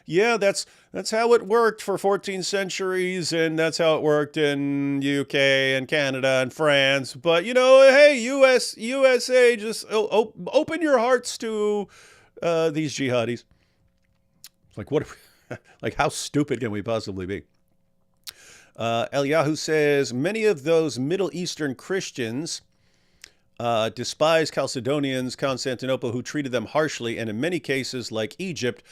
yeah, that's how it worked for 14 centuries, and that's how it worked in UK and Canada and France. But, hey, USA, just open your hearts to these jihadis. It's like, what? Like, how stupid can we possibly be? Eliyahu says, many of those Middle Eastern Christians despise Chalcedonians, Constantinople, who treated them harshly, and in many cases, like Egypt,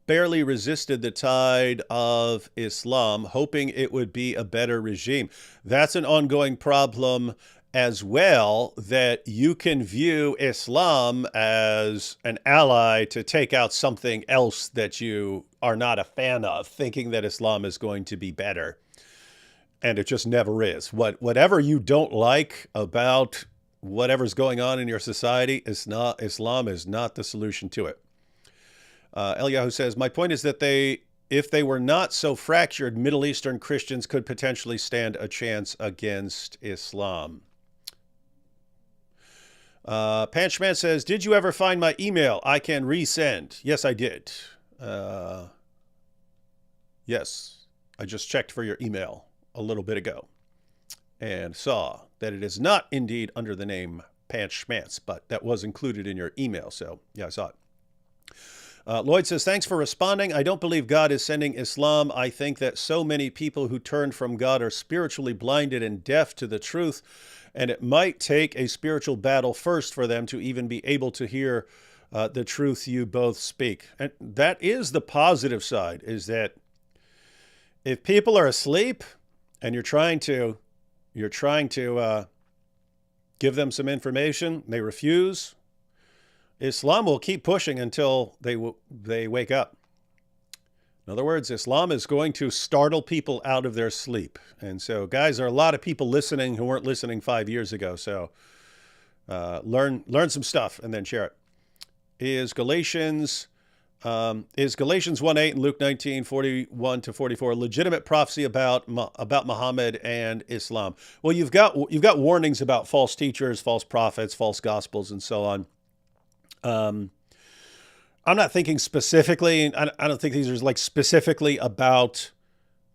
barely resisted the tide of Islam, hoping it would be a better regime. That's an ongoing problem as well, that you can view Islam as an ally to take out something else that you are not a fan of, thinking that Islam is going to be better. And it just never is. Whatever you don't like about whatever's going on in your society, Islam is not the solution to it. Eliyahu says, my point is that if they were not so fractured, Middle Eastern Christians could potentially stand a chance against Islam. Panchman says, did you ever find my email? I can resend. Yes, I did. Yes, I just checked for your email a little bit ago and saw that it is not indeed under the name Panch Schmantz, but that was included in your email. So yeah, I saw it. Lloyd says, thanks for responding. I don't believe God is sending Islam. I think that so many people who turned from God are spiritually blinded and deaf to the truth, and it might take a spiritual battle first for them to even be able to hear the truth you both speak. And that is the positive side, is that if people are asleep and you're trying to give them some information, they refuse, Islam will keep pushing until they wake up. In other words, Islam is going to startle people out of their sleep. And so, guys, there are a lot of people listening who weren't listening 5 years ago. So learn some stuff and then share it. Is Galatians 1:8 and Luke 19:41-44 legitimate prophecy about Muhammad and Islam? Well, you've got warnings about false teachers, false prophets, false gospels, and so on. I'm not thinking specifically. I don't think these are like specifically about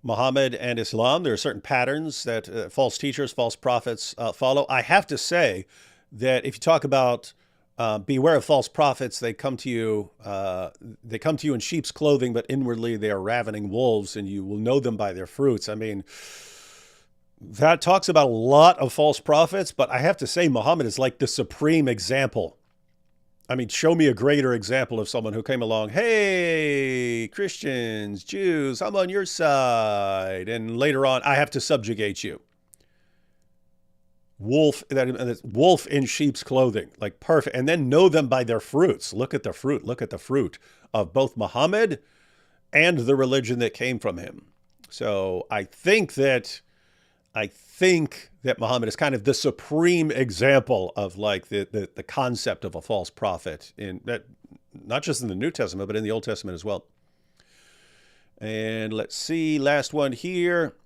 Muhammad and Islam. There are certain patterns that false teachers, false prophets follow. I have to say that if you talk about beware of false prophets, they come to you in sheep's clothing, but inwardly they are ravening wolves, and you will know them by their fruits. I mean, that talks about a lot of false prophets, but I have to say Muhammad is like the supreme example. I mean, show me a greater example of someone who came along, hey, Christians, Jews, I'm on your side, and later on, I have to subjugate you. Wolf in sheep's clothing, like perfect. And then know them by their fruits. Look at the fruit. Look at the fruit of both Muhammad and the religion that came from him. So I think that Muhammad is kind of the supreme example of like the concept of a false prophet, in that, not just in the New Testament, but in the Old Testament as well. And let's see, last one here.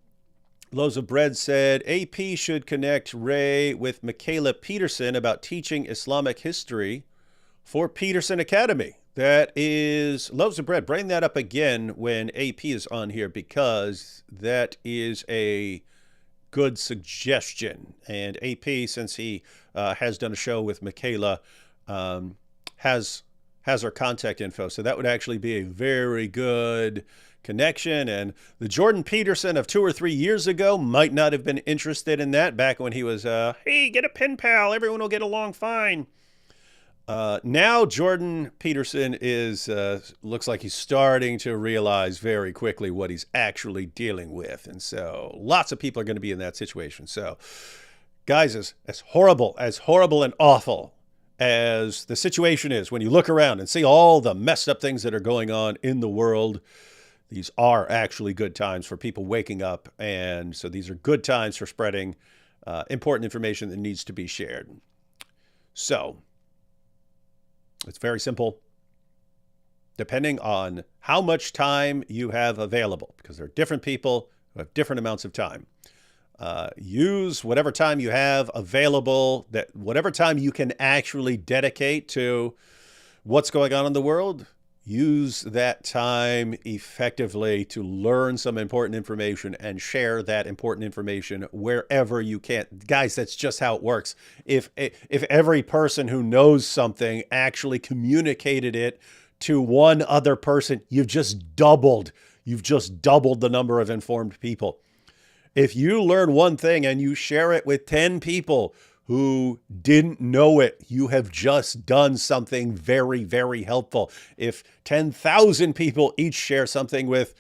Loaves of Bread said, AP should connect Ray with Michaela Peterson about teaching Islamic history for Peterson Academy. That is Loaves of Bread. Bring that up again when AP is on here, because that is a good suggestion. And AP, since he has done a show with Michaela, has her contact info. So that would actually be a very good connection. And the Jordan Peterson of 2 or 3 years ago might not have been interested in that back when he was, hey, get a pen pal, everyone will get along fine. Now Jordan Peterson is looks like he's starting to realize very quickly what he's actually dealing with. And so lots of people are going to be in that situation. So guys, as horrible and awful as the situation is, when you look around and see all the messed up things that are going on in the world, these are actually good times for people waking up. And so these are good times for spreading important information that needs to be shared. So it's very simple. Depending on how much time you have available, because there are different people who have different amounts of time. Use whatever time you have available, that whatever time you can actually dedicate to what's going on in the world. Use that time effectively to learn some important information and share that important information wherever you can. Guys, that's just how it works. If every person who knows something actually communicated it to one other person, you've just doubled the number of informed people. If you learn one thing and you share it with 10 people who didn't know it, you have just done something very, very helpful. If 10,000 people each share something with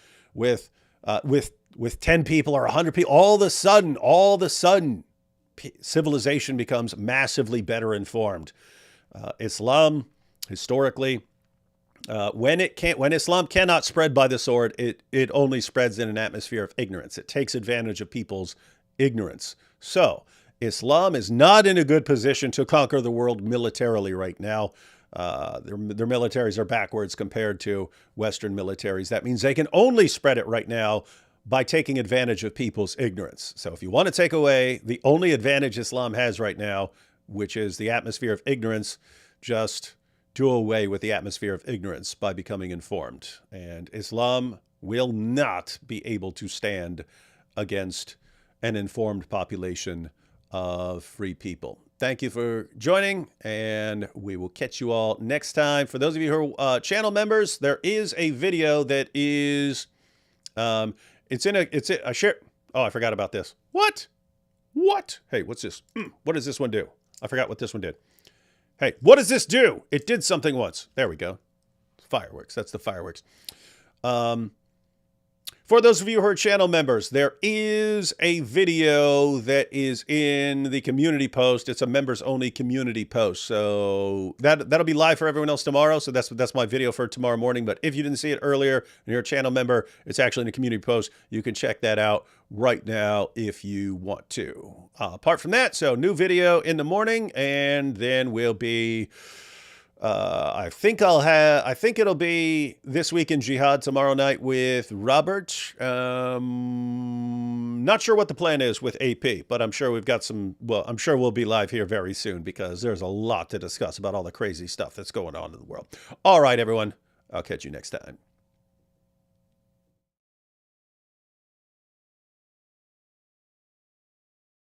10 people or 100 people, all of a sudden, civilization becomes massively better informed. Islam, historically, when Islam cannot spread by the sword, it only spreads in an atmosphere of ignorance. It takes advantage of people's ignorance. So Islam is not in a good position to conquer the world militarily right now. Their militaries are backwards compared to Western militaries. That means they can only spread it right now by taking advantage of people's ignorance. So if you want to take away the only advantage Islam has right now, which is the atmosphere of ignorance, just do away with the atmosphere of ignorance by becoming informed. And Islam will not be able to stand against an informed population of free people. Thank you for joining, and we will catch you all next time. For those of you who are channel members, there is a video that is, I share. Oh, I forgot about this. What? Hey, what's this? What does this one do? I forgot what this one did. Hey, what does this do? It did something once. There we go. Fireworks. That's the fireworks. For those of you who are channel members, there is a video that is in the community post. It's a members-only community post. So that'll be live for everyone else tomorrow. So that's my video for tomorrow morning. But if you didn't see it earlier and you're a channel member, it's actually in the community post. You can check that out right now if you want to. Apart from that, so new video in the morning, and then we'll be... I think it'll be This Week in Jihad tomorrow night with Robert. Not sure what the plan is with AP, but I'm sure we've got some, well, I'm sure we'll be live here very soon because there's a lot to discuss about all the crazy stuff that's going on in the world. All right, everyone. I'll catch you next time.